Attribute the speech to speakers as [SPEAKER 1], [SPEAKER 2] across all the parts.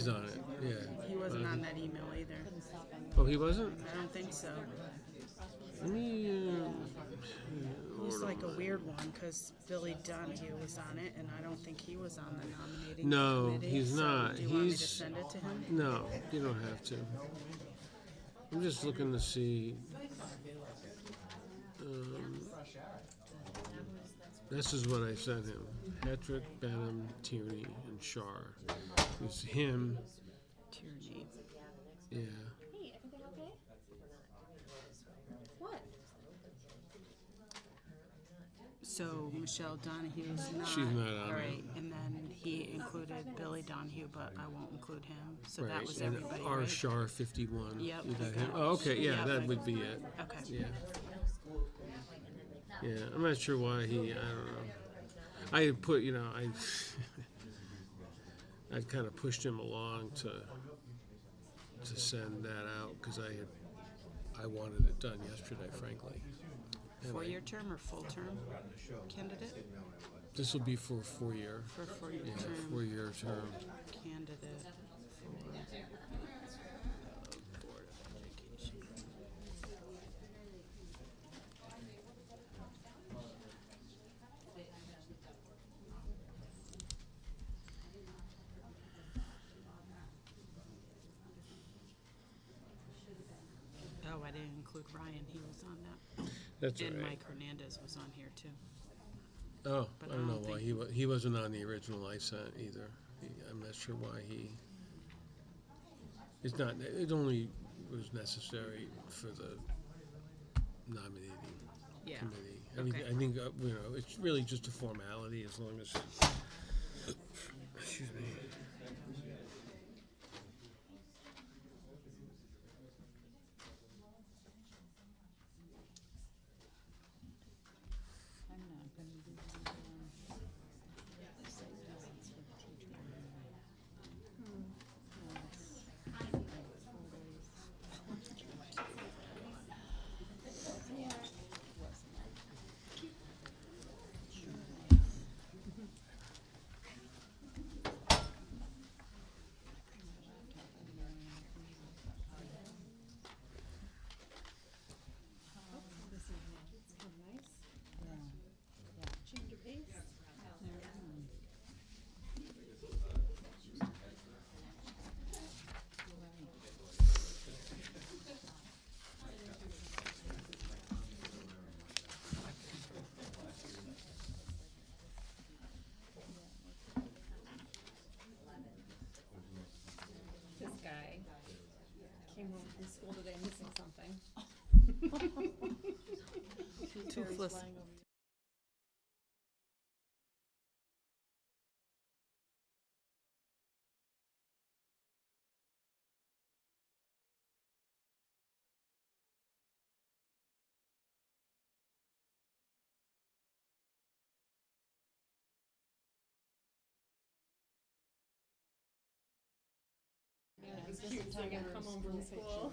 [SPEAKER 1] He's on it, yeah.
[SPEAKER 2] He wasn't on that email either.
[SPEAKER 1] Oh, he wasn't?
[SPEAKER 2] I don't think so.
[SPEAKER 1] Let me,
[SPEAKER 2] He's like a weird one because Billy Donahue was on it, and I don't think he was on the nominating
[SPEAKER 1] No,
[SPEAKER 2] committee.
[SPEAKER 1] he's
[SPEAKER 2] so
[SPEAKER 1] not.
[SPEAKER 2] Do you want me to
[SPEAKER 1] He's
[SPEAKER 2] send it to him?
[SPEAKER 1] no. You don't have to. I'm just looking to see. Um, this is what I sent him: Patrick, Benham, Tierney, and Shar. It's him.
[SPEAKER 2] Tierney.
[SPEAKER 1] Yeah.
[SPEAKER 3] Hey, everything okay? What?
[SPEAKER 2] So Michelle Donahue's not.
[SPEAKER 1] She's not on
[SPEAKER 2] All
[SPEAKER 1] it.
[SPEAKER 2] right, and then he included Billy Donahue, but I won't include him. So that
[SPEAKER 1] Right.
[SPEAKER 2] was
[SPEAKER 1] And
[SPEAKER 2] everybody,
[SPEAKER 1] R.
[SPEAKER 2] right?
[SPEAKER 1] Shar 51.
[SPEAKER 2] Yep,
[SPEAKER 1] You
[SPEAKER 2] I
[SPEAKER 1] got
[SPEAKER 2] got
[SPEAKER 1] him?
[SPEAKER 2] it.
[SPEAKER 1] Oh, okay. Yeah,
[SPEAKER 2] Yep,
[SPEAKER 1] that
[SPEAKER 2] I-
[SPEAKER 1] would be it.
[SPEAKER 2] Okay.
[SPEAKER 1] Yeah. Yeah. I'm not sure why he. I don't know. I put. I kind of pushed him along to send that out because I wanted it done yesterday, frankly. And
[SPEAKER 2] 4-year term or full term candidate?
[SPEAKER 1] this will be for a 4-year.
[SPEAKER 2] For 4-year
[SPEAKER 1] Yeah,
[SPEAKER 2] term
[SPEAKER 1] 4-year term.
[SPEAKER 2] candidate for Board of Education. Oh, I didn't include Ryan. He was on that.
[SPEAKER 1] That's
[SPEAKER 2] And
[SPEAKER 1] all right.
[SPEAKER 2] Mike Hernandez was on here too.
[SPEAKER 1] Oh,
[SPEAKER 2] But
[SPEAKER 1] I
[SPEAKER 2] I
[SPEAKER 1] don't know
[SPEAKER 2] don't
[SPEAKER 1] why
[SPEAKER 2] think-
[SPEAKER 1] he wasn't on the original I sent either. I'm not sure why he. It's not. It only was necessary for the nominating
[SPEAKER 2] Yeah.
[SPEAKER 1] committee.
[SPEAKER 2] Okay.
[SPEAKER 1] I think it's really just a formality as long as. Excuse me.
[SPEAKER 3] I'm not going to do change of pace. This guy came home from school today missing something.
[SPEAKER 2] Toothless.
[SPEAKER 3] It was cute seeing him come home from school.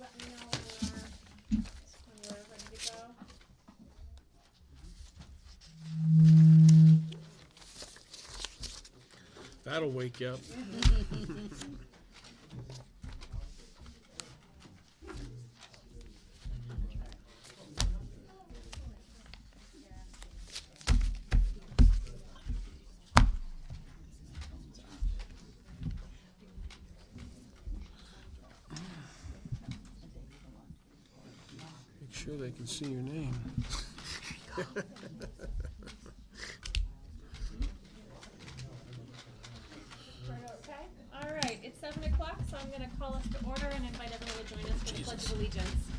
[SPEAKER 3] let me know when we're ready to go.
[SPEAKER 1] That'll wake you up. Make sure they can see your name.
[SPEAKER 3] Okay, all right, it's 7 o'clock, so I'm gonna call us to order and invite everyone to join us for the Pledge of Allegiance.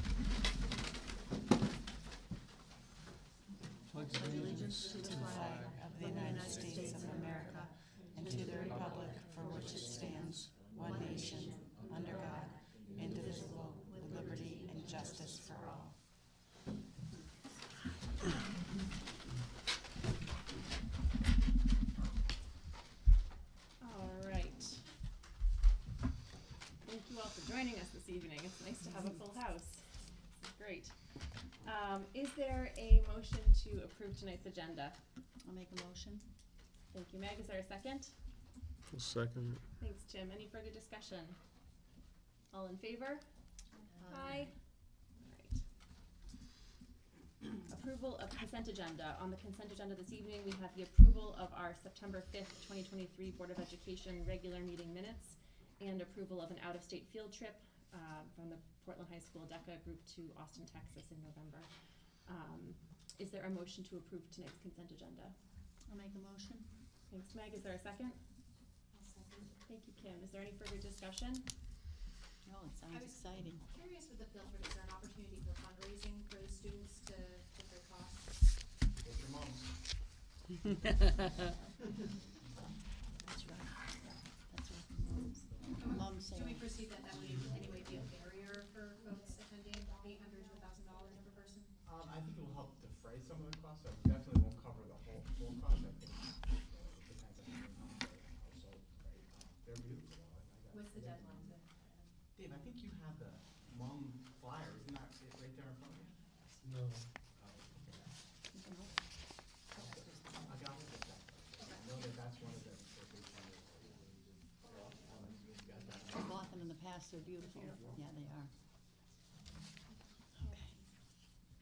[SPEAKER 4] Allegiance to the flag of the United States of America and to the republic for which it stands, one nation, under God, indivisible, with liberty and justice for all.
[SPEAKER 3] All right. Thank you all for joining us this evening. It's nice to have a full house. This is great. Is there a motion to approve tonight's agenda?
[SPEAKER 4] I'll make a motion.
[SPEAKER 3] Thank you, Meg. Is there a second?
[SPEAKER 1] I'll second it.
[SPEAKER 3] Thanks, Jim. Any further discussion? All in favor? Aye. All right. Approval of consent agenda. On the consent agenda this evening, we have the approval of our September 5th, 2023 Board of Education regular meeting minutes and approval of an out-of-state field trip from the Portland High School DECA group to Austin, Texas in November. Is there a motion to approve tonight's consent agenda?
[SPEAKER 4] I'll make a motion.
[SPEAKER 3] Thanks, Meg. Is there a second?
[SPEAKER 5] I'll second.
[SPEAKER 3] Thank you, Kim. Is there any further discussion?
[SPEAKER 4] Oh, it sounds exciting.
[SPEAKER 5] Curious with the field trip, is there an opportunity for fundraising for the students to get their costs?
[SPEAKER 6] With your moms.
[SPEAKER 4] That's right. That's right. Moms say.
[SPEAKER 5] Do we perceive that that would in any way be a barrier for folks attending, $800 to $1,000 per person?
[SPEAKER 6] I think it will help defray some of the costs. So it definitely won't cover the full cost. I think it depends on the household, right? They're beautiful.
[SPEAKER 5] What's the deadline?
[SPEAKER 6] Dave, I think you have the mom flyer. Isn't that it right there in front of you?
[SPEAKER 1] No.
[SPEAKER 3] You can help.
[SPEAKER 6] I got it. I know that's one of the big things.
[SPEAKER 4] I've bought them in the past, they're beautiful. Yeah, they are. Okay.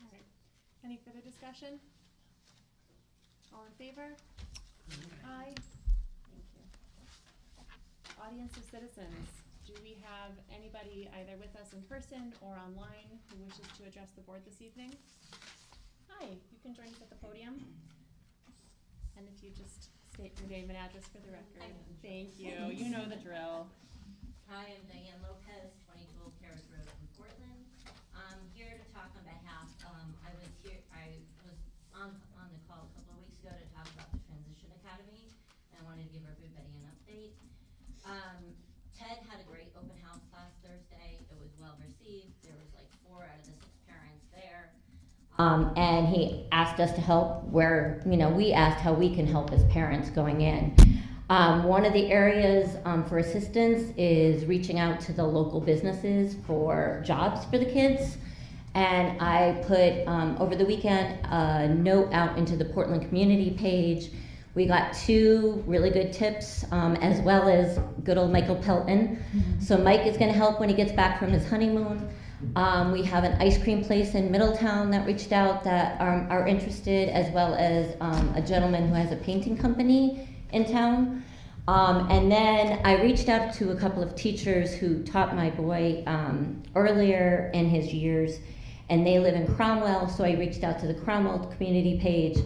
[SPEAKER 3] All right. Any further discussion? All in favor? Aye. Thank you. Audience of citizens. Do we have anybody either with us in person or online who wishes to address the board this evening? Hi, you can join us at the podium. And if you just state your name and address for the record. Thank you. You know the drill.
[SPEAKER 7] Hi, I'm Diane Lopez, 22 Old Paris Road in Portland. I'm here to talk on behalf, I was on the call a couple of weeks ago to talk about the Transition Academy, and I wanted to give everybody an update. Ted had a great open house last Thursday. It was well received. There was like 4 out of the 6 parents there. And he asked us to help where, we asked how we can help as parents going in. One of the areas for assistance is reaching out to the local businesses for jobs for the kids. And I put, over the weekend, a note out into the Portland community page. We got 2 really good tips, as well as good old Michael Pelton. So Mike is gonna help when he gets back from his honeymoon. We have an ice cream place in Middletown that reached out that are interested, as well as a gentleman who has a painting company in town. And then I reached out to a couple of teachers who taught my boy earlier in his years, and they live in Cromwell, so I reached out to the Cromwell community page,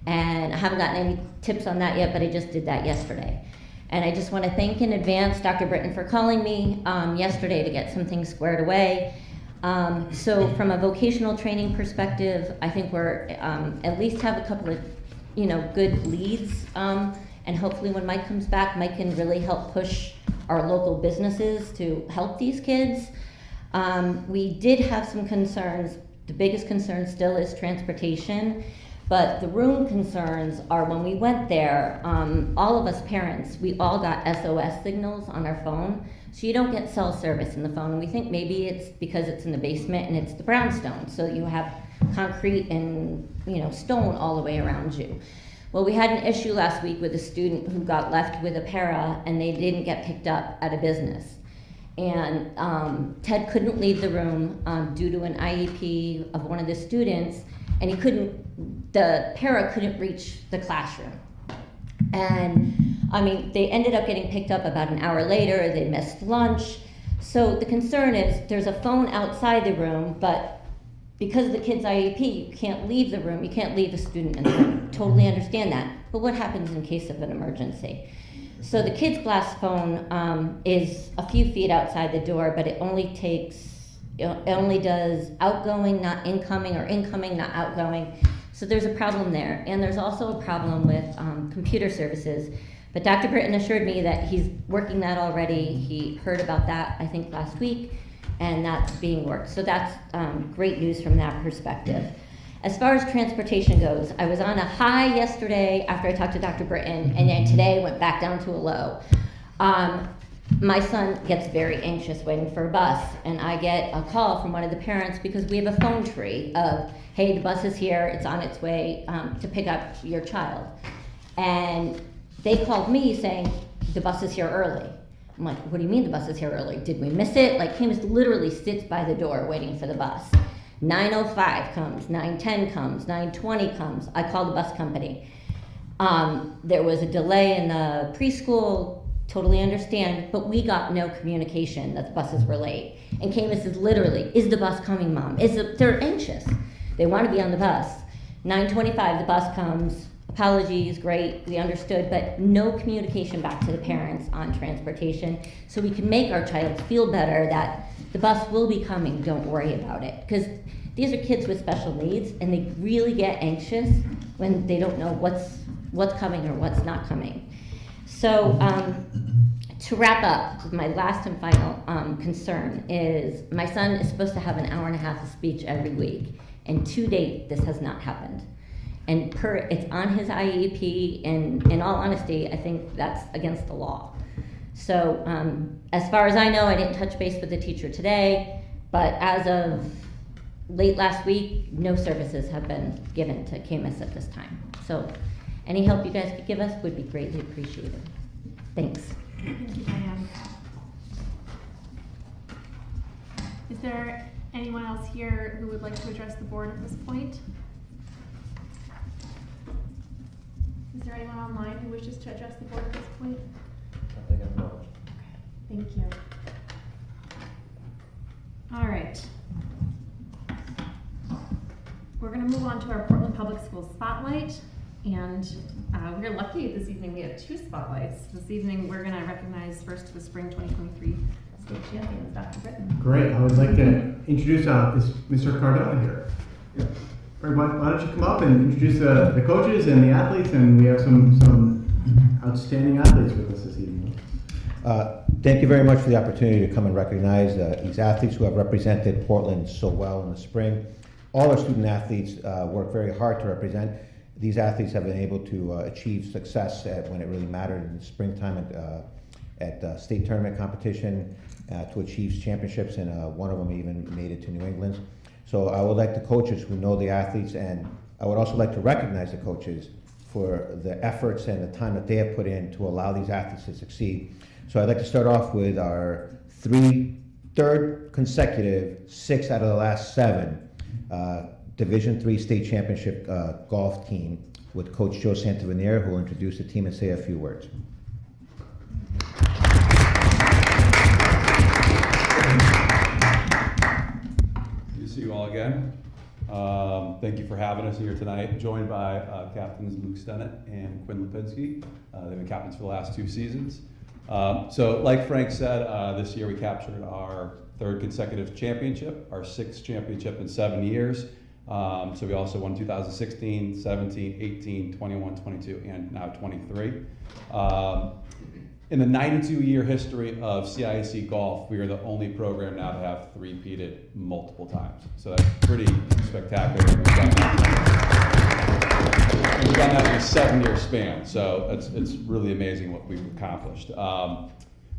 [SPEAKER 7] and I haven't gotten any tips on that yet, but I just did that yesterday. And I just want to thank in advance Dr. Britton for calling me yesterday to get some things squared away. So from a vocational training perspective, I think we're at least have a couple of, good leads. And hopefully when Mike comes back, Mike can really help push our local businesses to help these kids. We did have some concerns. The biggest concern still is transportation. But the room concerns are when we went there, all of us parents, we all got SOS signals on our phone. So you don't get cell service in the phone. And we think maybe it's because it's in the basement and it's the brownstone. So you have concrete and, stone all the way around you. Well, we had an issue last week with a student who got left with a para and they didn't get picked up at a business. And Ted couldn't leave the room due to an IEP of one of the students, and the para couldn't reach the classroom. And they ended up getting picked up about an hour later. They missed lunch. So the concern is there's a phone outside the room, but because of the kid's IEP, you can't leave the room, you can't leave a student in the room. Totally understand that. But what happens in case of an emergency? So the kid's blast phone is a few feet outside the door, but it only does outgoing, not incoming, or incoming, not outgoing. So there's a problem there. And there's also a problem with computer services. But Dr. Britton assured me that he's working that already. He heard about that, I think, last week, and that's being worked. So that's great news from that perspective. As far as transportation goes, I was on a high yesterday after I talked to Dr. Britton, and then today went back down to a low. My son gets very anxious waiting for a bus, and I get a call from one of the parents because we have a phone tree of, hey, the bus is here, it's on its way to pick up your child. And they called me saying, the bus is here early. I'm like, what do you mean the bus is here early? Did we miss it? Like, Camus literally sits by the door waiting for the bus. 9:05 comes, 9:10 comes, 9:20 comes. I called the bus company. There was a delay in the preschool, totally understand, but we got no communication that the buses were late. And Camus is literally, is the bus coming, Mom? They're anxious. They want to be on the bus. 9:25, the bus comes. Apologies, great, we understood, but no communication back to the parents on transportation, so we can make our child feel better that the bus will be coming, don't worry about it. Because these are kids with special needs, and they really get anxious when they don't know what's coming or what's not coming. So to wrap up, my last and final concern is my son is supposed to have an hour and a half of speech every week, and to date, this has not happened. And it's on his IEP, and in all honesty, I think that's against the law. So as far as I know, I didn't touch base with the teacher today, but as of late last week, no services have been given to Camus at this time. So any help you guys could give us would be greatly appreciated. Thanks.
[SPEAKER 3] Thank you, Diane. Is there anyone else here who would like to address the board at this point? Is there anyone online who wishes to address the board at this point?
[SPEAKER 8] Nothing at the moment.
[SPEAKER 3] Thank you. All right. We're going to move on to our Portland Public Schools Spotlight. And we're lucky this evening we have 2 spotlights. This evening we're going to recognize first the Spring 2023 State Champions, Dr. Britton.
[SPEAKER 6] Great, I would like to introduce Mr. Cardona here.
[SPEAKER 8] Yeah.
[SPEAKER 6] Why don't you come up and introduce the coaches and the athletes, and we have some outstanding athletes with us this evening.
[SPEAKER 8] Thank you very much for the opportunity to come and recognize these athletes who have represented Portland so well in the spring. All our student athletes work very hard to represent. These athletes have been able to achieve success when it really mattered in the springtime at state tournament competition to achieve championships, and one of them even made it to New England. So I would like the coaches who know the athletes, and I would also like to recognize the coaches for the efforts and the time that they have put in to allow these athletes to succeed. So I'd like to start off with our third consecutive 6 out of the last 7 Division III state championship golf team with Coach Joe Santaveneer, who will introduce the team and say a few words.
[SPEAKER 9] Good to see you all again. Thank you for having us here tonight, joined by Captains Luke Stennett and Quinn Lipinski. They've been captains for the last 2 seasons. So like Frank said, this year we captured our 3rd consecutive championship, our 6th championship in 7 years. So we also won 2016, 17, 18, 21, 22, and now 23. In the 92-year history of CIAC golf, we are the only program now to have three-peated multiple times. So that's pretty spectacular. done that in a 7-year span, so it's really amazing what we've accomplished.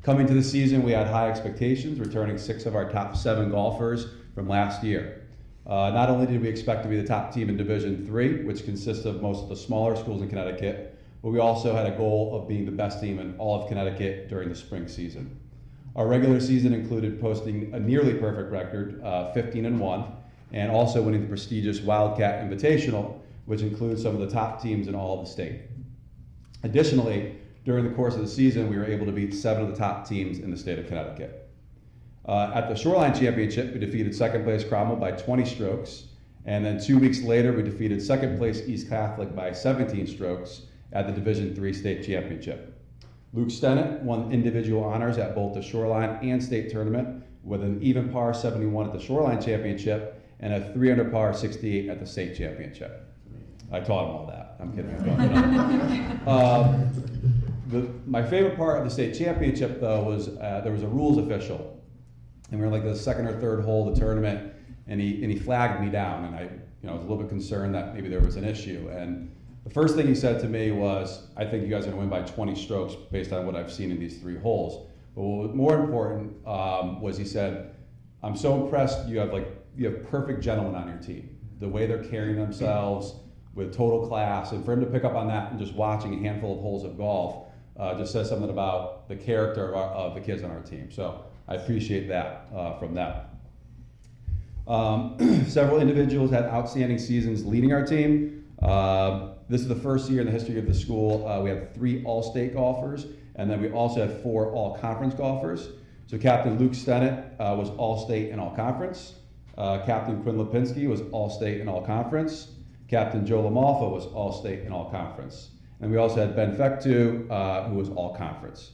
[SPEAKER 9] Coming to the season, we had high expectations, returning 6 of our top 7 golfers from last year. Not only did we expect to be the top team in Division III, which consists of most of the smaller schools in Connecticut, but we also had a goal of being the best team in all of Connecticut during the spring season. Our regular season included posting a nearly perfect record, 15-1, and also winning the prestigious Wildcat Invitational, which includes some of the top teams in all of the state. Additionally, during the course of the season, we were able to beat 7 of the top teams in the state of Connecticut. At the Shoreline Championship, we defeated second place Cromwell by 20 strokes, and then 2 weeks later, we defeated second place East Catholic by 17 strokes at the Division III State Championship. Luke Stennett won individual honors at both the Shoreline and State Tournament with an even par 71 at the Shoreline Championship and a 3 under par 68 at the State Championship. I taught him all that. I'm kidding. My favorite part of the State Championship, though, was there was a rules official, and we were like the second or third hole of the tournament, and he flagged me down, and I was a little bit concerned that maybe there was an issue. And the first thing he said to me was, "I think you guys are going to win by 20 strokes based on what I've seen in these 3 holes." But what was more important was he said, "I'm so impressed. You have perfect gentlemen on your team. The way they're carrying themselves with total class, and for him to pick up on that and just watching a handful of holes of golf just says something about the character of the kids on our team." So I appreciate that from them. Several individuals had outstanding seasons leading our team. This is the first year in the history of the school we have 3 all-state golfers, and then we also have 4 all-conference golfers. So Captain Luke Stennett was all-state and all-conference. Captain Quinn Lipinski was all-state and all-conference. Captain Joe Lamalfa was all-state and all-conference. And we also had Ben Fectu, who was all-conference.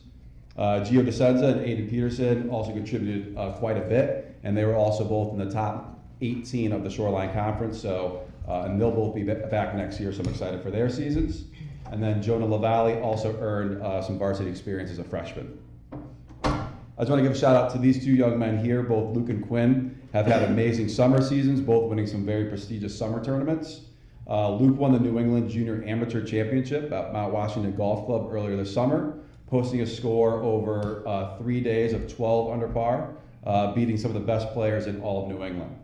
[SPEAKER 9] Gio DeSenza and Aiden Peterson also contributed quite a bit, and they were also both in the top 18 of the Shoreline Conference. So, and they'll both be back next year, so I'm excited for their seasons. And then Jonah LaValle also earned some varsity experience as a freshman. I just want to give a shout out to these 2 young men here. Both Luke and Quinn have had amazing summer seasons, both winning some very prestigious summer tournaments. Luke won the New England Junior Amateur Championship at Mount Washington Golf Club earlier this summer, posting a score over 3 days of 12 under par, beating some of the best players in all of New England.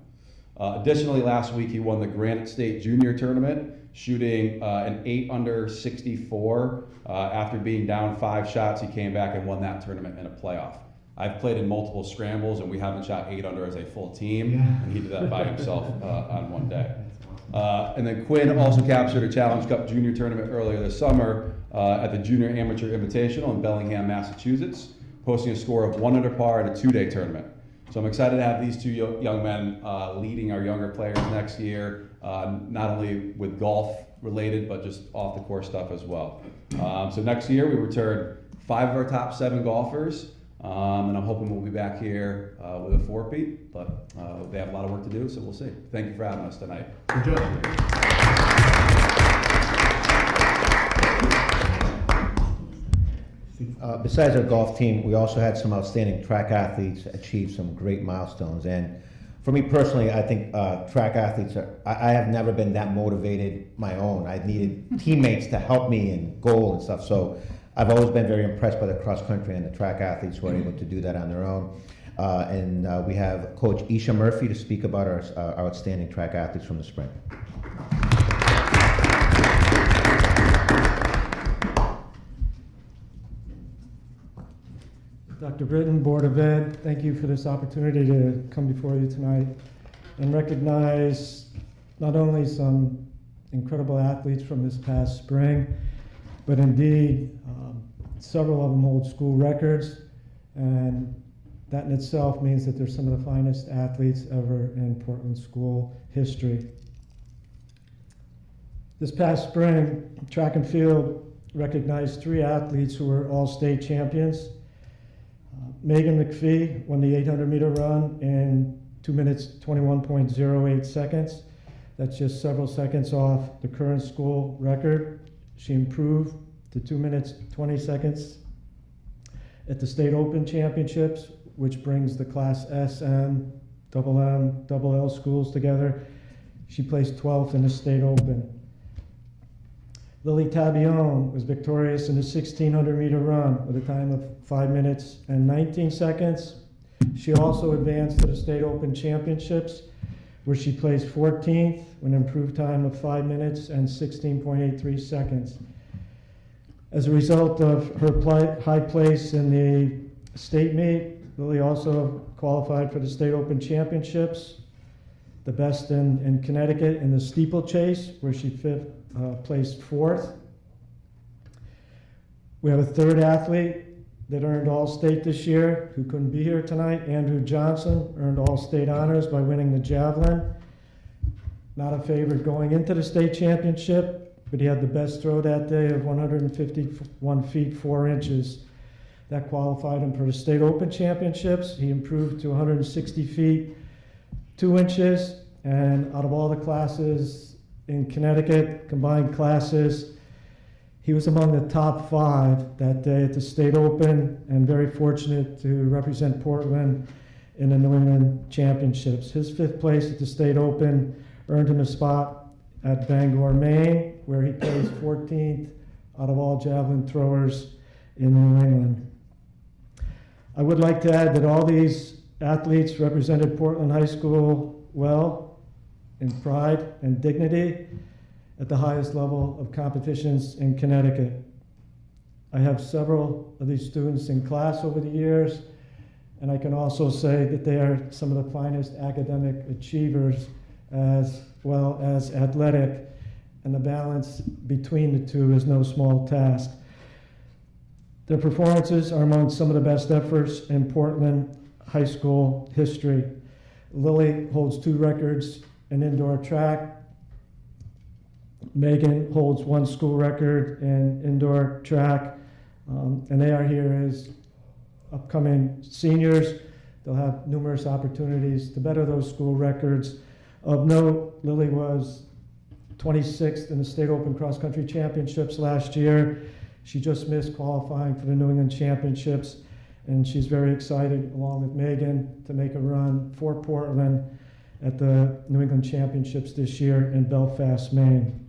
[SPEAKER 9] Additionally, last week he won the Granite State Junior Tournament, shooting an 8 under 64. After being down 5 shots, he came back and won that tournament in a playoff. I've played in multiple scrambles, and we haven't shot 8 under as a full team, and he did that by himself on one day. And then Quinn also captured a Challenge Cup Junior Tournament earlier this summer at the Junior Amateur Invitational in Bellingham, Massachusetts, posting a score of 1 under par in a 2-day tournament. So I'm excited to have these 2 young men leading our younger players next year, not only with golf related, but just off the course stuff as well. So next year we return 5 of our top 7 golfers, and I'm hoping we'll be back here with a 4-peat, but they have a lot of work to do, so we'll see. Thank you for having us tonight.
[SPEAKER 8] Good job. Besides our golf team, we also had some outstanding track athletes achieve some great milestones. And for me personally, I think track athletes I have never been that motivated my own. I needed teammates to help me in goal and stuff. So I've always been very impressed by the cross country and the track athletes who are able to do that on their own. And we have Coach Isha Murphy to speak about our outstanding track athletes from the spring.
[SPEAKER 10] Dr. Britton, Board of Ed, thank you for this opportunity to come before you tonight and recognize not only some incredible athletes from this past spring, but indeed several of them hold school records, and that in itself means that they're some of the finest athletes ever in Portland school history. This past spring, track and field recognized 3 athletes who were all-state champions. Megan McPhee won the 800-meter run in 2 minutes 21.08 seconds. That's just several seconds off the current school record. She improved to 2 minutes 20 seconds at the State Open Championships, which brings the Class S, M, double L schools together. She placed 12th in the State Open. Lily Tabione was victorious in the 1600-meter run with a time of 5 minutes and 19 seconds. She also advanced to the State Open Championships, where she placed 14th with an improved time of 5 minutes and 16.83 seconds. As a result of her high place in the state meet, Lily also qualified for the State Open Championships, the best in Connecticut in the steeplechase, where she placed 4th. We have a third athlete that earned All-State this year, who couldn't be here tonight. Andrew Johnson earned All-State honors by winning the javelin. Not a favorite going into the state championship, but he had the best throw that day of 151 feet 4 inches. That qualified him for the State Open Championships. He improved to 160 feet 2 inches, and out of all the classes in Connecticut, combined classes, he was among the top 5 that day at the State Open, and very fortunate to represent Portland in the New England Championships. His 5th place at the State Open earned him a spot at Bangor, Maine, where he placed 14th out of all javelin throwers in New England. I would like to add that all these athletes represented Portland High School well, in pride and dignity, at the highest level of competitions in Connecticut. I have several of these students in class over the years, and I can also say that they are some of the finest academic achievers as well as athletic, and the balance between the two is no small task. Their performances are among some of the best efforts in Portland high school history. Lily holds 2 records in indoor track. Megan holds 1 school record in indoor track, and they are here as upcoming seniors. They'll have numerous opportunities to better those school records. Of note, Lily was 26th in the State Open Cross Country Championships last year. She just missed qualifying for the New England Championships, and she's very excited, along with Megan, to make a run for Portland at the New England Championships this year in Belfast, Maine.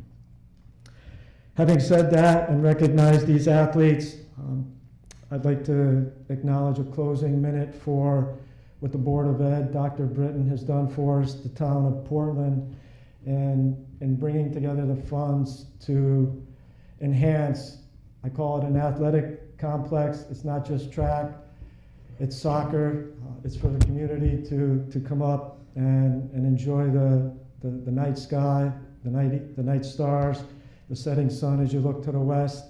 [SPEAKER 10] Having said that and recognized these athletes, I'd like to acknowledge a closing minute for what the Board of Ed, Dr. Britton, has done for us, the town of Portland, and in bringing together the funds to enhance, I call it an athletic complex. It's not just track, it's soccer. It's for the community to come up and enjoy the night sky, the night stars, the setting sun as you look to the west.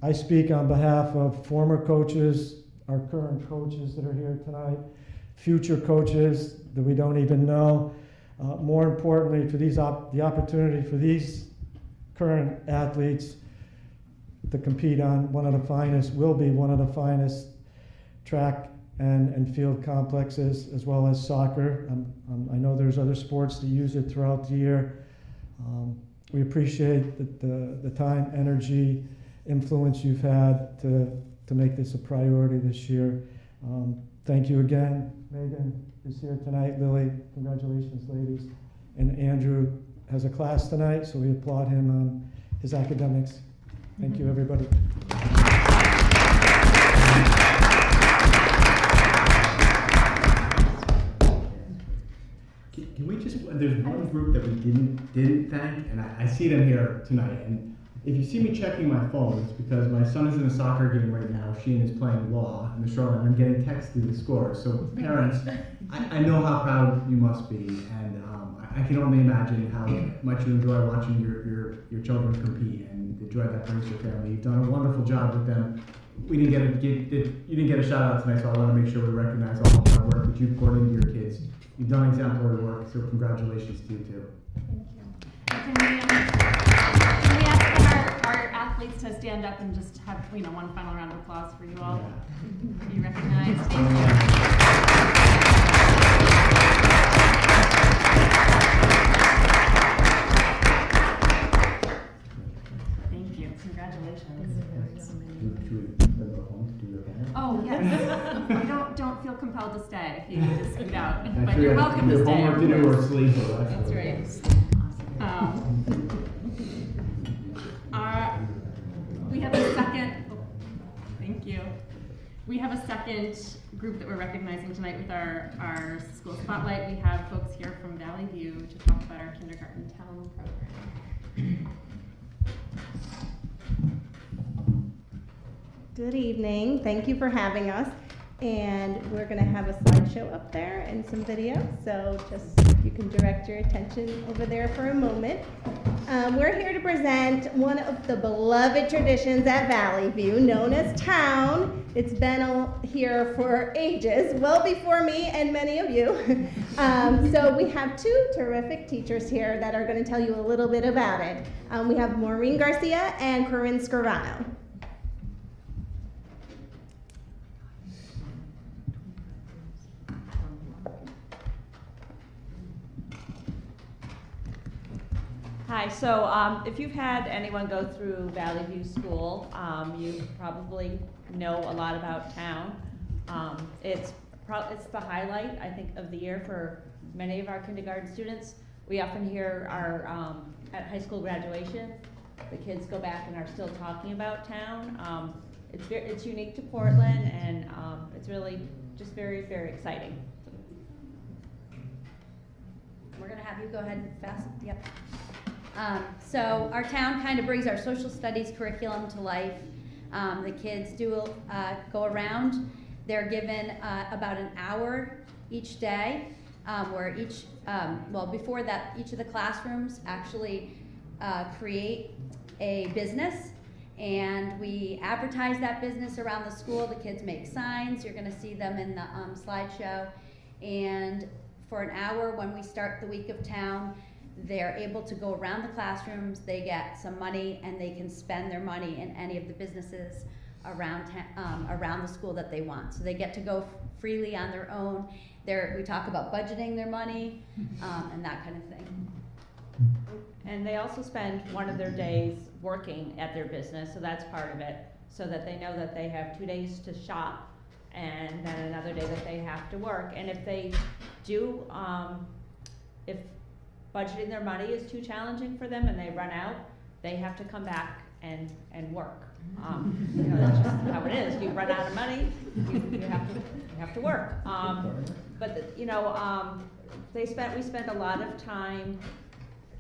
[SPEAKER 10] I speak on behalf of former coaches, our current coaches that are here tonight, future coaches that we don't even know. More importantly, for the opportunity for these current athletes to compete on will be one of the finest track and field complexes, as well as soccer. I know there's other sports that use it throughout the year. We appreciate the time, energy, influence you've had to make this a priority this year. Thank you again. Megan is here tonight. Lily, congratulations, ladies. And Andrew has a class tonight, so we applaud him on his academics. Thank you, everybody.
[SPEAKER 6] Can we just, there's one group that we didn't thank, and I see them here tonight, and if you see me checking my phone, it's because my son is in a soccer game right now. Sheen is playing law in the Shoreline. I'm getting texts through the scores. So parents, I know how proud you must be, and I can only imagine how much you enjoy watching your children compete and the joy that brings your family. You've done a wonderful job with them. You didn't get a shout out tonight, so I want to make sure we recognize all the hard work that you've poured into your kids. You've done exemplary work, so congratulations to you too.
[SPEAKER 3] Thank you. Can we ask our athletes to stand up and just have one final round of applause for you all? Yeah. Be recognized. Thank you. Thank you. Congratulations. Oh yes. Don't feel compelled to stay if you need to scoot out, but you're welcome to stay.
[SPEAKER 6] Homework to do or sleep.
[SPEAKER 3] That's right. We have a second group that we're recognizing tonight with our school spotlight. We have folks here from Valley View to talk about our kindergarten town program.
[SPEAKER 11] Good evening. Thank you for having us. And we're going to have a slideshow up there and some video. So just you can direct your attention over there for a moment. We're here to present one of the beloved traditions at Valley View, known as Town. It's been here for ages, well before me and many of you. So we have two terrific teachers here that are going to tell you a little bit about it. We have Maureen Garcia and Corinne Scarano.
[SPEAKER 12] Hi, so if you've had anyone go through Valley View School, you probably know a lot about town. It's the highlight, I think, of the year for many of our kindergarten students. We often hear our, at high school graduation, the kids go back and are still talking about town. It's unique to Portland, and it's really just very, very exciting.
[SPEAKER 13] We're gonna have you go ahead and fast, yep. So our town kind of brings our social studies curriculum to life. The kids do go around. They're given about an hour each day, where before that, each of the classrooms actually create a business, and we advertise that business around the school. The kids make signs. You're gonna see them in the slideshow. And for an hour when we start the week of town, they're able to go around the classrooms, they get some money, and they can spend their money in any of the businesses around the school that they want. So they get to go freely on their own. We talk about budgeting their money, and that kind of thing.
[SPEAKER 12] And they also spend one of their days working at their business, so that's part of it, so that they know that they have 2 days to shop, and then another day that they have to work. And if they do, if budgeting their money is too challenging for them and they run out, they have to come back and work. You know, that's just how it is. You run out of money, you have to work. We spend a lot of time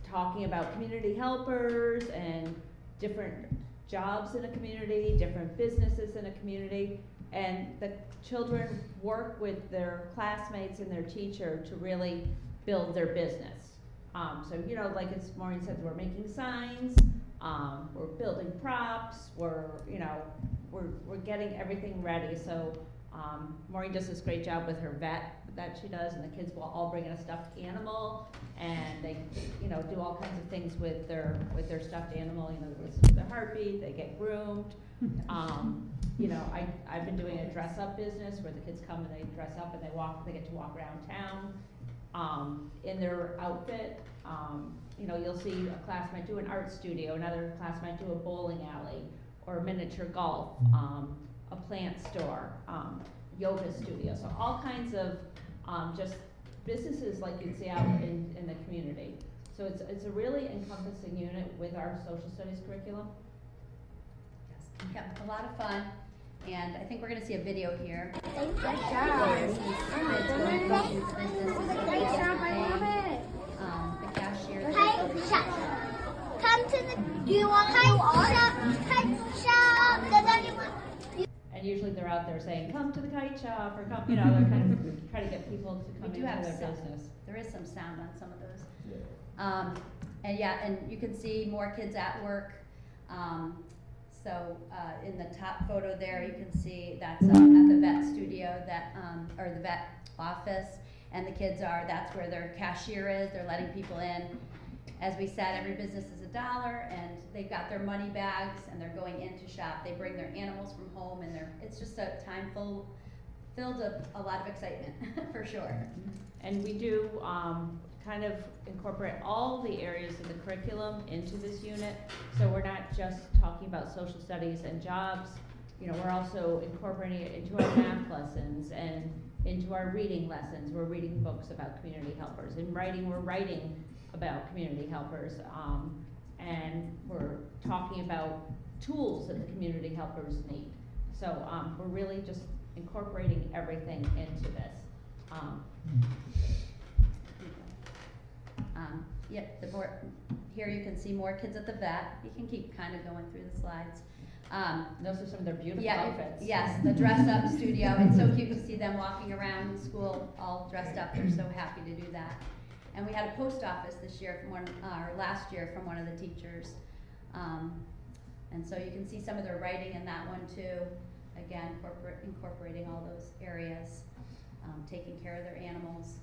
[SPEAKER 12] talking about community helpers and different jobs in a community, different businesses in a community, and the children work with their classmates and their teacher to really build their business. So, you know, like as Maureen said, we're making signs, we're building props, we're getting everything ready. So Maureen does this great job with her vet that she does, and the kids will all bring in a stuffed animal, and they, you know, do all kinds of things with their stuffed animal. You know, they listen to their heartbeat, they get groomed. You know, I've been doing a dress up business where the kids come and they dress up and they get to walk around town in their outfit. You know, you'll see a class might do an art studio, another class might do a bowling alley or miniature golf, a plant store, yoga studio. So all kinds of just businesses like you'd see out in the community. So it's a really encompassing unit with our social studies curriculum.
[SPEAKER 13] Yes, yep, a lot of fun. And I think we're going to see a video here.
[SPEAKER 14] Great job. Great job, I love it.
[SPEAKER 13] The cashier.
[SPEAKER 14] Kite shop. Come to the, do you want kite shop? Does anyone?
[SPEAKER 12] And usually they're out there saying, come to the kite shop, or come, you know, they're kind of trying to get people to come into their business.
[SPEAKER 13] There is some sound on some of those. Yeah. And you can see more kids at work. So in the top photo there, you can see that's at the vet studio, or the vet office, and the kids that's where their cashier is. They're letting people in. As we said, every business is $1, and they've got their money bags, and they're going in to shop. They bring their animals from home, and it's just a time filled with a lot of excitement, for sure.
[SPEAKER 12] And we do kind of incorporate all the areas of the curriculum into this unit. So we're not just talking about social studies and jobs. You know, we're also incorporating it into our math lessons and into our reading lessons. We're reading books about community helpers. In writing, we're writing about community helpers. And we're talking about tools that the community helpers need. So, we're really just incorporating everything into this.
[SPEAKER 13] Yep, here you can see more kids at the vet. You can keep kind of going through the slides.
[SPEAKER 12] Those are some of their beautiful
[SPEAKER 13] Yeah,
[SPEAKER 12] outfits.
[SPEAKER 13] yes, the dress up studio. It's so cute to see them walking around in school all dressed up. They're so happy to do that. And we had a post office this year from last year from one of the teachers. And so you can see some of their writing in that one too. Again, incorporating all those areas, taking care of their animals.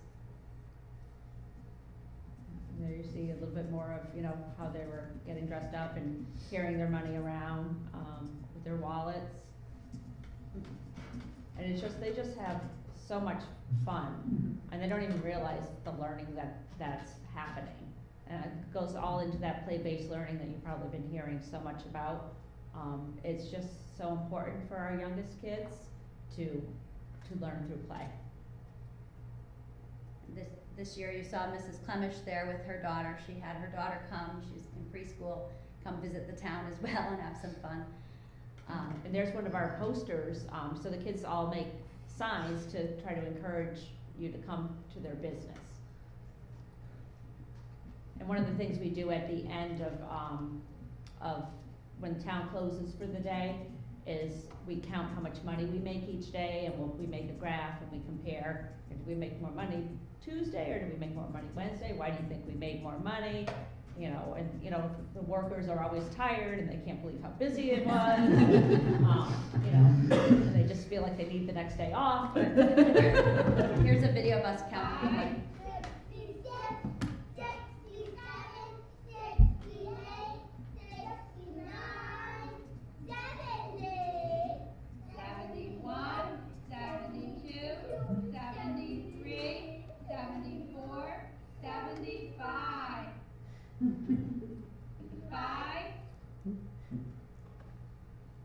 [SPEAKER 12] And there you see a little bit more of, you know, how they were getting dressed up and carrying their money around, with their wallets. And it's just, they just have so much fun, and they don't even realize the learning that's happening. And it goes all into that play-based learning that you've probably been hearing so much about. It's just so important for our youngest kids to learn through play.
[SPEAKER 13] This year you saw Mrs. Clemish there with her daughter. She had her daughter come, she's in preschool, come visit the town as well and have some fun.
[SPEAKER 12] And there's one of our posters, so the kids all make signs to try to encourage you to come to their business. And one of the things we do at the end of when the town closes for the day is we count how much money we make each day, and we make a graph and we compare. Do we make more money Tuesday, or do we make more money Wednesday? Why do you think we made more money? You know, and you know, the workers are always tired and they can't believe how busy it was. You know, and they just feel like they need the next day off.
[SPEAKER 13] Here's a video of us counting. Like,
[SPEAKER 14] 5.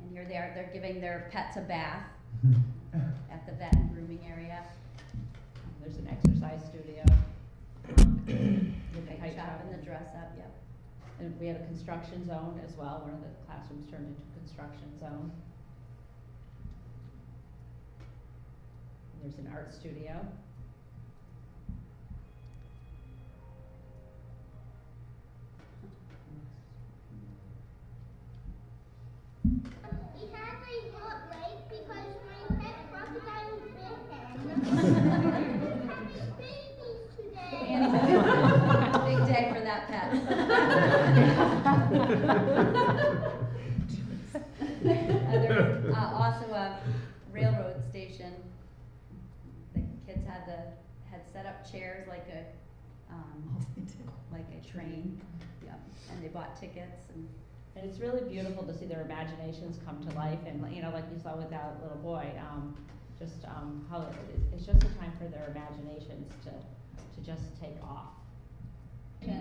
[SPEAKER 13] And here they are, they're giving their pets a bath at the vet and grooming area.
[SPEAKER 12] There's an exercise studio.
[SPEAKER 13] With the shop and the dress up, yep.
[SPEAKER 12] And we had a construction zone as well. One of the classrooms turned into a construction zone. There's an art studio.
[SPEAKER 14] We had a hot lake because my pet crocodile bit him. Babies today.
[SPEAKER 13] Big day for that pet. There's also a railroad station. The kids had set up chairs like a train. Yep. And they bought tickets and
[SPEAKER 12] it's really beautiful to see their imaginations come to life, and you know, like you saw with that little boy, how it's just a time for their imaginations to just take off.
[SPEAKER 14] So,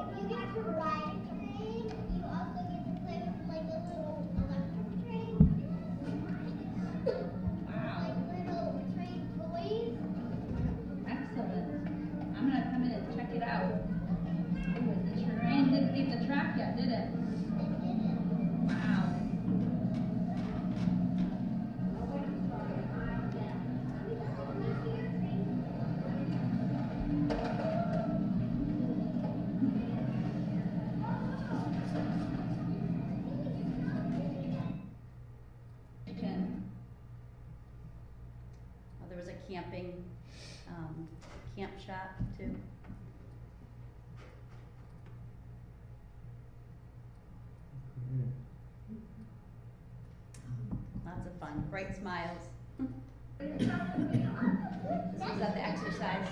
[SPEAKER 14] if you get to ride a train, you also get to play with like a little electric train.
[SPEAKER 15] Wow.
[SPEAKER 14] Like little train toys.
[SPEAKER 15] Excellent. I'm gonna come in and check it out. Ooh, the train didn't leave the track yet, did it? Wow.
[SPEAKER 13] there was a camping camp shop too. Lots of fun, bright smiles. This is at the exercise.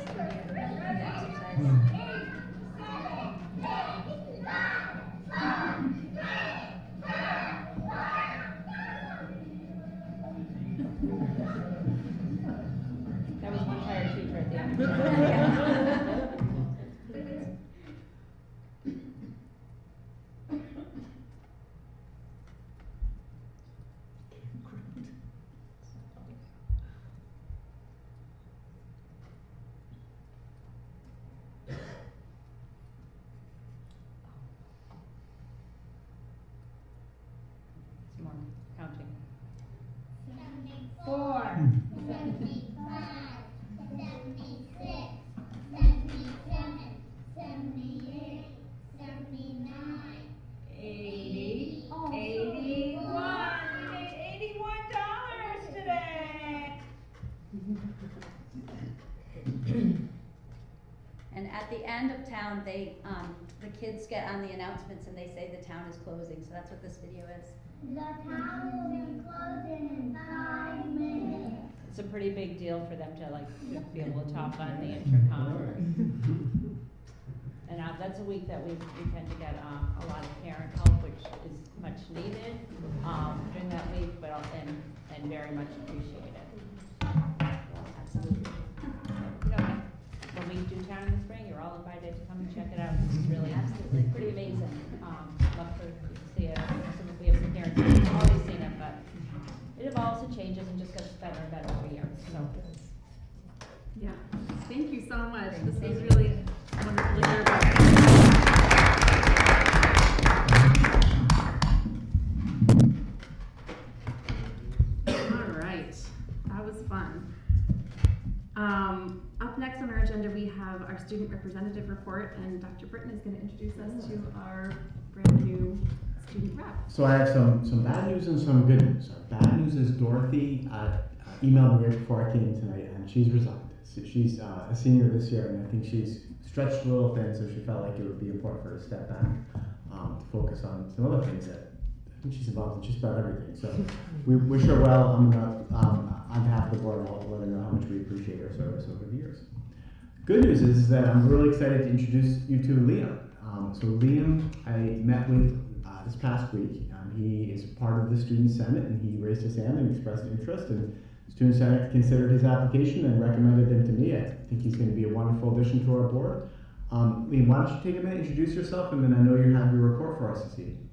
[SPEAKER 12] That was one tired teacher at the end. Some more counting.
[SPEAKER 13] town, the kids get on the announcements and they say the town is closing, so that's what this video is.
[SPEAKER 14] The town will be closing in 5 minutes.
[SPEAKER 12] It's a pretty big deal for them to like be able to talk on the intercom. And that's a week that we tend to get a lot of parent help, which is much needed during that week, but and very much appreciated. Absolutely. Okay. When we do town in the spring, you're all invited to come and check it out. This is really absolutely pretty amazing. Love for you to see it. We have some parents who've always seen it, but it evolves and changes and just gets better and better every year. So.
[SPEAKER 3] Yeah, thank you so much. This was really wonderful to hear about. All right, that was fun. Up next on our agenda, we have our student representative report, and Dr. Britton is going to introduce us to our brand new student rep.
[SPEAKER 6] So I have some bad news and some good news. Bad news is Dorothy emailed me right before I came tonight, and she's resigned. So she's a senior this year, and I think she's stretched a little thin, so she felt like it would be important for her to step back to focus on some other things that I think she's involved in just about everything. So we wish her well. I'm gonna, on behalf of the board, I'll let her know how much we appreciate her service over the years. Good news is that I'm really excited to introduce you to Liam. So Liam, I met with this past week. He is part of the Student Senate, and he raised his hand and expressed interest, and Student Senate considered his application and recommended him to me. I think he's going to be a wonderful addition to our board. Liam, why don't you take a minute, introduce yourself, and then I know you have your report for us this evening.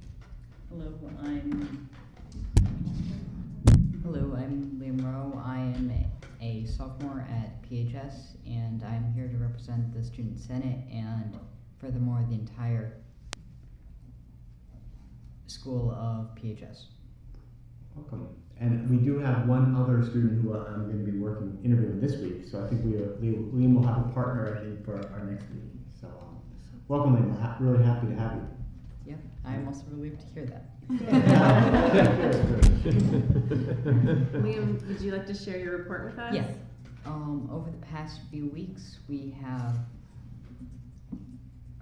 [SPEAKER 16] Hello, I'm Liam Rowe. I am a sophomore at PHS, and I'm here to represent the Student Senate and furthermore the entire school of PHS.
[SPEAKER 6] Welcome. And we do have one other student who I'm going to be interviewing this week, so I think Liam will have a partner, I think, for our next meeting. So welcome, Liam. We're really happy to have you.
[SPEAKER 16] Yeah, I'm also relieved to hear that.
[SPEAKER 3] Liam, would you like to share your report with us?
[SPEAKER 16] Yeah. Over the past few weeks, we have,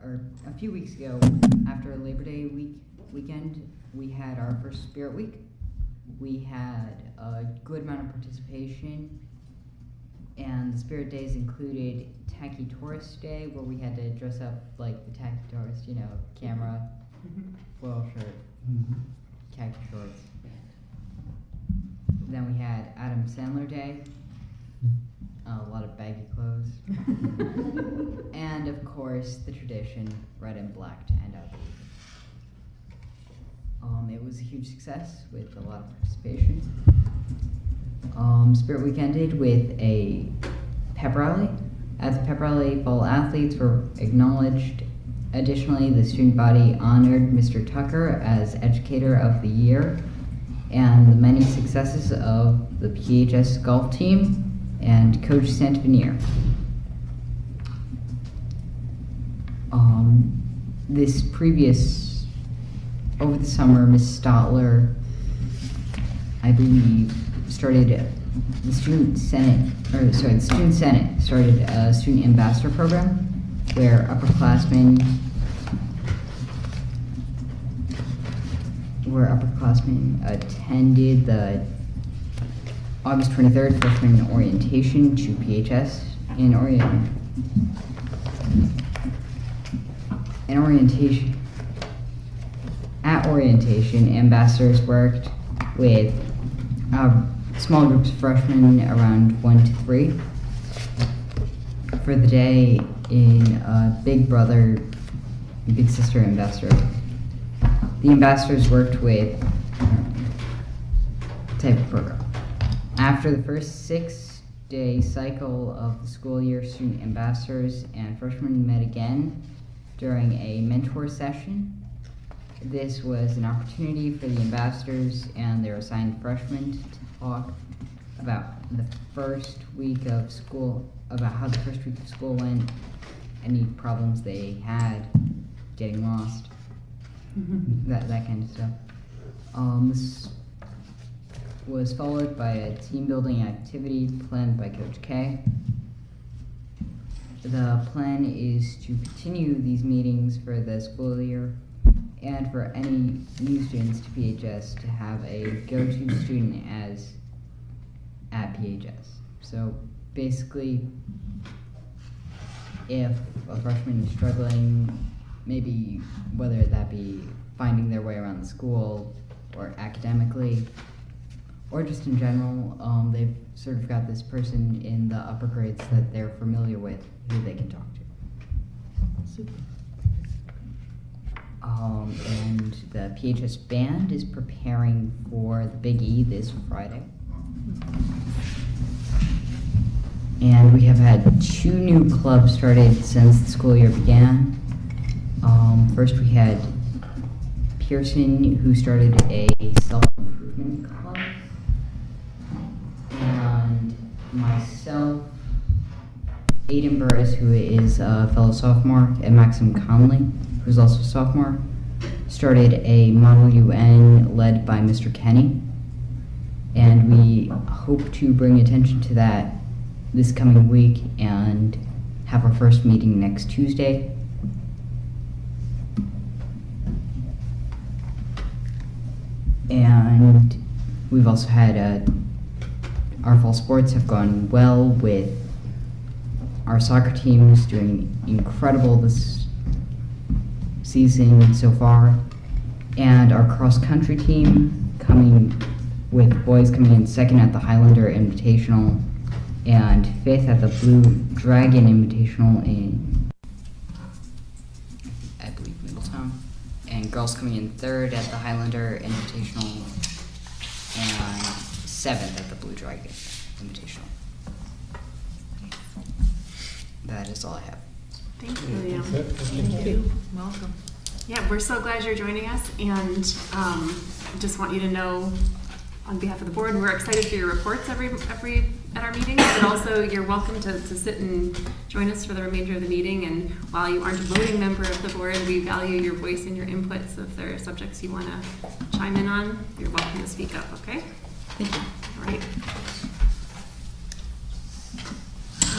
[SPEAKER 16] or a few weeks ago, after Labor Day weekend, we had our first Spirit Week. We had a good amount of participation, and the Spirit Days included Tacky Tourist Day, where we had to dress up like the Tacky Tourist, you know, camera, floral shirt, khaki shorts. Then we had Adam Sandler Day, a lot of baggy clothes, and of course the tradition, red and black to end out the week. It was a huge success with a lot of participation. Spirit Week ended with a pep rally. At the pep rally, fall athletes were acknowledged. Additionally, the student body honored Mr. Tucker as Educator of the Year and the many successes of the PHS golf team and Coach Santaveneer. Over the summer, Ms. Stotler, I believe, started the Student Senate started a Student Ambassador program where upperclassmen attended the August 23rd freshman orientation to PHS in orientation, ambassadors worked with small groups of freshmen, around 1 to 3, for the day in Big Brother, Big Sister ambassador. The ambassadors worked with type of program. After the first 6-day cycle of the school year, student ambassadors and freshmen met again during a mentor session. This was an opportunity for the ambassadors and their assigned freshmen to talk about the first week of school, about how the first week of school went, any problems they had, getting lost, that kind of stuff. This was followed by a team building activity planned by Coach K. the plan is to continue these meetings for the school year, and for any new students to PHS to have a go-to student as at PHS. So basically, if a freshman is struggling, maybe whether that be finding their way around the school or academically, or just in general, they've sort of got this person in the upper grades that they're familiar with who they can talk to.
[SPEAKER 4] Super.
[SPEAKER 16] And the PHS band is preparing for the Big E this Friday. And we have had 2 new clubs started since the school year began. First we had Pearson, who started a self-improvement club, and myself, Aiden Burris, who is a fellow sophomore, and Maxim Conley, who's also a sophomore, started a Model UN led by Mr. Kenny, and we hope to bring attention to that this coming week and have our first meeting next Tuesday. And we've also had our fall sports have gone well, with our soccer teams doing incredible this season so far, and our cross-country team with boys coming in second at the Highlander Invitational and fifth at the Blue Dragon Invitational in, I believe, Middletown, and girls coming in third at the Highlander Invitational and seventh at the Blue Dragon Invitational. That is all I have.
[SPEAKER 3] Thank you, William.
[SPEAKER 4] Thank you. Welcome.
[SPEAKER 3] Yeah, we're so glad you're joining us, and just want you to know, on behalf of the board, we're excited for your reports every at our meetings, but also you're welcome to sit and join us for the remainder of the meeting. And while you aren't a voting member of the board, we value your voice and your input. So if there are subjects you want to chime in on, you're welcome to speak up. Okay?
[SPEAKER 16] Thank you.
[SPEAKER 3] All right.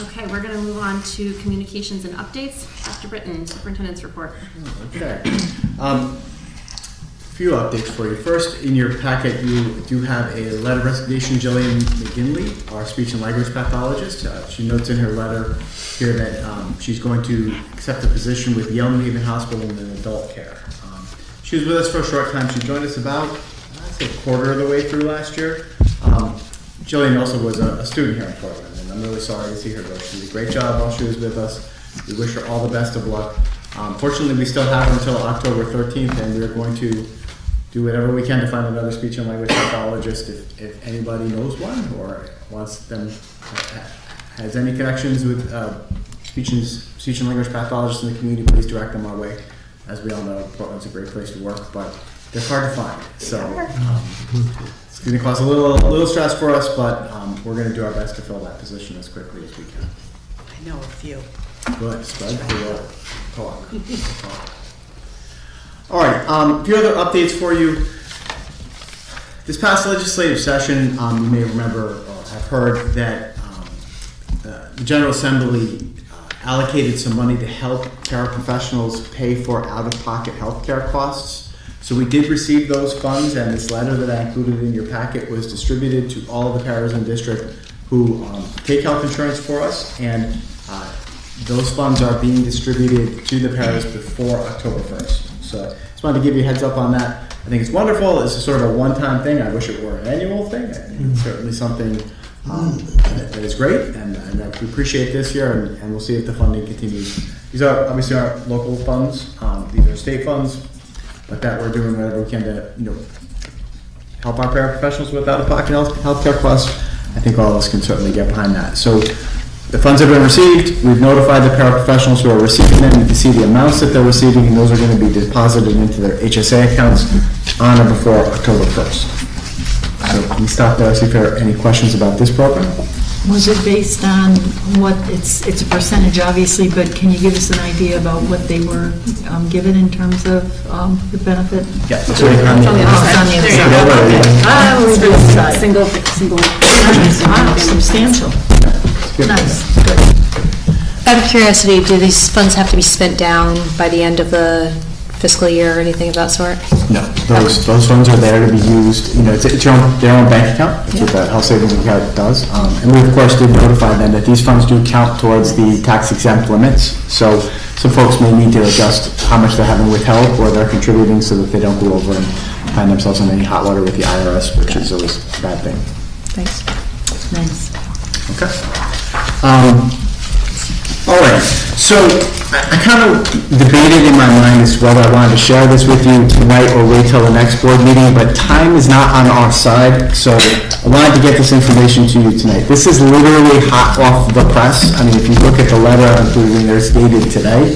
[SPEAKER 3] Okay, we're going to move on to communications and updates. Dr. Britton, Superintendent's report.
[SPEAKER 6] Okay. Few updates for you. First, in your packet, you do have a letter of resignation. Jillian McGinley, our speech and language pathologist, she notes in her letter here that she's going to accept a position with Yale New Haven Hospital in adult care. She was with us for a short time. She joined us about, I'd say, a quarter of the way through last year. Jillian also was a student here in Portland, and I'm really sorry to see her go. She did a great job while she was with us. We wish her all the best of luck. Fortunately, we still have her until October 13th, and we're going to do whatever we can to find another speech and language pathologist if anybody knows one or wants them, has any connections with speech and language pathologists in the community. Please direct them our way. As we all know, Portland's a great place to work, but they're hard to find. So it's going to cause a little stress for us, but we're going to do our best to fill that position as quickly as we can.
[SPEAKER 4] I know a few.
[SPEAKER 6] Good. Spread the word. Talk. All right, a few other updates for you. This past legislative session, you may remember or have heard that the General Assembly allocated some money to help paraprofessionals pay for out-of-pocket health care costs. So we did receive those funds, and this letter that I included in your packet was distributed to all of the paras in district who take health insurance for us, and those funds are being distributed to the paras before October 1st. So I just wanted to give you a heads up on that. I think it's wonderful. It's a sort of a one-time thing. I wish it were an annual thing. I think it's certainly something that is great, and we appreciate this year, and we'll see if the funding continues. These are obviously our local funds. These are state funds, but that we're doing whatever we can to help our paraprofessionals with out-of-pocket health care costs. I think all of us can certainly get behind that. So the funds have been received. We've notified the paraprofessionals who are receiving them. You can see the amounts that they're receiving, and those are going to be deposited into their HSA accounts on or before October 1st. So can we stop there and see if there are any questions about this program?
[SPEAKER 4] Was it based on what, it's a percentage obviously, but can you give us an idea about what they were given in terms of the benefit?
[SPEAKER 6] Yeah, it's
[SPEAKER 4] on the other side. Single. Wow, substantial. Nice, good.
[SPEAKER 17] Out of curiosity, do these funds have to be spent down by the end of the fiscal year or anything of that sort?
[SPEAKER 6] No, those funds are there to be used, it's their own bank account, that's what the health savings account does. And we of course did notify them that these funds do count towards the tax exempt limits. So some folks may need to adjust how much they're having withheld or they're contributing so that they don't go over and find themselves in any hot water with the IRS, which is always a bad thing.
[SPEAKER 17] Thanks. Nice.
[SPEAKER 6] Okay. All right, so I kind of debated in my mind as to whether I wanted to share this with you tonight or wait till the next board meeting, but time is not on our side, so I wanted to get this information to you tonight. This is literally hot off the press. I mean, if you look at the letter including there's dated today,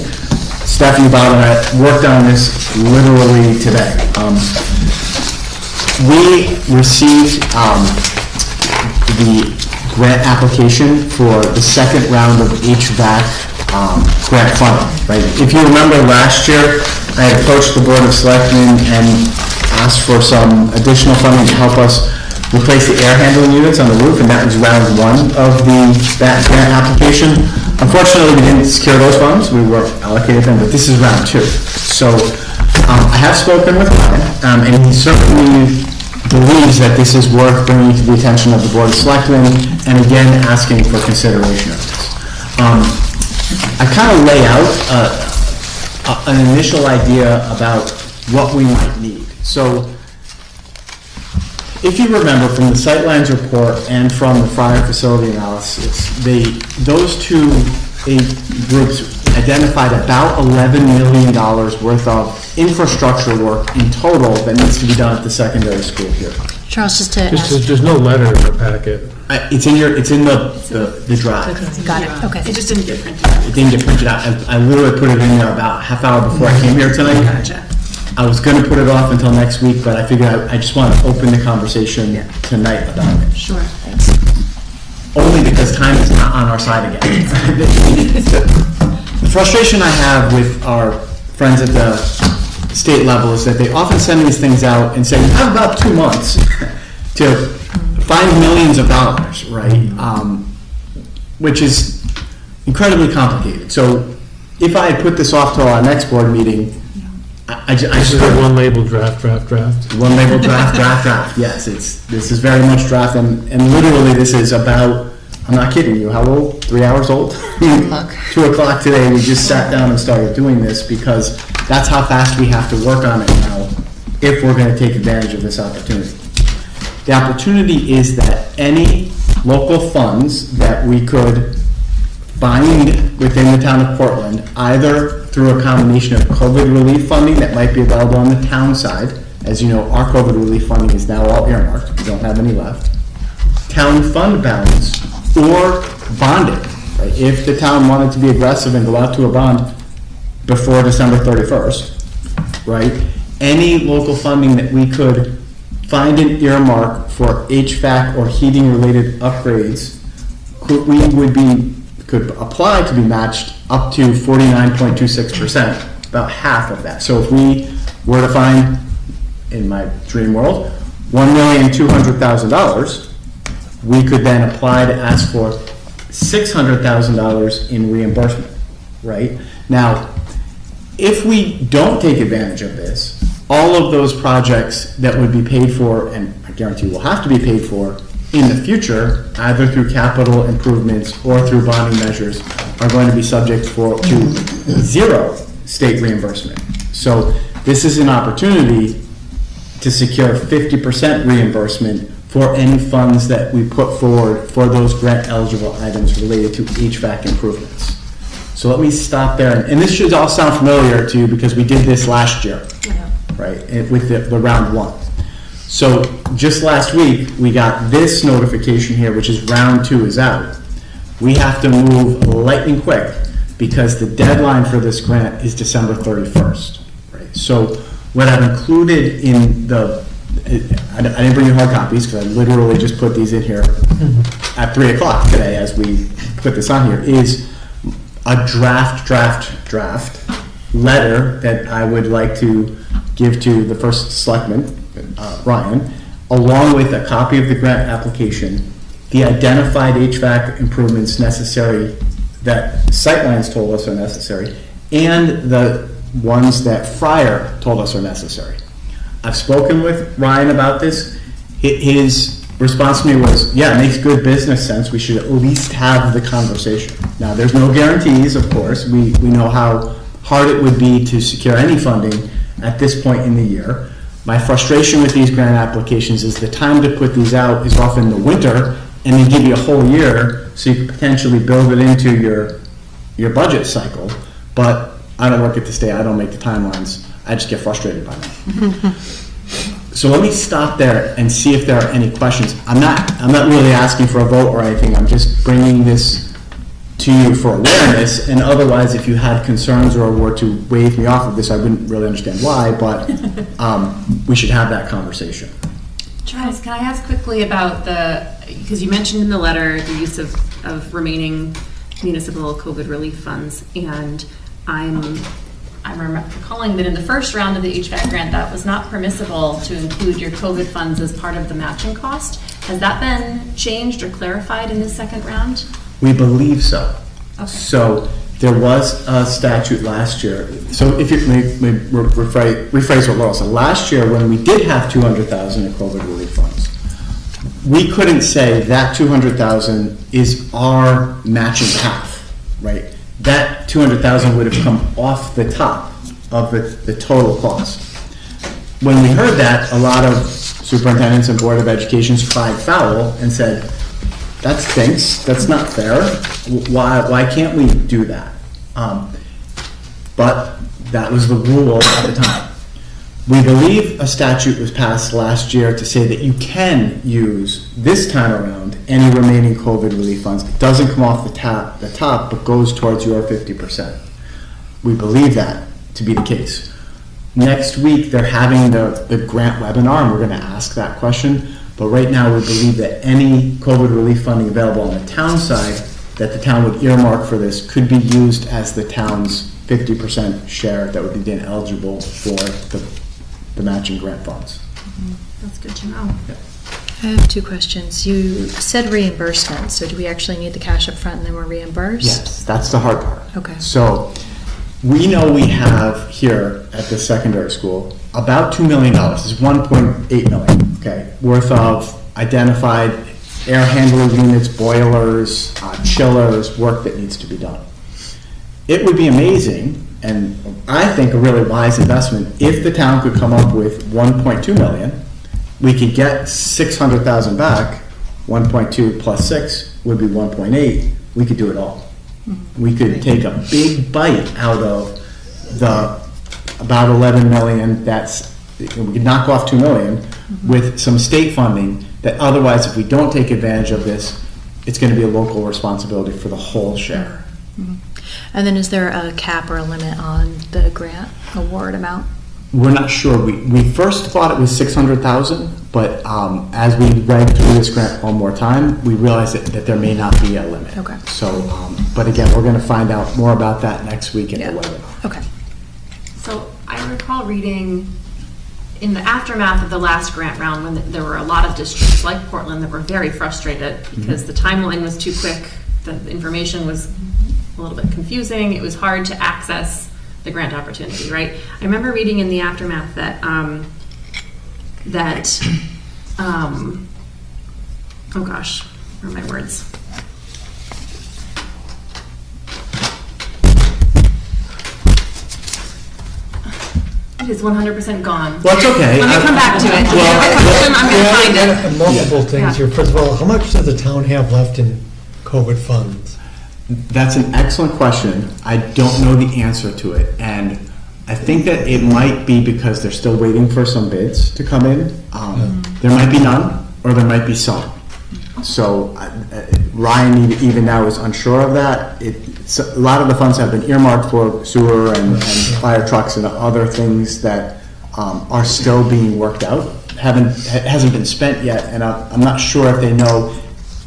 [SPEAKER 6] Stephanie, Bob, and I worked on this literally today. We received the grant application for the second round of HVAC grant funding, right? If you remember last year, I had approached the Board of Selectmen and asked for some additional funding to help us replace the air handling units on the roof, and that was round one of that grant application. Unfortunately, we didn't secure those funds. We were allocated them, but this is round two. So I have spoken with Ryan, and he certainly believes that this is worth bringing to the attention of the Board of Selectmen, and again, asking for consideration of this. I kind of lay out an initial idea about what we might need. So, if you remember from the Sightlines report and from the fire facility analysis, those two groups identified about $11 million worth of infrastructure work in total that needs to be done at the secondary school here.
[SPEAKER 17] Charles, just to ask.
[SPEAKER 1] There's no letter in the packet.
[SPEAKER 6] It's in the drive.
[SPEAKER 17] Got it, okay.
[SPEAKER 2] It just didn't get printed.
[SPEAKER 6] It didn't get printed out. I literally put it in there about a half hour before I came here tonight.
[SPEAKER 2] Gotcha.
[SPEAKER 6] I was gonna put it off until next week, but I figured I just want to open the conversation tonight about it.
[SPEAKER 2] Sure, thanks.
[SPEAKER 6] Only because time is not on our side again. The frustration I have with our friends at the state level is that they often send these things out and say, you have about 2 months to find millions of dollars, right? Which is incredibly complicated. So if I had put this off till our next board meeting, I just
[SPEAKER 1] Is one labeled draft?
[SPEAKER 6] One labeled draft. Yes, this is very much draft, and literally this is about, I'm not kidding you, how old? 3 hours old? 2 o'clock today, we just sat down and started doing this because that's how fast we have to work on it now if we're going to take advantage of this opportunity. The opportunity is that any local funds that we could find within the town of Portland, either through a combination of COVID relief funding that might be available on the town side. As you know, our COVID relief funding is now all earmarked. We don't have any left. Town fund balance or bonding. Right? If the town wanted to be aggressive and go out to a bond before December 31st, right? Any local funding that we could find an earmark for HVAC or heating related upgrades could apply to be matched up to 49.26%, about half of that. So if we were to find, in my dream world, $1,200,000, we could then apply to ask for $600,000 in reimbursement, right? Now, if we don't take advantage of this, all of those projects that would be paid for, and I guarantee will have to be paid for, in the future, either through capital improvements or through bonding measures, are going to be subject to zero state reimbursement. So this is an opportunity to secure 50% reimbursement for any funds that we put forward for those grant eligible items related to HVAC improvements. So let me stop there, and this should all sound familiar to you because we did this last year, right, with the round one. So just last week, we got this notification here, which is round 2 is out. We have to move lightning quick because the deadline for this grant is December 31st, right? So what I've included in I didn't bring you hard copies because I literally just put these in here at 3 o'clock today as we put this on here, is a draft letter that I would like to give to the first selectman, Ryan, along with a copy of the grant application, the identified HVAC improvements necessary that Sightlines told us are necessary, and the ones that Fryer told us are necessary. I've spoken with Ryan about this. His response to me was, yeah, it makes good business sense. We should at least have the conversation. Now, there's no guarantees, of course. We know how hard it would be to secure any funding at this point in the year. My frustration with these grant applications is the time to put these out is often the winter, and they give you a whole year, so you could potentially build it into your budget cycle. But I don't work at the state. I don't make the timelines. I just get frustrated by them. So let me stop there and see if there are any questions. I'm not really asking for a vote or anything. I'm just bringing this to you for awareness. And otherwise, if you had concerns or were to wave me off of this, I wouldn't really understand why. But we should have that conversation.
[SPEAKER 18] Charles, can I ask quickly about because you mentioned in the letter the use of remaining municipal COVID relief funds, and I'm recalling that in the first round of the HVAC grant, that was not permissible to include your COVID funds as part of the matching cost. Has that been changed or clarified in this second round?
[SPEAKER 6] We believe so.
[SPEAKER 18] Okay.
[SPEAKER 6] So there was a statute last year. So if you may rephrase what Laurel said. Last year, when we did have $200,000 in COVID relief funds, we couldn't say that $200,000 is our matching half, right? That $200,000 would have come off the top of the total cost. When we heard that, a lot of superintendents and Board of Education cried foul and said, that stinks, that's not fair, why can't we do that? But that was the rule at the time. We believe a statute was passed last year to say that you can use, this time around, any remaining COVID relief funds. It doesn't come off the top, but goes towards your 50%. We believe that to be the case. Next week, they're having the grant webinar, and we're going to ask that question. But right now, we believe that any COVID relief funding available on the town side that the town would earmark for this could be used as the town's 50% share that would be then eligible for the matching grant funds.
[SPEAKER 18] That's good to know.
[SPEAKER 6] Yeah.
[SPEAKER 17] I have two questions. You said reimbursement, so do we actually need the cash up front and then we're reimbursed?
[SPEAKER 6] Yes, that's the hard part.
[SPEAKER 17] Okay.
[SPEAKER 6] So we know we have here at the secondary school about $2 million. It's $1.8 million, okay, worth of identified air handling units, boilers, chillers, work that needs to be done. It would be amazing, and I think a really wise investment, if the town could come up with $1.2 million, we could get $600,000 back. 1.2 plus 6 would be 1.8. We could do it all. We could take a big bite out of the about 11 million. We could knock off 2 million with some state funding that otherwise, if we don't take advantage of this, it's going to be a local responsibility for the whole share.
[SPEAKER 17] And then is there a cap or a limit on the grant award amount?
[SPEAKER 6] We're not sure. We first thought it was 600,000, but as we read through this grant one more time, we realized that there may not be a limit.
[SPEAKER 17] Okay.
[SPEAKER 6] So, but again, we're going to find out more about that next week at the webinar.
[SPEAKER 17] Okay.
[SPEAKER 18] So I recall reading in the aftermath of the last grant round when there were a lot of districts like Portland that were very frustrated because the timeline was too quick, the information was a little bit confusing, it was hard to access the grant opportunity, right? I remember reading in the aftermath that oh gosh, where are my words? It is 100% gone.
[SPEAKER 6] Well, it's okay.
[SPEAKER 18] Let me come back to it. I'm going to find it.
[SPEAKER 10] Multiple things here. First of all, how much does the town have left in COVID funds?
[SPEAKER 6] That's an excellent question. I don't know the answer to it, and I think that it might be because they're still waiting for some bids to come in. There might be none, or there might be some. So Ryan even now is unsure of that. A lot of the funds have been earmarked for sewer and fire trucks and other things that are still being worked out. Hasn't been spent yet, and I'm not sure if they know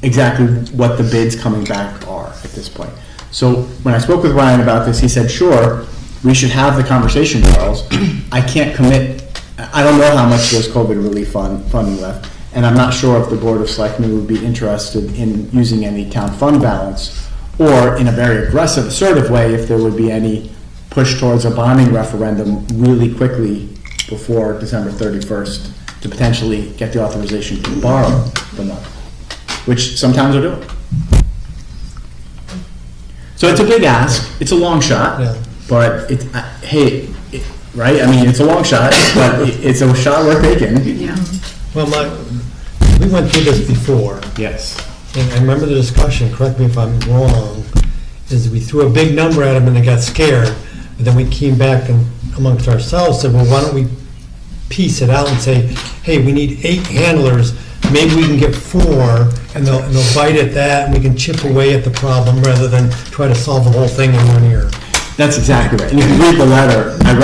[SPEAKER 6] exactly what the bids coming back are at this point. So when I spoke with Ryan about this, he said, sure, we should have the conversation, Charles. I can't commit. I don't know how much there's COVID relief funding left, and I'm not sure if the Board of Selectmen would be interested in using any town fund balance or in a very aggressive, assertive way, if there would be any push towards a bonding referendum really quickly before December 31st to potentially get the authorization to borrow the money, which some towns are doing. So it's a big ask, it's a long shot, but it's, right? I mean, it's a long shot, but it's a shot worth taking.
[SPEAKER 10] Yeah. Well, we went through this before.
[SPEAKER 6] Yes.
[SPEAKER 10] And I remember the discussion, correct me if I'm wrong, is we threw a big number at them and they got scared. And then we came back and amongst ourselves said, well, why don't we piece it out and say, hey, we need 8 handlers, maybe we can get 4, and they'll bite at that, and we can chip away at the problem rather than try to solve the whole thing in 1 year.
[SPEAKER 6] That's exactly right. And if you read the letter, I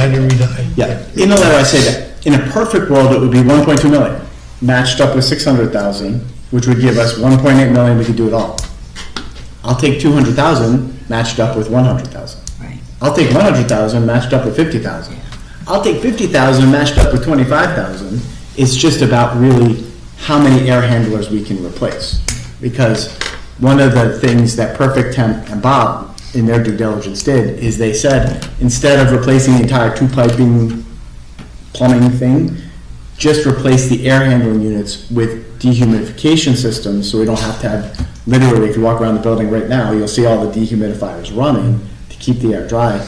[SPEAKER 6] didn't read it. Yeah, in the letter I say that in a perfect world it would be 1.2 million, matched up with 600,000, which would give us 1.8 million. We could do it all. I'll take 200,000 matched up with 100,000.
[SPEAKER 16] Right.
[SPEAKER 6] I'll take 100,000 matched up with 50,000. I'll take 50,000 matched up with 25,000. It's just about really how many air handlers we can replace. Because one of the things that Perfect Temp and Bob in their due diligence did is they said, instead of replacing the entire 2-piping plumbing thing, just replace the air handling units with dehumidification systems, so we don't have to have, literally, if you walk around the building right now, you'll see all the dehumidifiers running to keep the air dry.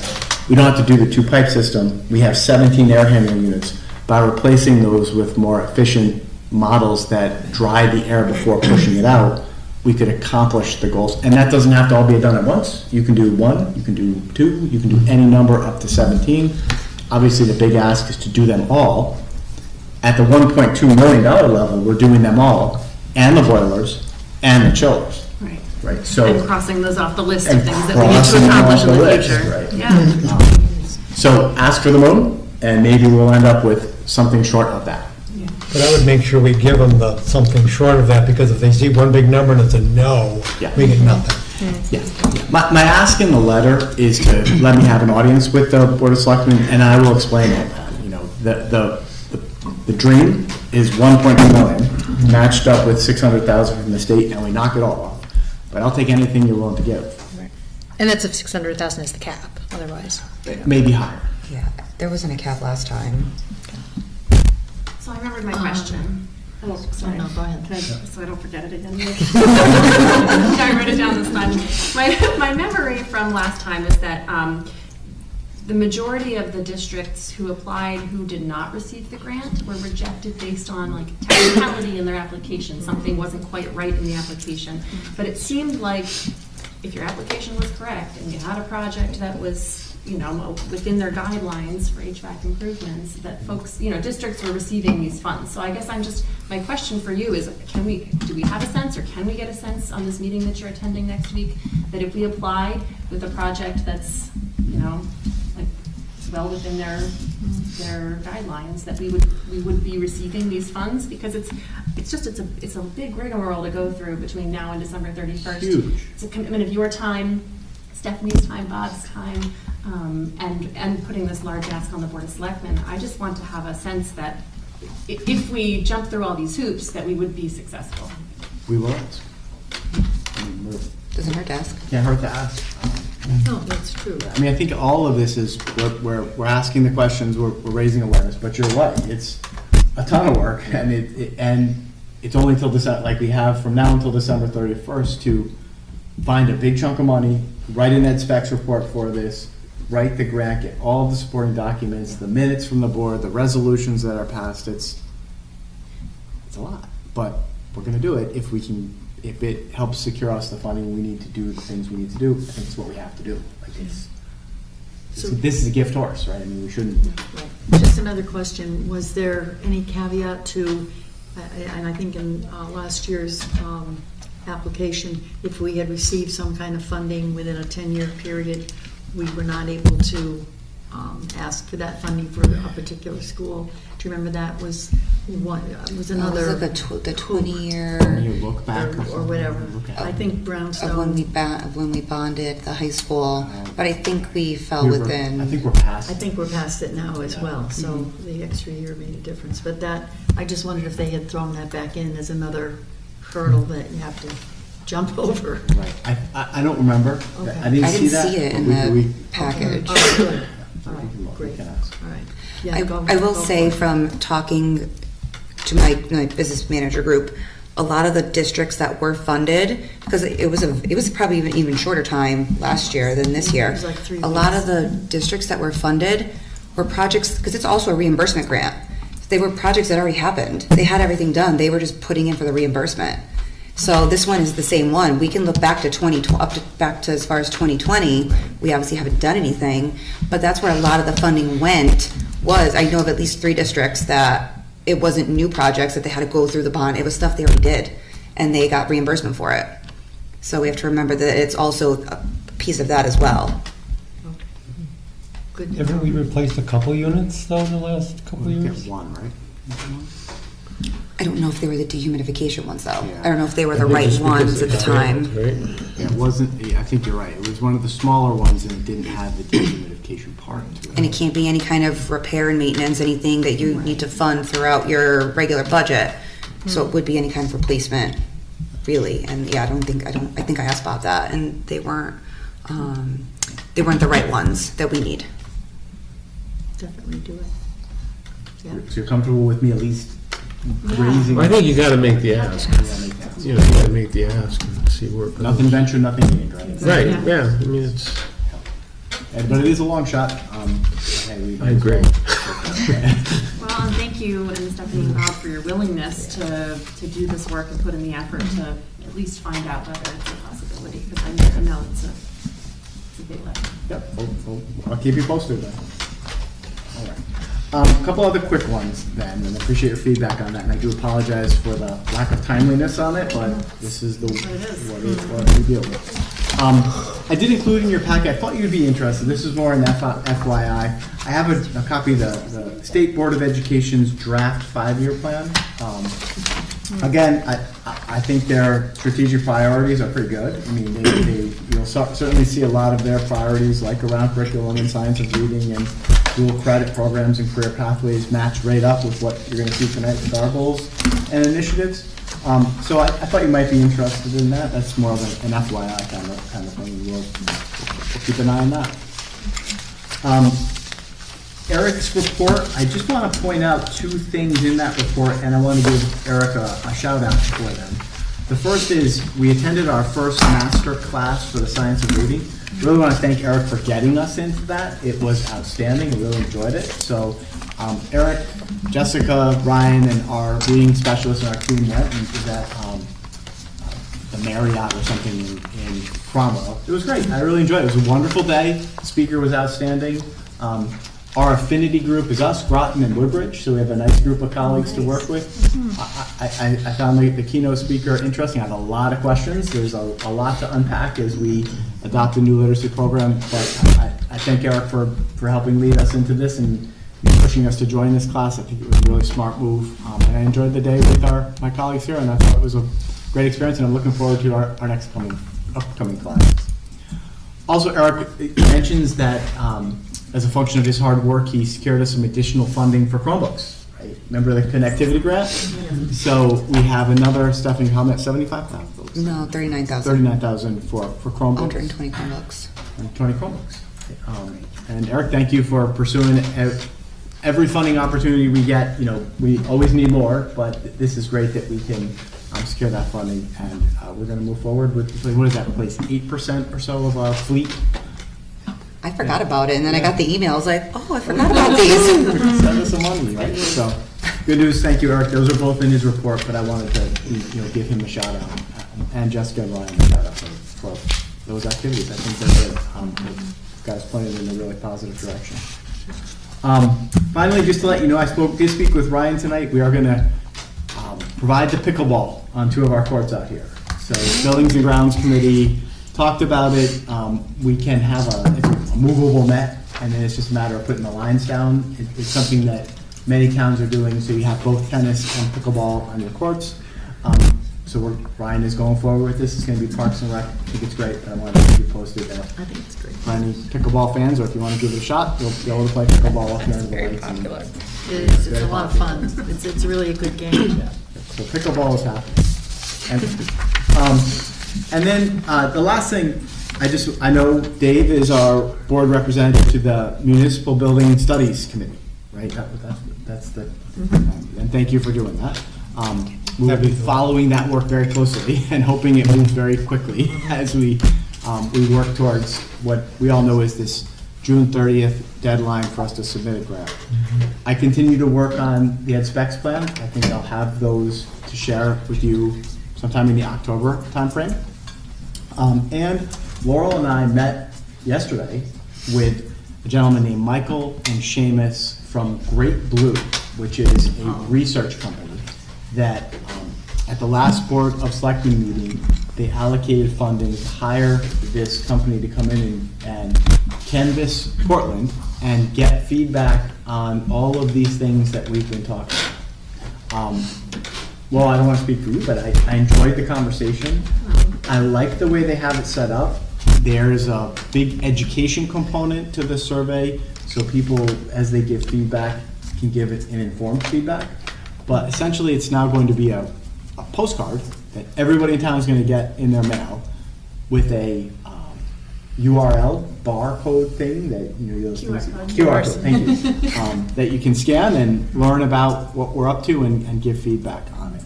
[SPEAKER 6] We don't have to do the 2-pipe system. We have 17 air handling units. By replacing those with more efficient models that dry the air before pushing it out, we could accomplish the goals. And that doesn't have to all be done at once. You can do 1, you can do 2, you can do any number up to 17. Obviously, the big ask is to do them all. At the $1.2 million level, we're doing them all, and the boilers, and the chillers.
[SPEAKER 18] Right.
[SPEAKER 6] Right, so.
[SPEAKER 18] And crossing those off the list of things that we need to accomplish in the future.
[SPEAKER 6] Right.
[SPEAKER 18] Yeah.
[SPEAKER 6] So ask for the moon, and maybe we'll end up with something short of that.
[SPEAKER 10] But I would make sure we give them the something short of that, because if they see one big number and it's a no, we get nothing.
[SPEAKER 6] Yeah. My ask in the letter is to let me have an audience with the Board of Selectmen, and I will explain it. You know, the dream is 1.2 million, matched up with 600,000 from the state, and we knock it all off. But I'll take anything you're willing to give.
[SPEAKER 17] Right. And that's if 600,000 is the cap, otherwise.
[SPEAKER 6] Maybe higher.
[SPEAKER 16] Yeah, there wasn't a cap last time.
[SPEAKER 18] So I remembered my question. Oh, sorry.
[SPEAKER 4] No, go ahead.
[SPEAKER 18] So I don't forget it again. I wrote it down this time. My memory from last time is that the majority of the districts who applied who did not receive the grant were rejected based on like technicality in their application. Something wasn't quite right in the application. But it seemed like if your application was correct and you had a project that was, you know, within their guidelines for HVAC improvements, that folks, you know, districts were receiving these funds. So I guess my question for you is, do we have a sense, or can we get a sense on this meeting that you're attending next week, that if we applied with a project that's, you know, like well within their guidelines, that we would be receiving these funds? Because it's a big rigmarole to go through between now and December 31st.
[SPEAKER 6] Huge.
[SPEAKER 18] It's a commitment of your time, Stephanie's time, Bob's time, and putting this large ask on the Board of Selectmen. I just want to have a sense that if we jump through all these hoops, that we would be successful.
[SPEAKER 6] We will ask.
[SPEAKER 16] Doesn't hurt to ask.
[SPEAKER 6] Can't hurt to ask.
[SPEAKER 4] No, that's true.
[SPEAKER 6] I mean, I think all of this is, we're asking the questions, we're raising awareness, but you're right, it's a ton of work, and it's only until December, like we have from now until December 31st to find a big chunk of money, write an ed specs report for this, write the grant, get all of the supporting documents, the minutes from the board, the resolutions that are passed. It's a lot, but we're gonna do it if we can. If it helps secure us the funding we need to do the things we need to do, I think it's what we have to do. Like this is a gift horse, right? I mean, we shouldn't.
[SPEAKER 4] Right. Just another question, was there any caveat to, and I think in last year's application, if we had received some kind of funding within a 10-year period, we were not able to ask for that funding for a particular school. Do you remember that was one? Was another
[SPEAKER 16] Was it the 20-year
[SPEAKER 6] look back
[SPEAKER 4] or whatever? I think Brownstone
[SPEAKER 16] of when we bonded the high school, but I think we fell within.
[SPEAKER 6] I think we're past.
[SPEAKER 4] I think we're past it now as well. So the extra year made a difference. But that, I just wondered if they had thrown that back in as another hurdle that you have to
[SPEAKER 19] jump over.
[SPEAKER 6] Right. I don't remember.
[SPEAKER 19] Okay.
[SPEAKER 6] I didn't see that.
[SPEAKER 17] see it
[SPEAKER 6] but
[SPEAKER 17] in
[SPEAKER 6] we-
[SPEAKER 17] the package.
[SPEAKER 19] Oh, good. All right, great.
[SPEAKER 6] We can ask.
[SPEAKER 19] All right. Yeah, go-
[SPEAKER 17] I will
[SPEAKER 19] go
[SPEAKER 17] say
[SPEAKER 19] for it.
[SPEAKER 17] from talking to my business manager group, a lot of the districts that were funded, because it was probably even shorter time last year than this year.
[SPEAKER 19] It was like 3
[SPEAKER 17] A lot
[SPEAKER 19] weeks.
[SPEAKER 17] of the districts that were funded were projects, because it's also a reimbursement grant. They were projects that already happened. They had everything done. They were just putting in for the reimbursement. So this one is the same one. We can look back to back to as far as 2020. We obviously haven't done anything, but that's where a lot of the funding went. I know of at least 3 districts that it wasn't new projects that they had to go through the bond. It was stuff they already did, and they got reimbursement for it. So we have to remember that it's also a piece of that as well.
[SPEAKER 19] Good.
[SPEAKER 20] Haven't we replaced a couple units though in the last couple of years?
[SPEAKER 6] One, right?
[SPEAKER 17] I don't know if they were the dehumidification ones though.
[SPEAKER 6] Yeah.
[SPEAKER 17] I don't know if they were
[SPEAKER 1] I
[SPEAKER 17] the
[SPEAKER 1] think
[SPEAKER 17] right
[SPEAKER 1] just because
[SPEAKER 17] ones at the
[SPEAKER 1] it's
[SPEAKER 17] time.
[SPEAKER 1] right?
[SPEAKER 6] Yeah, it wasn't, I think you're right. It was one of the smaller ones and it didn't have the dehumidification part to it.
[SPEAKER 17] And it can't be any kind of repair and maintenance, anything that you need to fund throughout your regular budget. So it would be any kind of replacement, really. And yeah, I think I asked Bob that, and they weren't the right ones that we need.
[SPEAKER 19] Definitely do it. Yeah.
[SPEAKER 6] So you're comfortable with me at least raising?
[SPEAKER 1] I think you gotta make the ask.
[SPEAKER 6] Yeah, make the ask.
[SPEAKER 1] You know, you gotta make the ask and see where it goes.
[SPEAKER 6] Nothing ventured, nothing gained, right?
[SPEAKER 1] Right, yeah, I mean, it's,
[SPEAKER 6] But it is a long shot.
[SPEAKER 1] I agree.
[SPEAKER 18] Well, and thank you, and Stephanie and Bob, for your willingness to do this work and put in the effort to at least find out whether it's a possibility, because I know it's a big lift.
[SPEAKER 6] Yep, I'll keep you posted then. All right. A couple other quick ones then, and I appreciate your feedback on that, and I do apologize for the lack of timeliness on it, but this is the what we deal with. I did include in your packet, I thought you'd be interested, this is more an FYI. I have a copy of the State Board of Education's draft 5-year plan. Again, I think their strategic priorities are pretty good. I mean, you'll certainly see a lot of their priorities, like around curriculum and science of reading and dual credit programs and career pathways, match right up with what you're going to see tonight with our goals and initiatives. So I thought you might be interested in that. That's more of an FYI kind of thing. We'll keep an eye on that. Eric's report, I just want to point out 2 things in that report, and I want to give Eric a shout out for them. The first is we attended our first master class for the science of reading. Really want to thank Eric for getting us into that. It was outstanding. I really enjoyed it. So Eric, Jessica, Ryan, and our reading specialist and our team went and was at the Marriott or something in Cromwell. It was great. I really enjoyed it. It was a wonderful day. The speaker was outstanding. Our affinity group is us, Groton and Woodbridge, so we have a nice group of colleagues to work with. I found the keynote speaker interesting. I have a lot of questions. There's a lot to unpack as we adopt a new literacy program, but I thank Eric for helping lead us into this and pushing us to join this class. I think it was a really smart move, and I enjoyed the day with my colleagues here, and I thought it was a great experience, and I'm looking forward to our next upcoming classes. Also, Eric mentions that as a function of his hard work, he secured us some additional funding for Chromebooks. Right? Remember the connectivity grant? So we have another, Stephanie, how much? 75,000?
[SPEAKER 17] No, 39,000.
[SPEAKER 6] 39,000 for Chromebooks.
[SPEAKER 17] 120 Chromebooks.
[SPEAKER 6] 120 Chromebooks. And Eric, thank you for pursuing every funding opportunity we get. You know, we always need more, but this is great that we can secure that funding, and we're going to move forward with, what does that replace, 8% or so of our fleet?
[SPEAKER 17] I forgot about it, and then I got the email. I was like, oh, I forgot about these.
[SPEAKER 6] Send us some money, right? So, good news. Thank you, Eric. Those are both in his report, but I wanted to, give him a shout out, and Jessica and Ryan a shout out for those activities. I think they're good. Got us pointed in a really positive direction. Finally, just to let you know, I did speak with Ryan tonight. We are going to provide the pickleball on 2 of our courts out here. So, Buildings and Grounds Committee talked about it. We can have a movable net, and then it's just a matter of putting the lines down. It's something that many towns are doing, so you have both tennis and pickleball on your courts. So Ryan is going forward with this. It's going to be Parks and Rec. I think it's great, but I wanted to keep you posted that.
[SPEAKER 19] I think it's great.
[SPEAKER 6] For any pickleball fans, or if you want to give it a shot, you'll be able to play pickleball up here in the lights.
[SPEAKER 19] Popular. It is. It's a lot of fun. It's really a good game.
[SPEAKER 6] So pickleball is happening. And, And then the last thing, I know Dave is our board representative to the Municipal Building Studies Committee, right? That's the, and thank you for doing that. We will be following that work very closely and hoping it moves very quickly as we work towards what we all know is this June 30th deadline for us to submit a grant. I continue to work on the ed specs plan. I think I'll have those to share with you sometime in the October timeframe. And Laurel and I met yesterday with a gentleman named Michael and Seamus from Great Blue, which is a research company that at the last Board of Selectmen meeting, they allocated funding to hire this company to come in and canvass Portland and get feedback on all of these things that we've been talking about. Well, I don't want to speak for you, but I enjoyed the conversation. I like the way they have it set up. There's a big education component to the survey, so people, as they give feedback, can give it an informed feedback. But essentially, it's now going to be a postcard that everybody in town is going to get in their mail with a URL barcode thing that QR code. Thank you. That you can scan and learn about what we're up to and give feedback on it.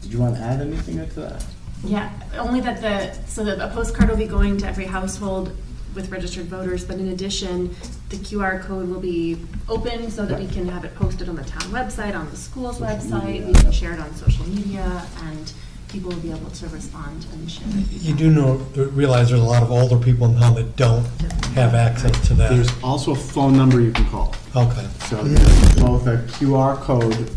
[SPEAKER 6] Did you want to add anything to that?
[SPEAKER 18] Yeah, only that a postcard will be going to every household with registered voters, but in addition, the QR code will be open so that we can have it posted on the town website, on the school's website, we can share it on social media, and people will be able to respond and share it.
[SPEAKER 10] You do realize there's a lot of older people in town that don't have access to that.
[SPEAKER 6] There's also a phone number you can call.
[SPEAKER 10] Okay.
[SPEAKER 6] So there's both a QR code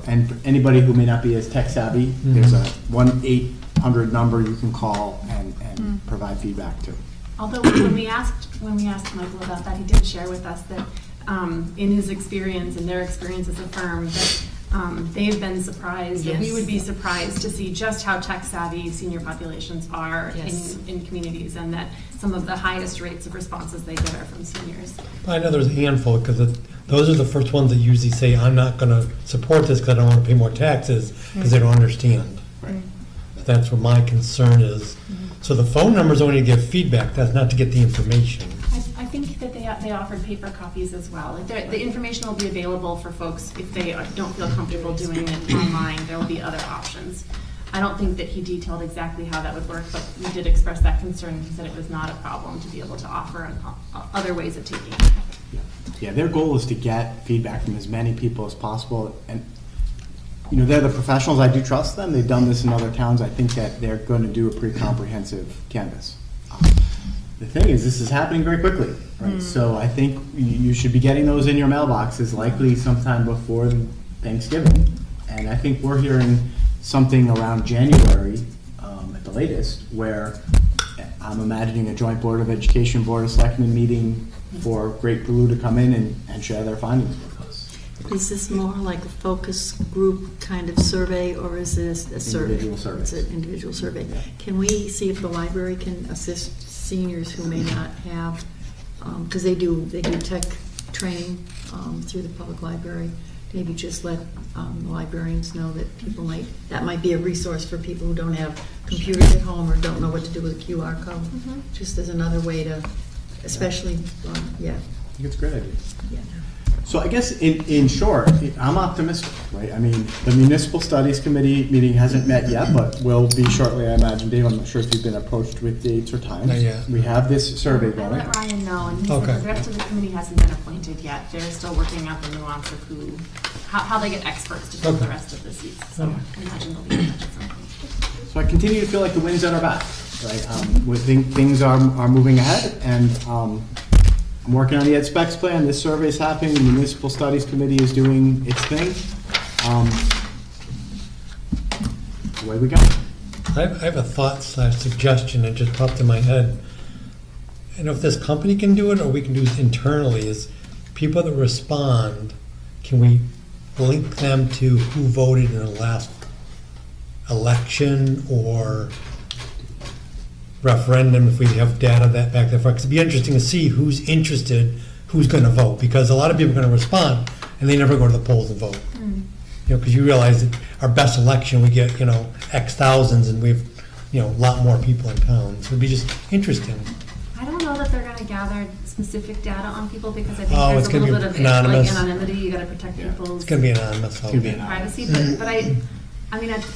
[SPEAKER 6] and anybody who may not be as tech savvy, there's a 1-800 number you can call and provide feedback to.
[SPEAKER 18] Although when we asked Michael about that, he did share with us that in his experience and their experience as a firm, that they've been surprised, that we would be surprised to see just how tech savvy senior populations are in communities, and that some of the highest rates of responses they get are from seniors.
[SPEAKER 10] I know there's a handful, because those are the first ones that usually say, I'm not going to support this because I don't want to pay more taxes, because they don't understand.
[SPEAKER 6] Right.
[SPEAKER 10] That's what my concern is. So the phone number is only to give feedback, that's not to get the information.
[SPEAKER 18] I think that they offered paper copies as well. Like the information will be available for folks if they don't feel comfortable doing it online. There will be other options. I don't think that he detailed exactly how that would work, but we did express that concern. He said it was not a problem to be able to offer other ways of taking it.
[SPEAKER 6] Yeah, their goal is to get feedback from as many people as possible, and you know, they're the professionals. I do trust them. They've done this in other towns. I think that they're going to do a pretty comprehensive canvas. The thing is, this is happening very quickly, right? So I think you should be getting those in your mailboxes likely sometime before Thanksgiving. And I think we're hearing something around January at the latest, where I'm imagining a joint Board of Education, Board of Selectmen meeting for Great Blue to come in and share their findings with us.
[SPEAKER 20] Is this more like a focus group kind of survey, or is this a survey?
[SPEAKER 6] Individual survey.
[SPEAKER 20] It's an individual survey. Yeah. Can we see if the library can assist seniors who may not have, because they do tech training through the public library. Maybe just let the librarians know that that might be a resource for people who don't have computers at home or don't know what to do with a QR code. Just as another way to, especially,
[SPEAKER 6] I think it's a great idea.
[SPEAKER 20] Yeah.
[SPEAKER 6] So I guess in short, I'm optimistic, right? I mean, the Municipal Studies Committee meeting hasn't met yet, but will be shortly, I imagine. Dave, I'm not sure if you've been approached with dates or times.
[SPEAKER 10] Not yet.
[SPEAKER 6] We have this survey going.
[SPEAKER 18] I let Ryan know, and he said the rest of the committee hasn't been appointed yet. They're still working out the nuance of how they get experts to fill the rest of the seats. So I imagine they'll be in touch at some point.
[SPEAKER 6] So I continue to feel like the wind's at our back, right? Things are moving ahead, and I'm working on the ed specs plan. This survey is happening. The Municipal Studies Committee is doing its thing. Away we go.
[SPEAKER 10] I have a thought/suggestion that just popped in my head. And if this company can do it, or we can do it internally, is people that respond, can we link them to who voted in the last election or referendum, if we have data that back there? Because it'd be interesting to see who's interested, who's going to vote, because a lot of people are going to respond and they never go to the polls and vote. You know, because you realize that our best election, we get, X thousands, and we've
[SPEAKER 21] a lot more people in town. So it'd be just interesting.
[SPEAKER 18] I don't know that they're gonna gather specific data on people because I think
[SPEAKER 21] Oh,
[SPEAKER 18] there's
[SPEAKER 21] it's
[SPEAKER 18] a
[SPEAKER 21] gonna
[SPEAKER 18] little
[SPEAKER 21] be
[SPEAKER 18] bit of
[SPEAKER 21] anonymous.
[SPEAKER 18] anonymity. You gotta protect people's
[SPEAKER 21] It's gonna be anonymous.
[SPEAKER 18] privacy. But I mean, it's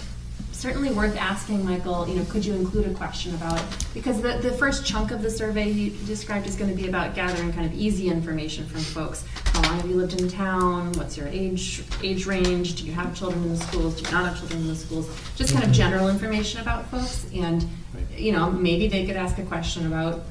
[SPEAKER 18] certainly worth asking, Michael. Could you include a question about because the first chunk of the survey you described is going to be about gathering kind of easy information from folks. How long have you lived in town? What's your age range? Do you have children in the schools? Do you not have children in the schools? Just kind of general information about folks, and maybe they could ask a question about.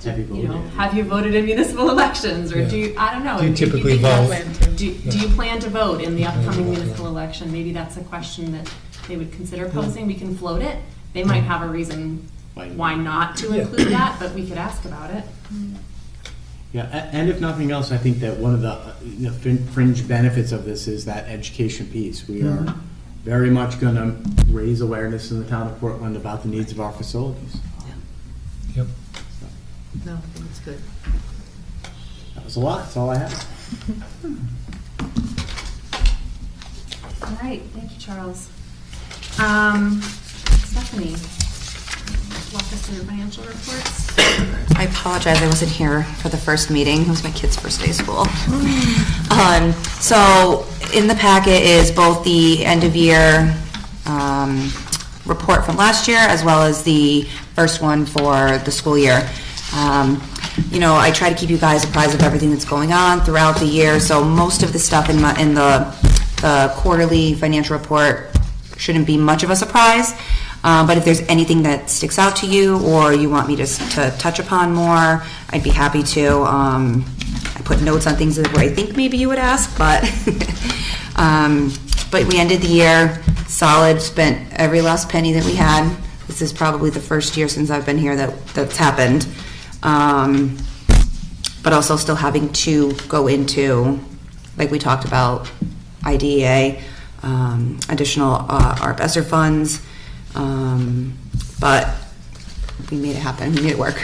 [SPEAKER 18] Have you voted in municipal elections, or I don't know.
[SPEAKER 21] Do you typically vote?
[SPEAKER 18] Do you plan to vote in the upcoming municipal election? Maybe that's a question that they would consider posing. We can float it. They might have a reason why not to include that, but we could ask about it.
[SPEAKER 6] Yeah, and if nothing else, I think that one of the fringe benefits of this is that education piece. We are very much going to raise awareness in the town of Portland about the needs of our facilities.
[SPEAKER 21] Yep.
[SPEAKER 20] No, I think it's good.
[SPEAKER 6] That was a lot. That's all I have.
[SPEAKER 18] All right, thank you, Charles. Stephanie, walk us through your financial reports.
[SPEAKER 17] I apologize, I wasn't here for the first meeting. It was my kid's first day of school. So in the packet is both the end of year report from last year as well as the first one for the school year. I try to keep you guys apprised of everything that's going on throughout the year. So most of the stuff in the quarterly financial report shouldn't be much of a surprise. But if there's anything that sticks out to you or you want me to touch upon more, I'd be happy to. I put notes on things where I think maybe you would ask, but we ended the year solid, spent every last penny that we had. This is probably the first year since I've been here that's happened. But also still having to go into, like we talked about, IDEA, additional ARP ESSER funds, but we made it happen. We made it work.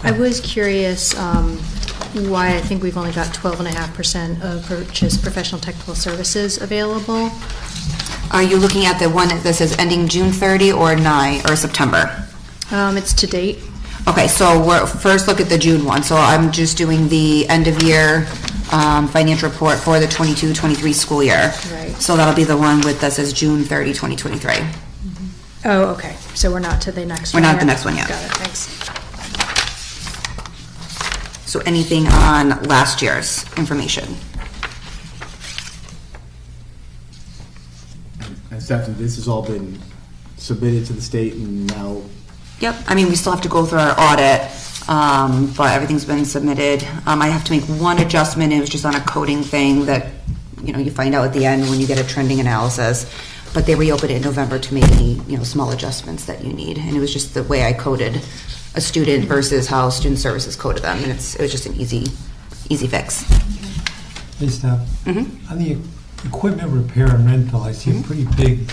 [SPEAKER 22] I was curious why I think we've only got 12.5% of purchased professional technical services available.
[SPEAKER 17] Are you looking at the one that says ending June 30 or September?
[SPEAKER 22] It's to date.
[SPEAKER 17] Okay, so we're first look at the June one. So I'm just doing the end of year financial report for the 22-23 school year.
[SPEAKER 22] Right.
[SPEAKER 17] So that'll be the one that says June 30, 2023.
[SPEAKER 22] Oh, okay. So we're not to the next one
[SPEAKER 17] We're not
[SPEAKER 22] yet?
[SPEAKER 17] the next one yet.
[SPEAKER 22] Got it, thanks.
[SPEAKER 17] So anything on last year's information?
[SPEAKER 6] And Stephanie, this has all been submitted to the state and now.
[SPEAKER 17] Yep, I mean, we still have to go through our audit, but everything's been submitted. I have to make one adjustment. It was just on a coding thing that, you find out at the end when you get a trending analysis. But they reopened it in November to make any, small adjustments that you need. And it was just the way I coded a student versus how student services coded them. And it was just an easy fix.
[SPEAKER 21] Hey, Steph. On the equipment repair and rental, I see a pretty big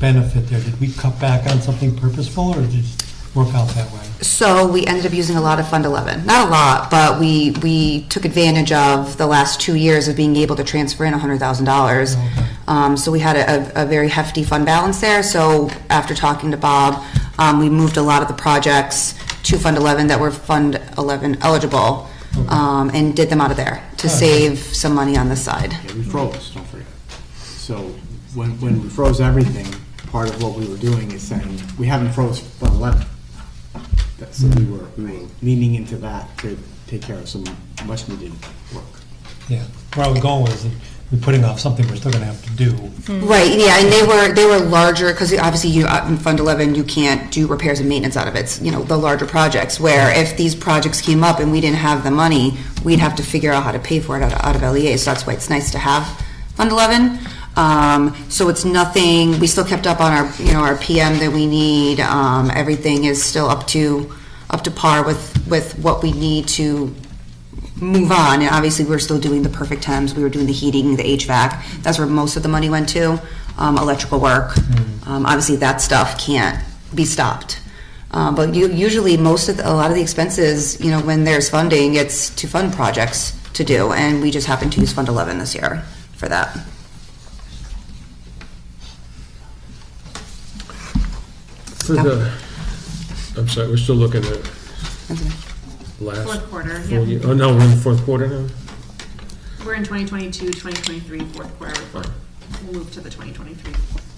[SPEAKER 21] benefit there. Did we cut back on something purposeful, or did it just work out that way?
[SPEAKER 17] So we ended up using a lot of Fund 11. Not a lot, but we took advantage of the last 2 years of being able to transfer in $100,000. So we had a very hefty fund balance there. So after talking to Bob, we moved a lot of the projects to Fund 11 that were Fund 11 eligible, and did them out of there to save some money on this side.
[SPEAKER 6] Yeah, we froze, don't forget. So when we froze everything, part of what we were doing is saying, we haven't froze Fund 11. So we were leaning into that to take care of some much needed work.
[SPEAKER 21] Yeah, where I was going was we're putting off something we're still gonna have to do.
[SPEAKER 17] Right, yeah, and they were larger, because obviously in Fund 11, you can't do repairs and maintenance out of it. It's, the larger projects, where if these projects came up and we didn't have the money, we'd have to figure out how to pay for it out of LEA, so that's why it's nice to have Fund 11. So it's nothing, we still kept up on our PM that we need. Everything is still up to par with what we need to move on. And obviously we're still doing the perfect temps. We were doing the heating, the HVAC. That's where most of the money went to. Electrical work. Obviously that stuff can't be stopped. But usually a lot of the expenses, when there's funding, it's to fund projects to do. And we just happened to use Fund 11 this year for that.
[SPEAKER 1] For the, I'm sorry, we're still looking at last.
[SPEAKER 18] Fourth quarter,
[SPEAKER 1] full
[SPEAKER 18] yep.
[SPEAKER 1] year. Oh, no, we're in the fourth quarter now?
[SPEAKER 18] We're in 2022, 2023, fourth quarter report. We'll move to the 2023,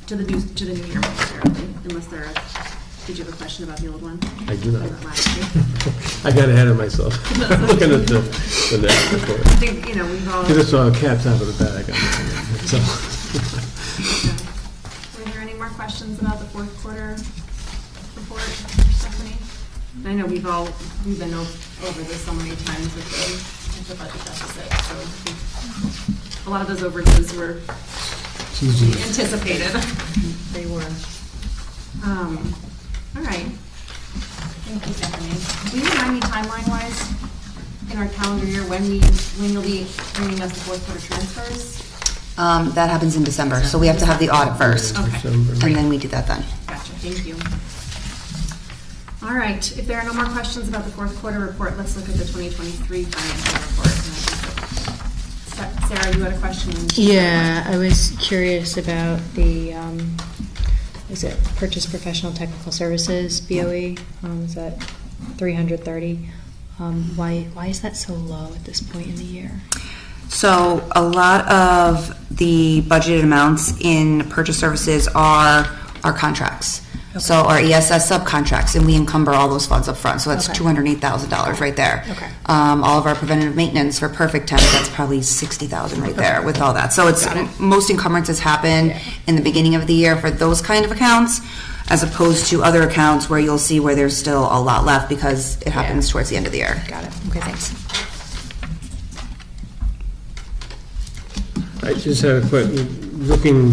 [SPEAKER 18] to the new year momentarily, unless there are, did you have a question about the old one?
[SPEAKER 1] I do not.
[SPEAKER 18] About last year?
[SPEAKER 1] I got ahead of myself. I'm looking at the next report.
[SPEAKER 18] I think, you know, we've all.
[SPEAKER 1] Get us all cats out of the bag. So.
[SPEAKER 18] Were there any more questions about the fourth quarter report, Stephanie? I know we've been over this so many times with the budget deficit, so I think a lot of those overages were anticipated.
[SPEAKER 20] They were.
[SPEAKER 18] All right. Thank you, Stephanie. Will you remind me timeline-wise in our calendar year when you'll be bringing us the fourth quarter transfers?
[SPEAKER 17] That happens in December, so we have to have the audit first.
[SPEAKER 18] Okay.
[SPEAKER 17] And then we do that then.
[SPEAKER 18] Gotcha, thank you. All right, if there are no more questions about the fourth quarter report, let's look at the 2023 financial report. Sarah, you had a question?
[SPEAKER 22] Yeah, I was curious about the, is it purchase professional technical services, BOE? Is that 330? Why is that so low at this point in the year?
[SPEAKER 17] So a lot of the budgeted amounts in purchase services are our contracts. Okay. So our ESS subcontracts, and we encumber all those funds up front. So that's $208,000 right there.
[SPEAKER 22] Okay.
[SPEAKER 17] All of our preventative maintenance for Perfect Temp, that's probably $60,000 right there with all that. So it's most encumbrances happen in the beginning of the year for those kind of accounts, as opposed to other accounts where you'll see where there's still a lot left because it happens towards the end of the year.
[SPEAKER 22] Got it. Okay, thanks.
[SPEAKER 1] I just had a question. Looking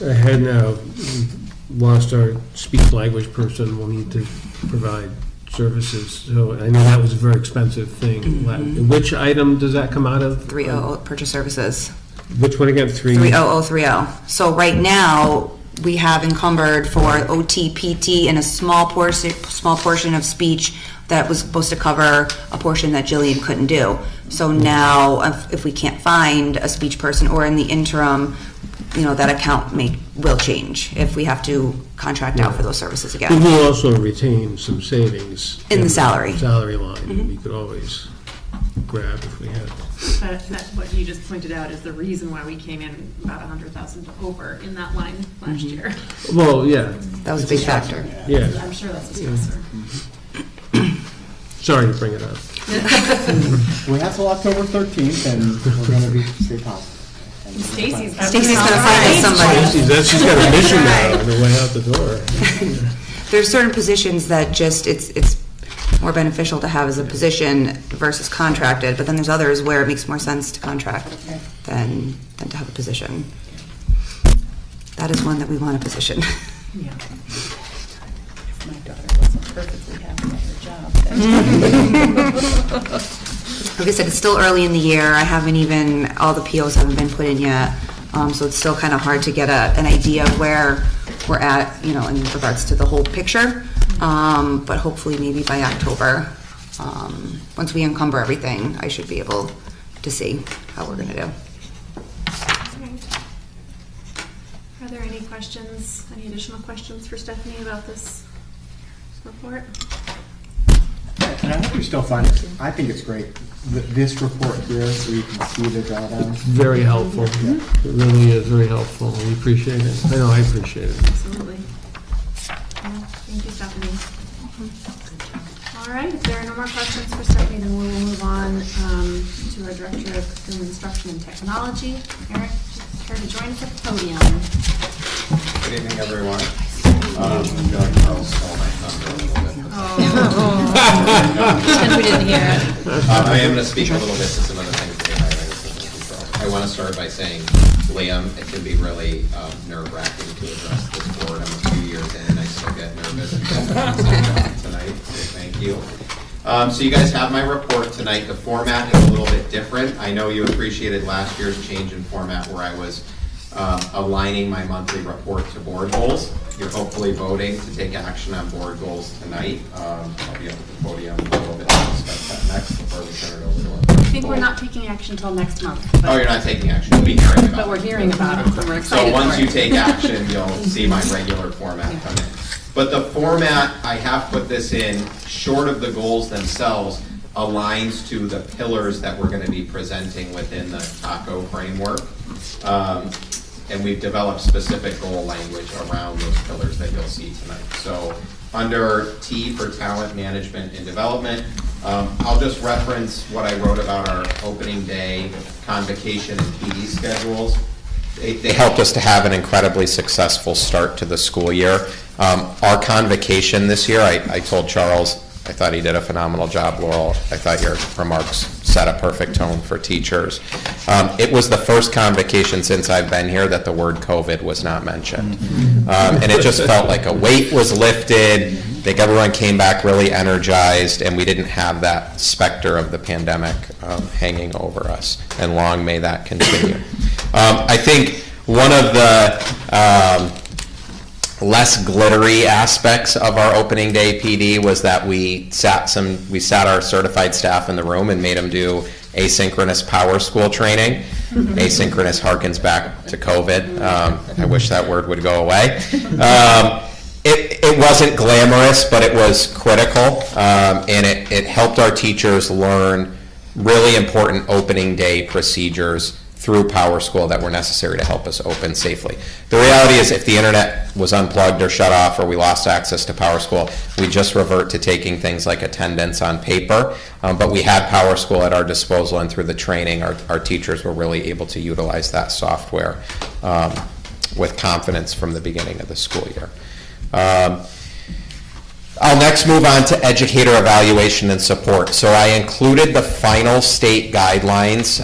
[SPEAKER 1] ahead now, we've lost our speech language person. We'll need to provide services. So I know that was a very expensive thing.
[SPEAKER 17] Mm-hmm.
[SPEAKER 1] Which item does that come out of?
[SPEAKER 17] 300 purchase services.
[SPEAKER 1] Which one again?
[SPEAKER 17] 30030. So right now we have encumbered for OT, PT, and a small portion of speech that was supposed to cover a portion that Jillian couldn't do. So now, if we can't find a speech person, or in the interim, you know, that account will change if we have to contract out for those services again.
[SPEAKER 1] We will also retain some savings
[SPEAKER 17] in the salary
[SPEAKER 1] line. Mm-hmm. We could always grab if we had.
[SPEAKER 18] That what you just pointed out is the reason why we came in about $100,000 over in that line last year.
[SPEAKER 1] Well, yeah.
[SPEAKER 17] That was a big factor.
[SPEAKER 1] Yeah.
[SPEAKER 18] I'm sure that's a stressor.
[SPEAKER 1] Sorry to bring it up.
[SPEAKER 6] We have till October 13th, and we're going to stay positive.
[SPEAKER 18] Stacy's
[SPEAKER 17] going to find us somebody.
[SPEAKER 1] She's got a mission now on the way out the door.
[SPEAKER 17] There's certain positions that just it's more beneficial to have as a position versus contracted, but then there's others where it makes more sense to contract than to have a position. That is one that we want a position.
[SPEAKER 20] Yeah. If my daughter wasn't perfectly happy at her job, then.
[SPEAKER 17] Like I said, it's still early in the year. I haven't even, all the POs haven't been put in yet. So it's still kind of hard to get an idea of where we're at, you know, in regards to the whole picture. But hopefully maybe by October, once we encumber everything, I should be able to see how we're gonna do.
[SPEAKER 18] Are there any questions, any additional questions for Stephanie about this report?
[SPEAKER 6] And I hope you still find it. I think it's great. This report here, so you can see the drawdowns.
[SPEAKER 1] Very helpful.
[SPEAKER 6] Yeah.
[SPEAKER 1] It really is very helpful. We appreciate it. I know I appreciate it.
[SPEAKER 18] Absolutely. Thank you, Stephanie. All right, if there are no more questions for Stephanie, then we will move on to our Director of Film Instruction and Technology, Eric, here to join us at the podium.
[SPEAKER 5] Good evening, everyone. I feel like Carl stole my thunder a little bit.
[SPEAKER 19] Pretend we didn't hear it.
[SPEAKER 5] I am going to speak a little bit to some of the things that they highlighted. I want to start by saying, Liam, it can be really nerve-wracking to address this board. I'm a few years in and I still get nervous tonight, so thank you. So you guys have my report tonight. The format is a little bit different. I know you appreciated last year's change in format where I was aligning my monthly report to board goals. You're hopefully voting to take action on board goals tonight. I'll be up at the podium a little bit to discuss that next before we turn it over to our
[SPEAKER 18] I think we're not taking action until next month.
[SPEAKER 5] Oh, you're not taking action. You'll be hearing about it.
[SPEAKER 18] But we're hearing about it, so we're excited.
[SPEAKER 5] So once you take action, you'll see my regular format come in. But the format, I have put this in, short of the goals themselves, aligns to the pillars that we're going to be presenting within the TACO framework. And we've developed specific goal language around those pillars that you'll see tonight. So under T for talent management and development, I'll just reference what I wrote about our opening day convocation and PD schedules. They helped us to have an incredibly successful start to the school year. Our convocation this year, I told Charles, I thought he did a phenomenal job, Laurel. I thought your remarks set a perfect tone for teachers. It was the first convocation since I've been here that the word COVID was not mentioned. And it just felt like a weight was lifted. I think everyone came back really energized, and we didn't have that specter of the pandemic hanging over us. And long may that continue. I think one of the less glittery aspects of our opening day PD was that we sat our certified staff in the room and made them do asynchronous power school training. Asynchronous harkens back to COVID. I wish that word would go away. It wasn't glamorous, but it was critical, and it helped our teachers learn really important opening day procedures through Power School that were necessary to help us open safely. The reality is if the internet was unplugged or shut off or we lost access to Power School, we just revert to taking things like attendance on paper. But we had Power School at our disposal, and through the training, our teachers were really able to utilize that software with confidence from the beginning of the school year. I'll next move on to educator evaluation and support. So I included the final state guidelines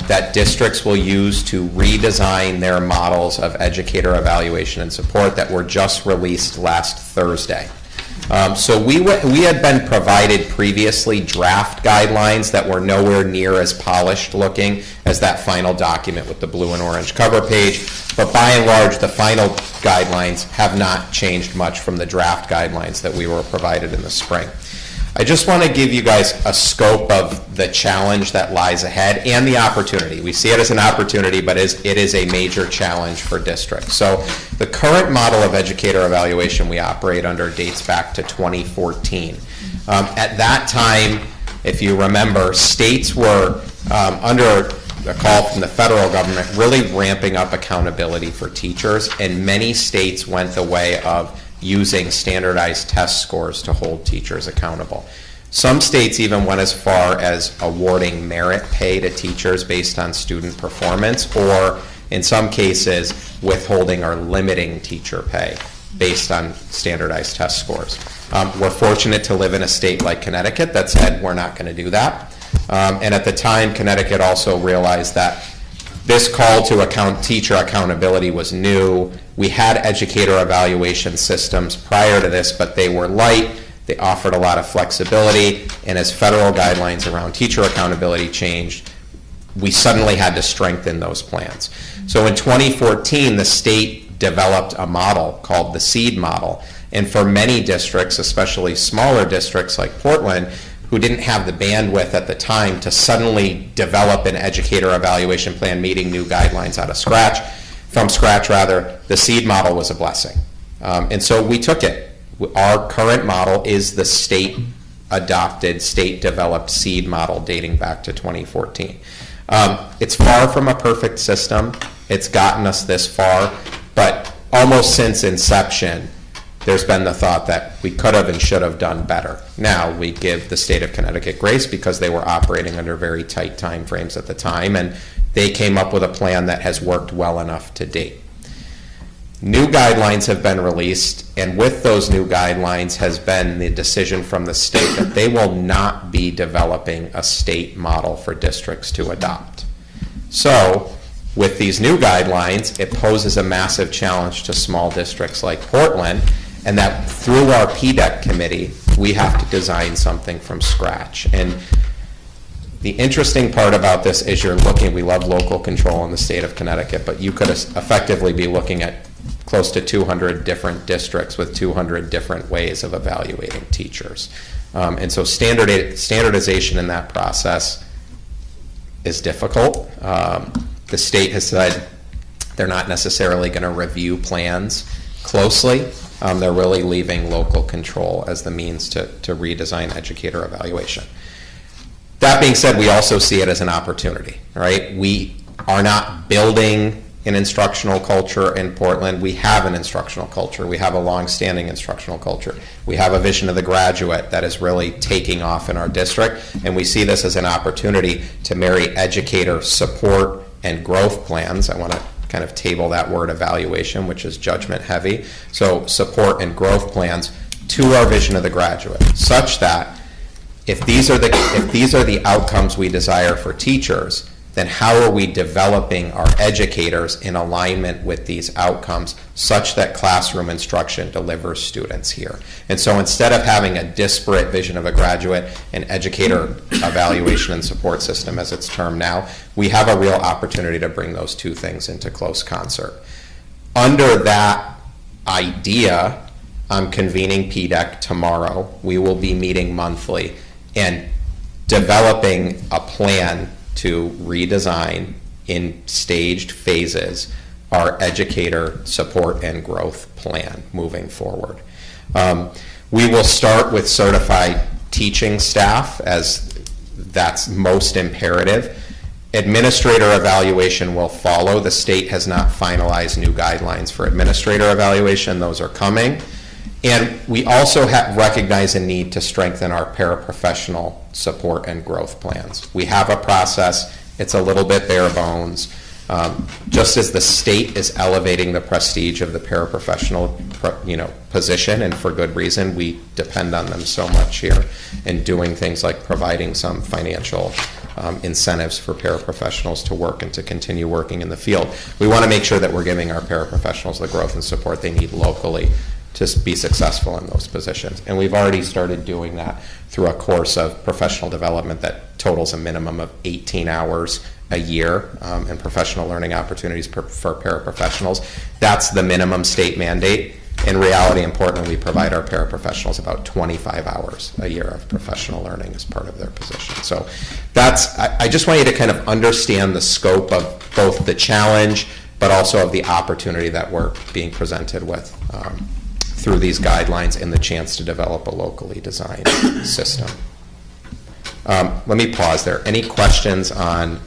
[SPEAKER 5] that districts will use to redesign their models of educator evaluation and support that were just released last Thursday. So we had been provided previously draft guidelines that were nowhere near as polished looking as that final document with the blue and orange cover page. But by and large, the final guidelines have not changed much from the draft guidelines that we were provided in the spring. I just want to give you guys a scope of the challenge that lies ahead and the opportunity. We see it as an opportunity, but it is a major challenge for districts. So the current model of educator evaluation we operate under dates back to 2014. At that time, if you remember, states were under a call from the federal government really ramping up accountability for teachers, and many states went the way of using standardized test scores to hold teachers accountable. Some states even went as far as awarding merit pay to teachers based on student performance, or in some cases withholding or limiting teacher pay based on standardized test scores. We're fortunate to live in a state like Connecticut that said we're not going to do that. And at the time, Connecticut also realized that this call to teacher accountability was new. We had educator evaluation systems prior to this, but they were light. They offered a lot of flexibility. And as federal guidelines around teacher accountability changed, we suddenly had to strengthen those plans. So in 2014, the state developed a model called the SEED model. And for many districts, especially smaller districts like Portland, who didn't have the bandwidth at the time to suddenly develop an educator evaluation plan meeting new guidelines from scratch, the SEED model was a blessing. And so we took it. Our current model is the state-adopted, state-developed SEED model dating back to 2014. It's far from a perfect system. It's gotten us this far, but almost since inception, there's been the thought that we could have and should have done better. Now, we give the state of Connecticut grace because they were operating under very tight time frames at the time, and they came up with a plan that has worked well enough to date. New guidelines have been released, and with those new guidelines has been the decision from the state that they will not be developing a state model for districts to adopt. So, with these new guidelines, it poses a massive challenge to small districts like Portland, and that through our PDEC committee, we have to design something from scratch. And the interesting part about this is we love local control in the state of Connecticut, but you could effectively be looking at close to 200 different districts with 200 different ways of evaluating teachers. And so standardization in that process is difficult. The state has said they're not necessarily going to review plans closely. They're really leaving local control as the means to redesign educator evaluation. That being said, we also see it as an opportunity, right? We are not building an instructional culture in Portland. We have an instructional culture. We have a long-standing instructional culture. We have a vision of the graduate that is really taking off in our district, and we see this as an opportunity to marry educator support and growth plans. I want to kind of table that word evaluation, which is judgment heavy. So support and growth plans to our vision of the graduate, such that if these are the outcomes we desire for teachers, then how are we developing our educators in alignment with these outcomes such that classroom instruction delivers students here? And so instead of having a disparate vision of a graduate and educator evaluation and support system as it's termed now, we have a real opportunity to bring those two things into close concert. Under that idea, I'm convening PDEC tomorrow. We will be meeting monthly and developing a plan to redesign in staged phases our educator support and growth plan moving forward. We will start with certified teaching staff, as that's most imperative. Administrator evaluation will follow. The state has not finalized new guidelines for administrator evaluation. Those are coming. And we also recognize a need to strengthen our paraprofessional support and growth plans. We have a process. It's a little bit bare bones. Just as the state is elevating the prestige of the paraprofessional position, and for good reason, we depend on them so much here in doing things like providing some financial incentives for paraprofessionals to work and to continue working in the field. We want to make sure that we're giving our paraprofessionals the growth and support they need locally to be successful in those positions. And we've already started doing that through a course of professional development that totals a minimum of 18 hours a year and professional learning opportunities for paraprofessionals. That's the minimum state mandate. In reality, importantly, we provide our paraprofessionals about 25 hours a year of professional learning as part of their position. So I just want you to kind of understand the scope of both the challenge, but also of the opportunity that we're being presented with through these guidelines and the chance to develop a locally designed system. Let me pause there. Any questions on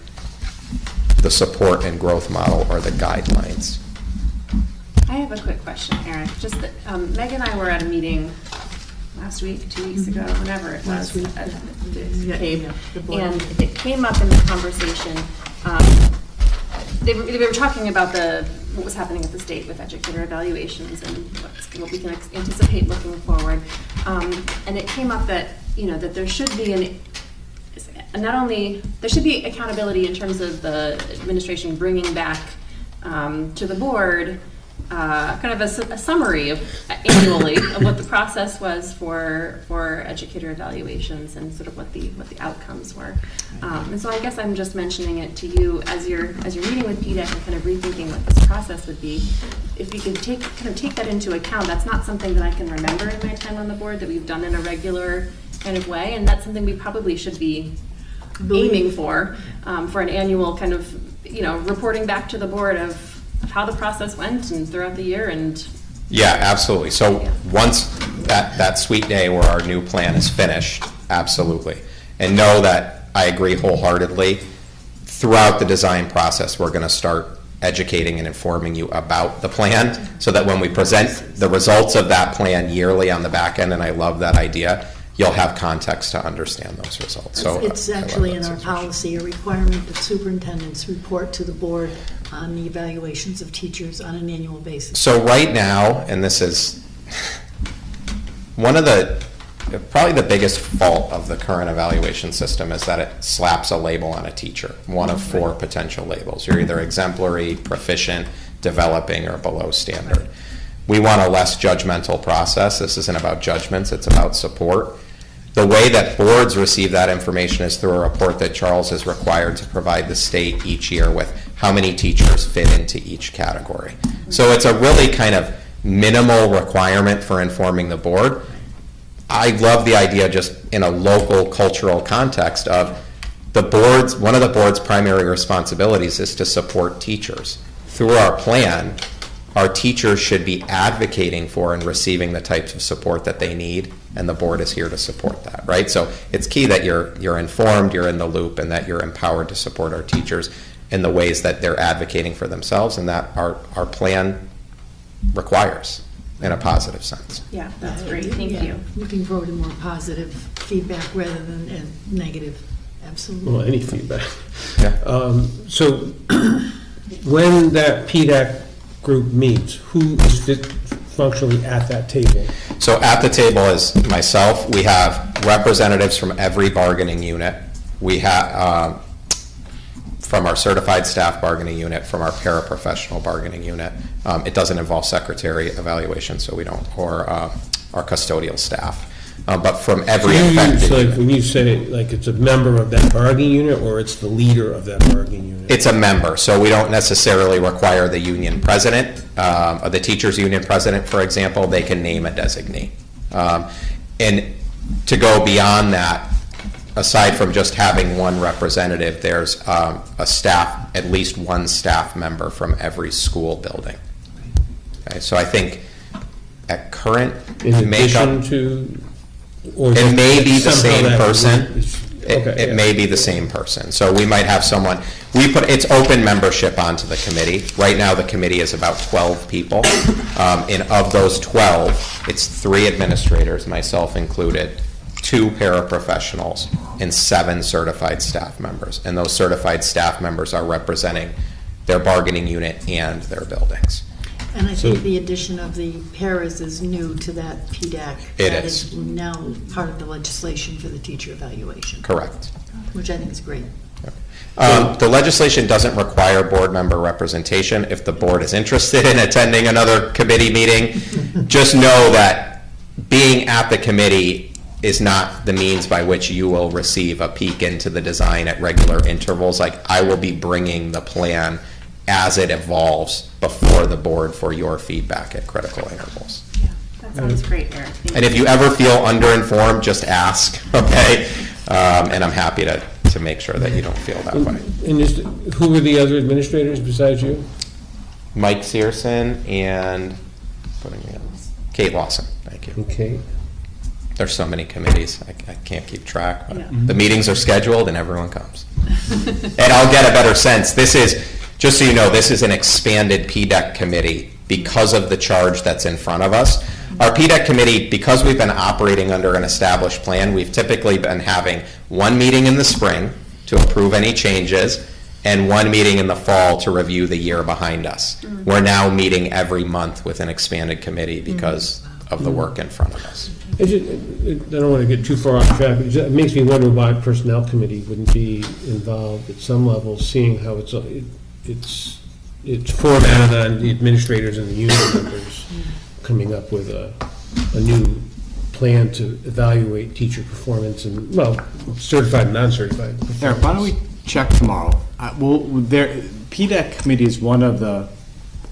[SPEAKER 5] the support and growth model or the guidelines?
[SPEAKER 18] I have a quick question, Eric. Just that Meg and I were at a meeting last week, 2 weeks ago, whenever it was, at the Cape, and it came up in the conversation. They were talking about what was happening at the state with educator evaluations and what we can anticipate looking forward. And it came up that that there should be there should be accountability in terms of the administration bringing back to the board kind of a summary of annually of what the process was for educator evaluations and sort of what the outcomes were. And so I guess I'm just mentioning it to you as you're meeting with PDEC and kind of rethinking what this process would be. If you could take that into account, that's not something that I can remember in my time on the board that we've done in a regular kind of way, and that's something we probably should be aiming for an annual kind of reporting back to the board of how the process went and throughout the year. And
[SPEAKER 5] yeah, absolutely. So once that sweet day where our new plan is finished, absolutely. And know that I agree wholeheartedly. Throughout the design process, we're going to start educating and informing you about the plan so that when we present the results of that plan yearly on the back end, and I love that idea, you'll have context to understand those results. So
[SPEAKER 20] it's actually in our policy a requirement that superintendents report to the board on the evaluations of teachers on an annual basis.
[SPEAKER 5] So right now, and this is one of probably the biggest fault of the current evaluation system, is that it slaps a label on a teacher, one of 4 potential labels. You're either exemplary, proficient, developing, or below standard. We want a less judgmental process. This isn't about judgments, it's about support. The way that boards receive that information is through a report that Charles is required to provide the state each year with how many teachers fit into each category. So it's a really kind of minimal requirement for informing the board. I love the idea just in a local cultural context of the boards, one of the board's primary responsibilities is to support teachers. Through our plan, our teachers should be advocating for and receiving the types of support that they need, and the board is here to support that, right? So it's key that you're informed, you're in the loop, and that you're empowered to support our teachers in the ways that they're advocating for themselves and that our plan requires in a positive sense.
[SPEAKER 18] Yeah, that's great. Thank you.
[SPEAKER 20] Looking forward to more positive feedback rather than negative. Absolutely.
[SPEAKER 1] Well, any feedback.
[SPEAKER 5] Yeah.
[SPEAKER 1] So when that PDAC group meets, who is functionally at that table?
[SPEAKER 5] So at the table is myself. We have representatives from every bargaining unit. We have from our certified staff bargaining unit, from our paraprofessional bargaining unit. It doesn't involve secretary evaluation, so we don't, or our custodial staff. But from every affected
[SPEAKER 1] So
[SPEAKER 5] unit.
[SPEAKER 1] when you say, like, it's a member of that bargaining unit, or it's the leader of that bargaining unit?
[SPEAKER 5] It's a member, so we don't necessarily require the union president, or the teachers union president, for example. They can name a designee. And to go beyond that, aside from just having one representative, there's a staff, at least one staff member from every school building. Okay, so I think at current
[SPEAKER 1] In
[SPEAKER 5] makeup,
[SPEAKER 1] addition to, or
[SPEAKER 5] it may be the
[SPEAKER 1] somehow
[SPEAKER 5] same
[SPEAKER 1] that
[SPEAKER 5] person.
[SPEAKER 1] group is-
[SPEAKER 5] It
[SPEAKER 1] okay, yeah.
[SPEAKER 5] may be the same person. So we might have someone, it's open membership onto the committee. Right now, the committee is about 12 people. And of those 12, it's 3 administrators, myself included, 2 paraprofessionals, and 7 certified staff members. And those certified staff members are representing their bargaining unit and their buildings.
[SPEAKER 20] And I think the addition of the paras is new to that PDAC.
[SPEAKER 5] It
[SPEAKER 20] That
[SPEAKER 5] is.
[SPEAKER 20] now part of the legislation for the teacher evaluation.
[SPEAKER 5] Correct.
[SPEAKER 20] Which I think is great.
[SPEAKER 5] The legislation doesn't require board member representation. If the board is interested in attending another committee meeting, just know that being at the committee is not the means by which you will receive a peek into the design at regular intervals. Like, I will be bringing the plan as it evolves before the board for your feedback at critical intervals.
[SPEAKER 18] That sounds great, Eric. Thank
[SPEAKER 5] And if you ever feel underinformed, just ask, okay? And I'm happy to make sure that you don't feel that way.
[SPEAKER 1] And who are the other administrators besides you?
[SPEAKER 5] Mike Searson and Kate Lawson, thank you.
[SPEAKER 1] Okay.
[SPEAKER 5] There's so many committees, I can't keep track, but the meetings are scheduled and everyone comes. And I'll get a better sense. This is, just so you know, this is an expanded PDEC committee because of the charge that's in front of us. Our PDEC committee, because we've been operating under an established plan, we've typically been having one meeting in the spring to approve any changes and one meeting in the fall to review the year behind us. We're now meeting every month with an expanded committee because of the work in front of us.
[SPEAKER 1] I don't want to get too far off track, but it makes me wonder why Personnel Committee wouldn't be involved at some level, seeing how it's formatted on the administrators and the union members coming up with a new plan to evaluate teacher performance and, well, certified and non-certified.
[SPEAKER 6] Eric, why don't we check tomorrow? PDEC committee is one of the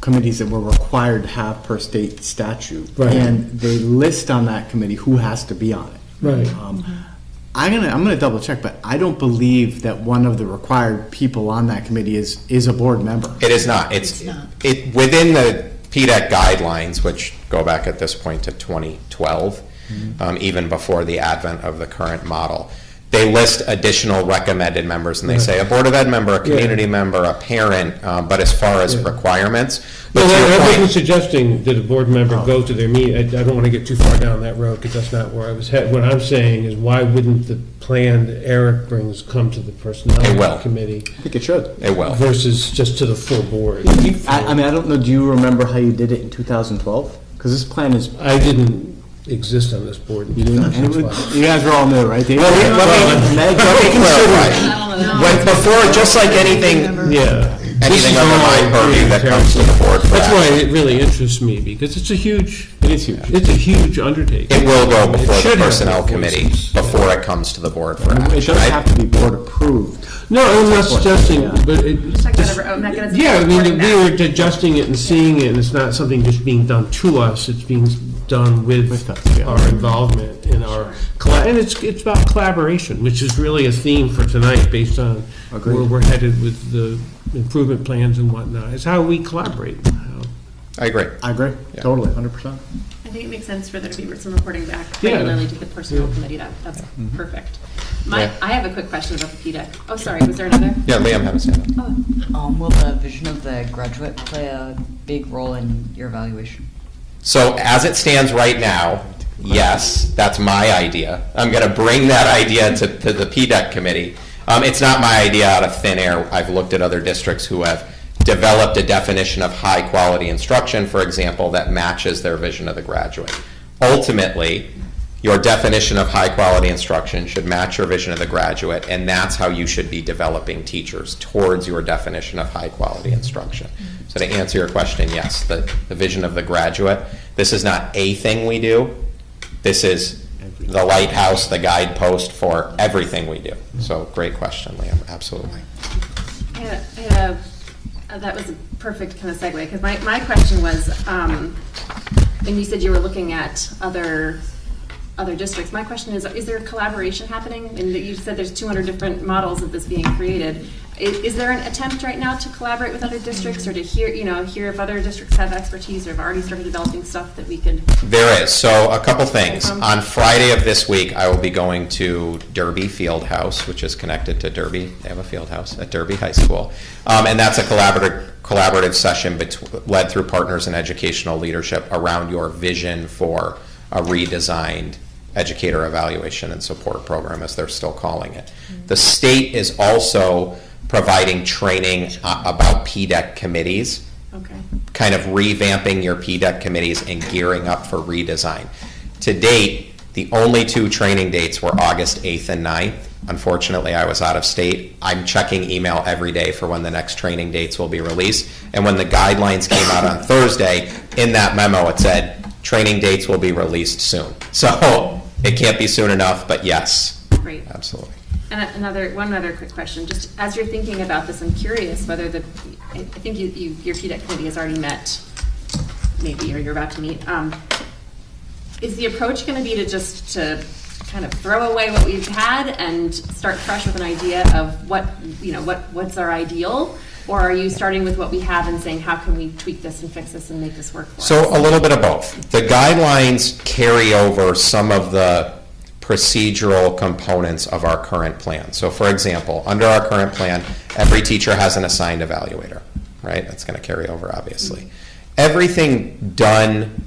[SPEAKER 6] committees that we're required to have per state statute.
[SPEAKER 1] Right.
[SPEAKER 6] And they list on that committee who has to be on it.
[SPEAKER 1] Right.
[SPEAKER 6] I'm gonna double check, but I don't believe that one of the required people on that committee is a board member.
[SPEAKER 5] It is not. It's within the PDEC guidelines, which go back at this point to 2012, even before the advent of the current model. They list additional recommended members, and they say a Board of Ed member, a community member, a parent, but as far as requirements. But
[SPEAKER 1] Well,
[SPEAKER 5] to your
[SPEAKER 1] I
[SPEAKER 5] point,
[SPEAKER 1] wasn't suggesting that a board member go to their meeting. I don't want to get too far down that road, because that's not where I was headed. What I'm saying is, why wouldn't the plan that Eric brings come to the Personnel Committee?
[SPEAKER 6] I think it should.
[SPEAKER 5] It will.
[SPEAKER 1] Versus just to the full board.
[SPEAKER 6] I mean, I don't know, do you remember how you did it in 2012? Because this plan is...
[SPEAKER 1] I didn't exist on this board.
[SPEAKER 6] You didn't? You guys were all new, right?
[SPEAKER 5] Let me clarify. Before, just like anything under my purview that comes to the board.
[SPEAKER 1] That's why it really interests me, because it's a huge undertaking.
[SPEAKER 5] It will go before the Personnel Committee, before it comes to the board for action.
[SPEAKER 6] It doesn't have to be board approved.
[SPEAKER 1] No, I'm not suggesting, but yeah, I mean, we were adjusting it and seeing it, and it's not something just being done to us, it's being done with our involvement in our, and it's about collaboration, which is really a theme for tonight, based on where we're headed with the improvement plans and whatnot. It's how we collaborate.
[SPEAKER 5] I agree.
[SPEAKER 6] I agree,
[SPEAKER 5] Yeah.
[SPEAKER 6] totally, 100%.
[SPEAKER 18] I think it makes sense for there to be some reporting back
[SPEAKER 6] Yeah.
[SPEAKER 18] regularly to the personnel committee. That's perfect. I have a quick question about the PDEC. Oh, sorry, was there another?
[SPEAKER 5] Yeah, Liam had a hand up.
[SPEAKER 7] Will the vision of the graduate play a big role in your evaluation?
[SPEAKER 5] So as it stands right now, yes, that's my idea. I'm going to bring that idea to the PDEC committee. It's not my idea out of thin air. I've looked at other districts who have developed a definition of high quality instruction, for example, that matches their vision of the graduate. Ultimately, your definition of high quality instruction should match your vision of the graduate, and that's how you should be developing teachers towards your definition of high quality instruction. So to answer your question, yes, the vision of the graduate, this is not a thing we do. This is the lighthouse, the guidepost for everything we do. So great question, Liam, absolutely.
[SPEAKER 18] That was a perfect kind of segue, because my question was, and you said you were looking at other districts. My question is there a collaboration happening? And you said there's 200 different models of this being created. Is there an attempt right now to collaborate with other districts, or to hear if other districts have expertise or have already started developing stuff that we could?
[SPEAKER 5] There is. So a couple things. On Friday of this week, I will be going to Derby Fieldhouse, which is connected to Derby. They have a field house at Derby High School. And that's a collaborative session led through partners in educational leadership around your vision for a redesigned educator evaluation and support program, as they're still calling it. The state is also providing training about PDEC committees, kind of revamping your PDEC committees and gearing up for redesign. To date, the only 2 training dates were August 8th and 9th. Unfortunately, I was out of state. I'm checking email every day for when the next training dates will be released. And when the guidelines came out on Thursday, in that memo it said, training dates will be released soon. So it can't be soon enough, but yes.
[SPEAKER 18] Great.
[SPEAKER 5] Absolutely.
[SPEAKER 18] And one other quick question, just as you're thinking about this, I'm curious whether I think your PDEC committee has already met, maybe, or you're about to meet. Is the approach going to be to kind of throw away what we've had and start fresh with an idea of what's our ideal? Or are you starting with what we have and saying, how can we tweak this and fix this and make this work for us?
[SPEAKER 5] So a little bit of both. The guidelines carry over some of the procedural components of our current plan. So for example, under our current plan, every teacher has an assigned evaluator, right? That's going to carry over, obviously. Everything done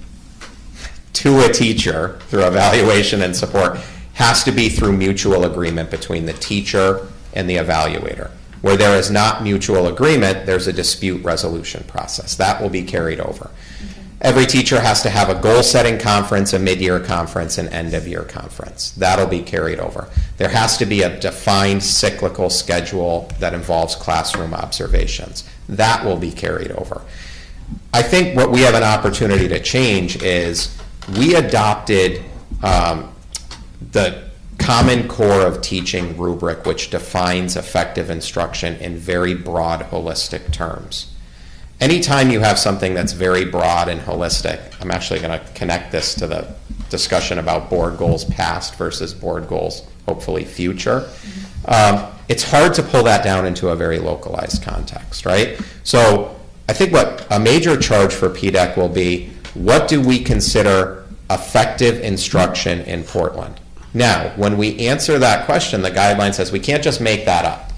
[SPEAKER 5] to a teacher through evaluation and support has to be through mutual agreement between the teacher and the evaluator. Where there is not mutual agreement, there's a dispute resolution process. That will be carried over. Every teacher has to have a goal-setting conference, a mid-year conference, an end-of-year conference. That'll be carried over. There has to be a defined cyclical schedule that involves classroom observations. That will be carried over. I think what we have an opportunity to change is we adopted the Common Core of Teaching rubric, which defines effective instruction in very broad, holistic terms. Anytime you have something that's very broad and holistic, I'm actually going to connect this to the discussion about board goals past versus board goals, hopefully future. It's hard to pull that down into a very localized context, right? So I think what a major charge for PDEC will be, what do we consider effective instruction in Portland? Now, when we answer that question, the guideline says we can't just make that up.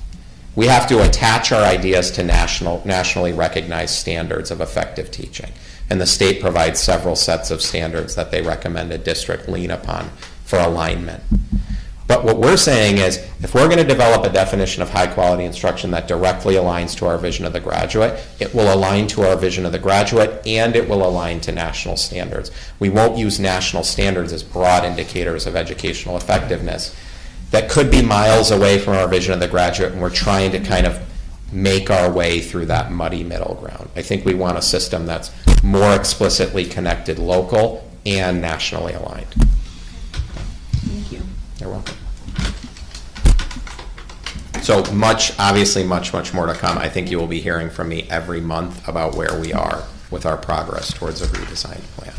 [SPEAKER 5] We have to attach our ideas to nationally recognized standards of effective teaching. And the state provides several sets of standards that they recommend a district lean upon for alignment. But what we're saying is, if we're going to develop a definition of high quality instruction that directly aligns to our vision of the graduate, it will align to our vision of the graduate and it will align to national standards. We won't use national standards as broad indicators of educational effectiveness that could be miles away from our vision of the graduate, and we're trying to kind of make our way through that muddy middle ground. I think we want a system that's more explicitly connected local and nationally aligned.
[SPEAKER 18] Thank you.
[SPEAKER 5] You're welcome. So obviously much more to come. I think you will be hearing from me every month about where we are with our progress towards a redesigned plan.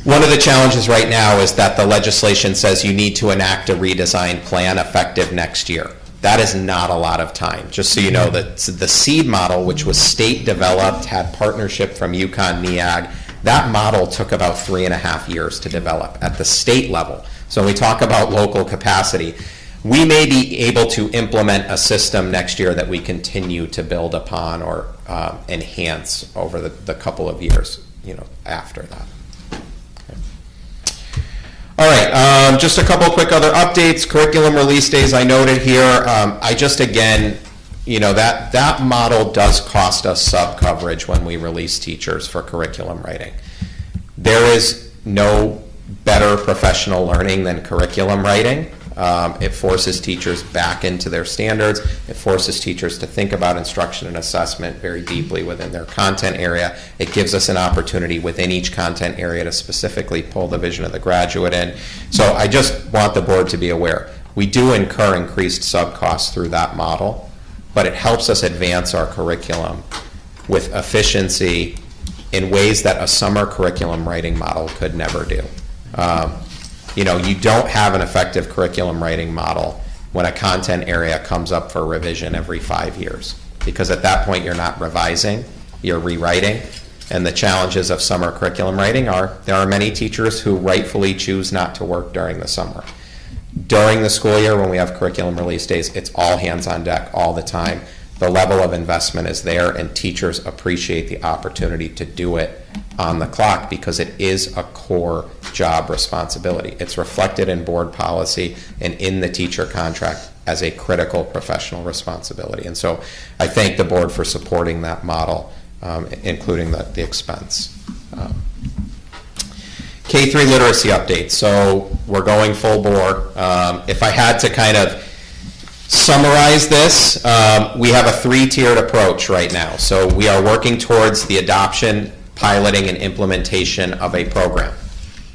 [SPEAKER 5] One of the challenges right now is that the legislation says you need to enact a redesigned plan effective next year. That is not a lot of time. Just so you know, that the SEED model, which was state developed, had partnership from UConn, NEAG, that model took about 3.5 years to develop at the state level. So when we talk about local capacity, we may be able to implement a system next year that we continue to build upon or enhance over the couple of years, after that. All right, just a couple quick other updates. Curriculum release days I noted here. I just, again, that model does cost us sub-coverage when we release teachers for curriculum writing. There is no better professional learning than curriculum writing. It forces teachers back into their standards. It forces teachers to think about instruction and assessment very deeply within their content area. It gives us an opportunity within each content area to specifically pull the vision of the graduate in. So I just want the board to be aware. We do incur increased sub-costs through that model, but it helps us advance our curriculum with efficiency in ways that a summer curriculum writing model could never do. You don't have an effective curriculum writing model when a content area comes up for revision every 5 years, because at that point you're not revising, you're rewriting. And the challenges of summer curriculum writing are there are many teachers who rightfully choose not to work during the summer. During the school year, when we have curriculum release days, it's all hands on deck all the time. The level of investment is there, and teachers appreciate the opportunity to do it on the clock because it is a core job responsibility. It's reflected in board policy and in the teacher contract as a critical professional responsibility. And so I thank the board for supporting that model, including the expense. K-3 literacy updates. So we're going full bore. If I had to kind of summarize this, we have a 3-tiered approach right now. So we are working towards the adoption, piloting, and implementation of a program.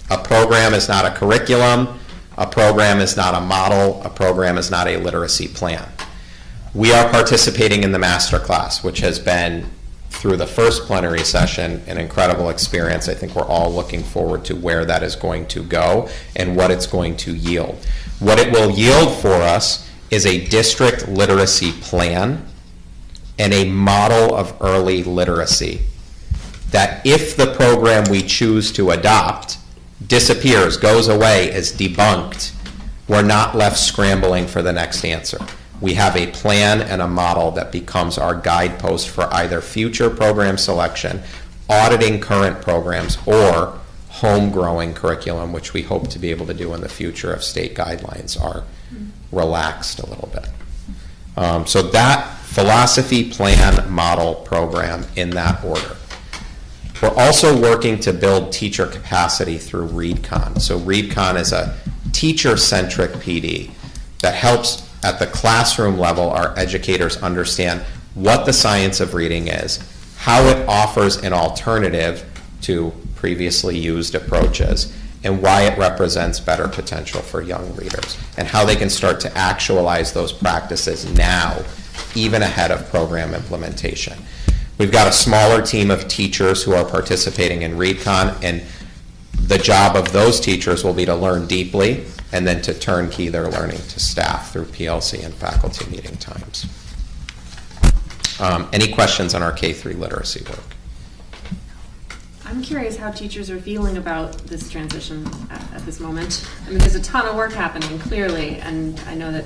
[SPEAKER 5] A program is not a curriculum. A program is not a model. A program is not a literacy plan. We are participating in the master class, which has been, through the first plenary session, an incredible experience. I think we're all looking forward to where that is going to go and what it's going to yield. What it will yield for us is a district literacy plan and a model of early literacy that, if the program we choose to adopt disappears, goes away, is debunked, we're not left scrambling for the next answer. We have a plan and a model that becomes our guidepost for either future program selection, auditing current programs, or home-growing curriculum, which we hope to be able to do in the future if state guidelines are relaxed a little bit. So that philosophy, plan, model, program in that order. We're also working to build teacher capacity through ReadCon. So ReadCon is a teacher-centric PD that helps at the classroom level our educators understand what the science of reading is, how it offers an alternative to previously used approaches, and why it represents better potential for young readers, and how they can start to actualize those practices now, even ahead of program implementation. We've got a smaller team of teachers who are participating in ReadCon, and the job of those teachers will be to learn deeply and then to turnkey their learning to staff through PLC and faculty meeting times. Any questions on our K-3 literacy work?
[SPEAKER 18] I'm curious how teachers are feeling about this transition at this moment. I mean, there's a ton of work happening, clearly, and I know that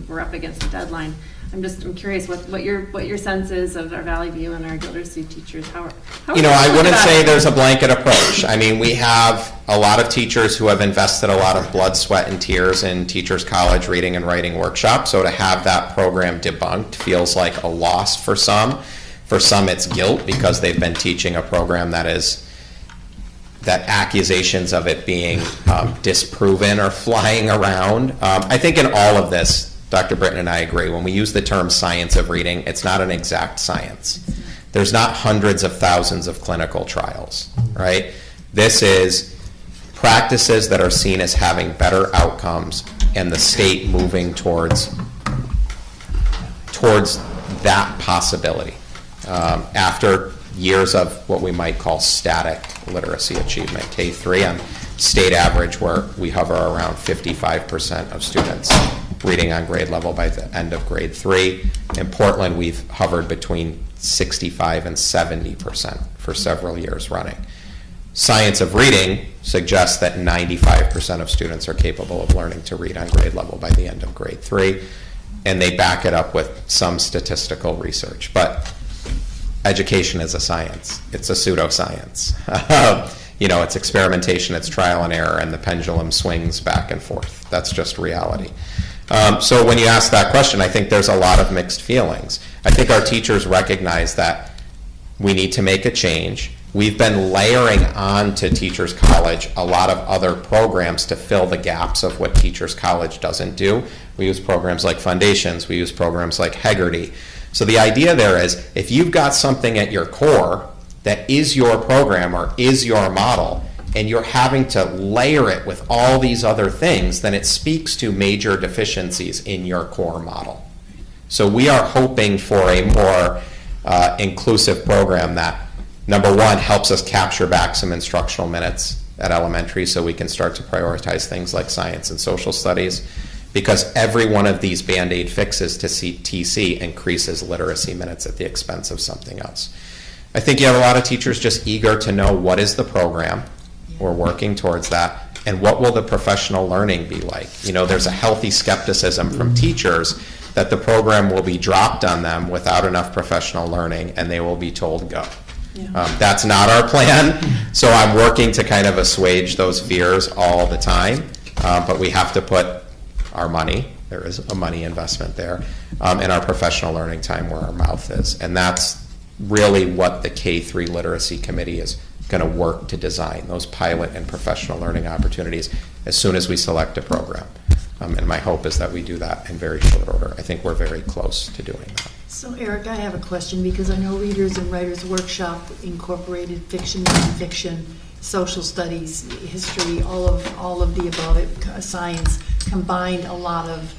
[SPEAKER 18] we're up against the deadline. I'm curious what your sense is of our Valley View and our Gildersleeve teachers. How
[SPEAKER 5] I wouldn't say there's a blanket approach. I mean, we have a lot of teachers who have invested a lot of blood, sweat, and tears in Teachers College reading and writing workshop. So to have that program debunked feels like a loss for some. For some, it's guilt because they've been teaching a program that accusations of it being disproven or flying around. I think in all of this, Dr. Britton and I agree. When we use the term science of reading, it's not an exact science. There's not hundreds of thousands of clinical trials, right? This is practices that are seen as having better outcomes and the state moving towards that possibility after years of what we might call static literacy achievement. K-3 on state average, where we hover around 55% of students reading on grade level by the end of grade 3. In Portland, we've hovered between 65 and 70% for several years running. Science of reading suggests that 95% of students are capable of learning to read on grade level by the end of grade 3, and they back it up with some statistical research. But education is a science. It's a pseudoscience. It's experimentation, it's trial and error, and the pendulum swings back and forth. That's just reality. So when you ask that question, I think there's a lot of mixed feelings. I think our teachers recognize that we need to make a change. We've been layering on to Teachers College a lot of other programs to fill the gaps of what Teachers College doesn't do. We use programs like Foundations, we use programs like Hegarty. So the idea there is, if you've got something at your core that is your program or is your model, and you're having to layer it with all these other things, then it speaks to major deficiencies in your core model. So we are hoping for a more inclusive program that, number one, helps us capture back some instructional minutes at elementary so we can start to prioritize things like science and social studies, because every one of these Band-Aid fixes to TC increases literacy minutes at the expense of something else. I think you have a lot of teachers just eager to know what is the program, we're working towards that, and what will the professional learning be like. There's a healthy skepticism from teachers that the program will be dropped on them without enough professional learning and they will be told go. That's not our plan, so I'm working to kind of assuage those fears all the time, but we have to put our money, there is a money investment there, in our professional learning time where our mouth is. And that's really what the K-3 Literacy Committee is going to work to design, those pilot and professional learning opportunities as soon as we select a program. And my hope is that we do that in very short order. I think we're very close to doing that.
[SPEAKER 20] So Eric, I have a question, because I know Readers and Writers Workshop incorporated fiction, nonfiction, social studies, history, all of the above, science, combined a lot of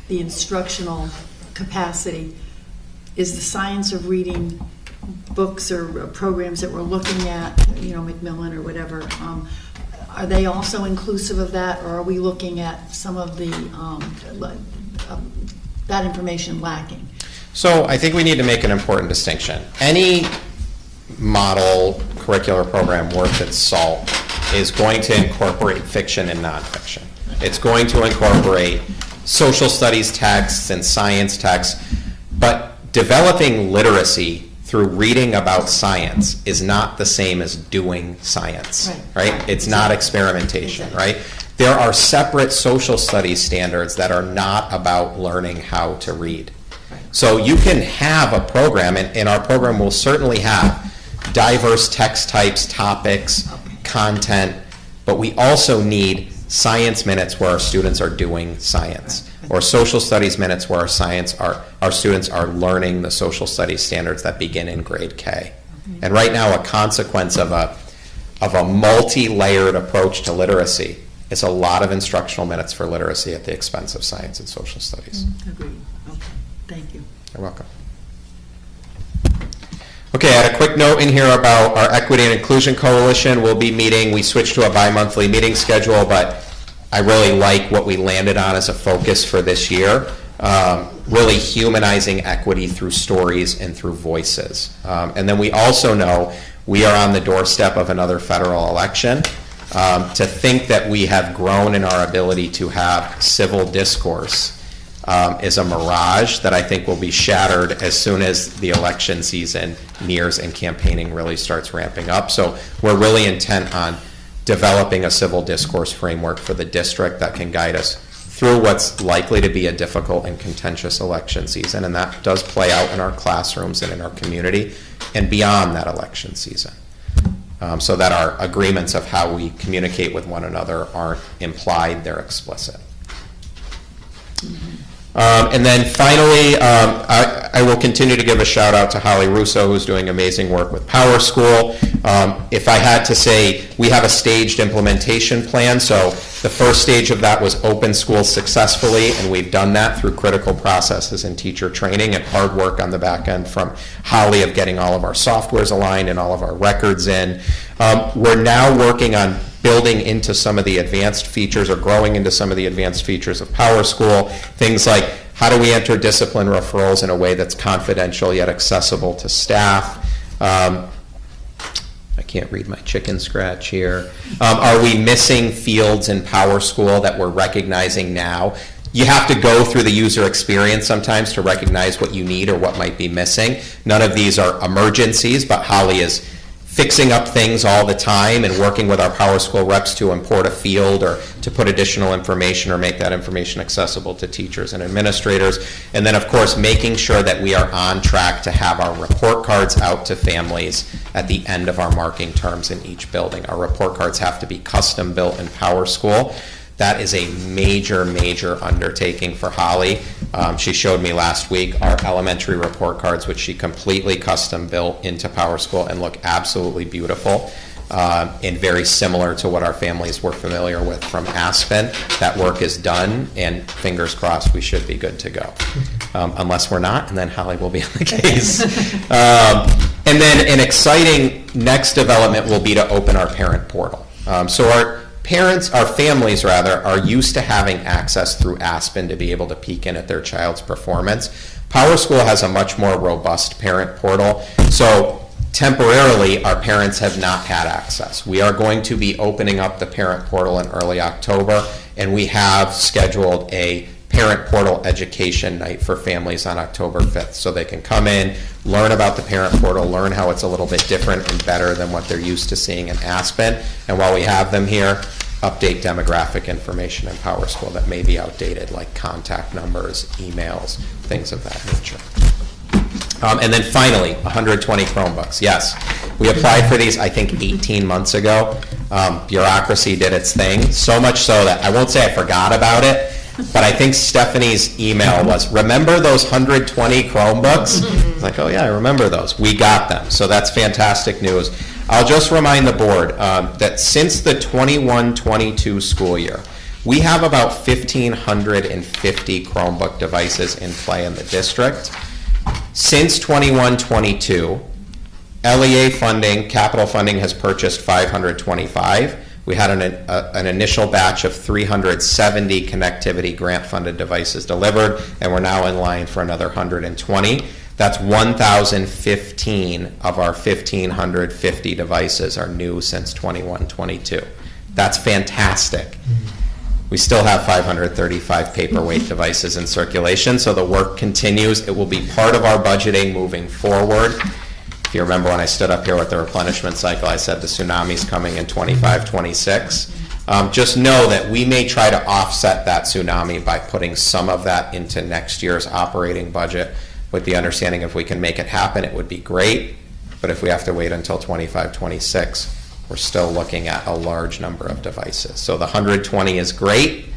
[SPEAKER 20] the instructional capacity. Is the science of reading books or programs that we're looking at, Macmillan or whatever, are they also inclusive of that, or are we looking at some of the that information lacking?
[SPEAKER 5] So I think we need to make an important distinction. Any model curricular program worth its salt is going to incorporate fiction and nonfiction. It's going to incorporate social studies texts and science texts, but developing literacy through reading about science is not the same as doing science, right? It's not experimentation, right? There are separate social studies standards that are not about learning how to read. So you can have a program, and our program will certainly have diverse text types, topics, content, but we also need science minutes where our students are doing science, or social studies minutes where our students are learning the social studies standards that begin in grade K. And right now, a consequence of a multi-layered approach to literacy is a lot of instructional minutes for literacy at the expense of science and social studies.
[SPEAKER 20] Agreed. Okay. Thank you.
[SPEAKER 5] You're welcome. Okay, I had a quick note in here about our Equity and Inclusion Coalition. We'll be meeting, we switched to a bi-monthly meeting schedule, but I really like what we landed on as a focus for this year, really humanizing equity through stories and through voices. And then we also know we are on the doorstep of another federal election. To think that we have grown in our ability to have civil discourse is a mirage that I think will be shattered as soon as the election season nears and campaigning really starts ramping up. So we're really intent on developing a civil discourse framework for the district that can guide us through what's likely to be a difficult and contentious election season, and that does play out in our classrooms and in our community and beyond that election season, so that our agreements of how we communicate with one another aren't implied, they're explicit. And then finally, I will continue to give a shout out to Holly Russo, who's doing amazing work with Power School. If I had to say, we have a staged implementation plan. So the first stage of that was open schools successfully, and we've done that through critical processes and teacher training and hard work on the back end from Holly of getting all of our softwares aligned and all of our records in. We're now working on building into some of the advanced features or growing into some of the advanced features of Power School. Things like, how do we enter discipline referrals in a way that's confidential yet accessible to staff? I can't read my chicken scratch here. Are we missing fields in Power School that we're recognizing now? You have to go through the user experience sometimes to recognize what you need or what might be missing. None of these are emergencies, but Holly is fixing up things all the time and working with our Power School reps to import a field or to put additional information or make that information accessible to teachers and administrators. And then, of course, making sure that we are on track to have our report cards out to families at the end of our marking terms in each building. Our report cards have to be custom built in Power School. That is a major, major undertaking for Holly. She showed me last week our elementary report cards, which she completely custom built into Power School and look absolutely beautiful and very similar to what our families were familiar with from Aspen. That work is done, and fingers crossed we should be good to go. Unless we're not, and then Holly will be on the case. And then an exciting next development will be to open our parent portal. So our families are used to having access through Aspen to be able to peek in at their child's performance. Power School has a much more robust parent portal, so temporarily our parents have not had access. We are going to be opening up the parent portal in early October, and we have scheduled a parent portal education night for families on October 5th, so they can come in, learn about the parent portal, learn how it's a little bit different and better than what they're used to seeing in Aspen. And while we have them here, update demographic information in Power School that may be outdated, like contact numbers, emails, things of that nature. And then finally, 120 Chromebooks. Yes, we applied for these, I think, 18 months ago. Bureaucracy did its thing, so much so that I won't say I forgot about it, but I think Stephanie's email was, remember those 120 Chromebooks? I was like, oh yeah, I remember those. We got them, so that's fantastic news. I'll just remind the board that since the 21-22 school year, we have about 1,550 Chromebook devices in play in the district. Since 21-22, LEA funding, capital funding, has purchased 525. We had an initial batch of 370 connectivity grant-funded devices delivered, and we're now in line for another 120. That's 1,015 of our 1,550 devices are new since 21-22. That's fantastic. We still have 535 paperweight devices in circulation, so the work continues. It will be part of our budgeting moving forward. If you remember when I stood up here with the replenishment cycle, I said the tsunami's coming in 25-26. Just know that we may try to offset that tsunami by putting some of that into next year's operating budget, with the understanding if we can make it happen, it would be great. But if we have to wait until 25-26, we're still looking at a large number of devices. So the 120 is great.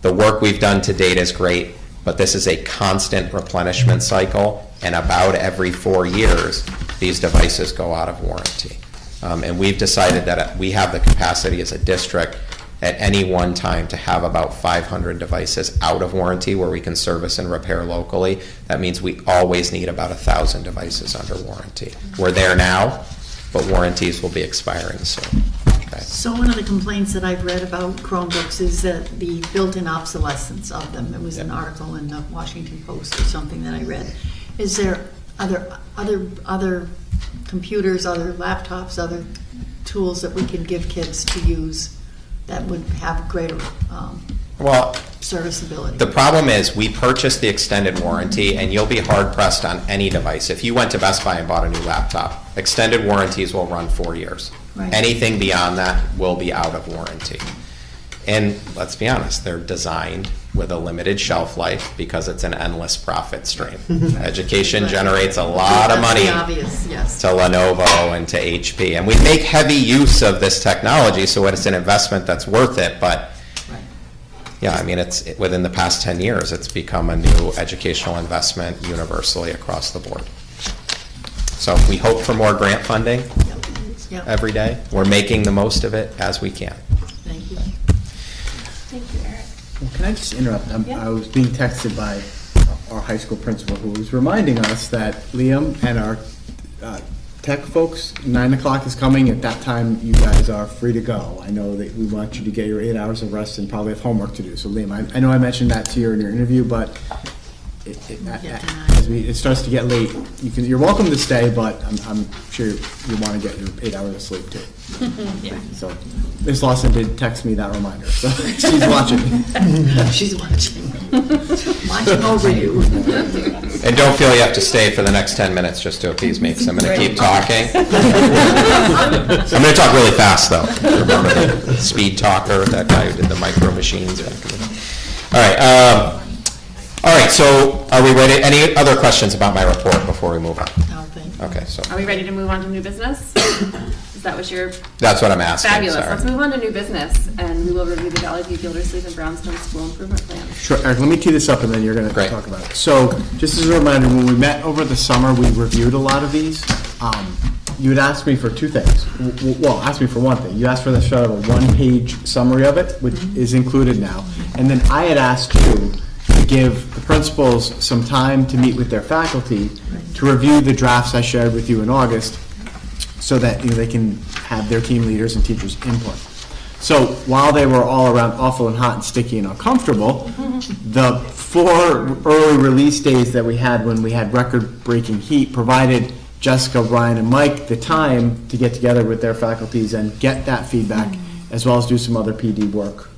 [SPEAKER 5] The work we've done to date is great, but this is a constant replenishment cycle, and about every 4 years, these devices go out of warranty. And we've decided that we have the capacity as a district at any one time to have about 500 devices out of warranty where we can service and repair locally. That means we always need about 1,000 devices under warranty. We're there now, but warranties will be expiring soon. Okay.
[SPEAKER 20] So one of the complaints that I've read about Chromebooks is that the built-in obsolescence of them. There was an article in the Washington Post or something that I read. Is there other computers, other laptops, other tools that we can give kids to use that would have greater serviceability?
[SPEAKER 5] The problem is we purchased the extended warranty, and you'll be hard-pressed on any device. If you went to Best Buy and bought a new laptop, extended warranties will run 4 years.
[SPEAKER 20] Right.
[SPEAKER 5] Anything beyond that will be out of warranty. And let's be honest, they're designed with a limited shelf life because it's an endless profit stream. Education generates a lot of money to Lenovo and to HP. And we make heavy use of this technology, so it's an investment that's worth it. But yeah, I mean, it's within the past 10 years, it's become a new educational investment universally across the board. So we hope for more grant funding every day. We're making the most of it as we can.
[SPEAKER 20] Thank you. Thank you, Eric.
[SPEAKER 6] Well, can I just interrupt? I was being texted by our high school principal who was reminding us that Liam and our tech folks, 9 o'clock is coming. At that time, you guys are free to go. I know that we want you to get your 8 hours of rest and probably have homework to do. So Liam, I know I mentioned that to you in your interview, but as it starts to get late, you're welcome to stay, but I'm sure you want to get your 8 hours of sleep too.
[SPEAKER 19] Yeah.
[SPEAKER 6] So Ms. Lawson did text me that reminder, so she's watching.
[SPEAKER 19] She's watching. Watching over you.
[SPEAKER 5] And don't feel you have to stay for the next 10 minutes just to appease me, because I'm going to keep talking. I'm going to talk really fast, though. Remember the speed talker, that guy who did the micro machines? All right, so are we ready? Any other questions about my report before we move on?
[SPEAKER 19] No, thank you.
[SPEAKER 5] Okay, so
[SPEAKER 18] Are we ready to move on to new business? Is that what you're?
[SPEAKER 5] that's what I'm asking.
[SPEAKER 18] Fabulous.
[SPEAKER 5] sorry.
[SPEAKER 18] Let's move on to new business, and we will review the Valley View, Gildersleeve, and Brownstone school improvement plans.
[SPEAKER 6] Sure, Eric, let me tee this up and then you're going to talk about it. So, just as a reminder, when we met over the summer, we reviewed a lot of these. You had asked me for two things. Well, asked me for one thing. You asked for the sort of a one-page summary of it, which is included now. And then I had asked you to give the principals some time to meet with their faculty to review the drafts I shared with you in August so that they can have their team leaders and teachers input. So while they were all around awful and hot and sticky and uncomfortable, the 4 early release days that we had when we had record-breaking heat provided Jessica, Brian, and Mike the time to get together with their faculties and get that feedback, as well as do some other PD work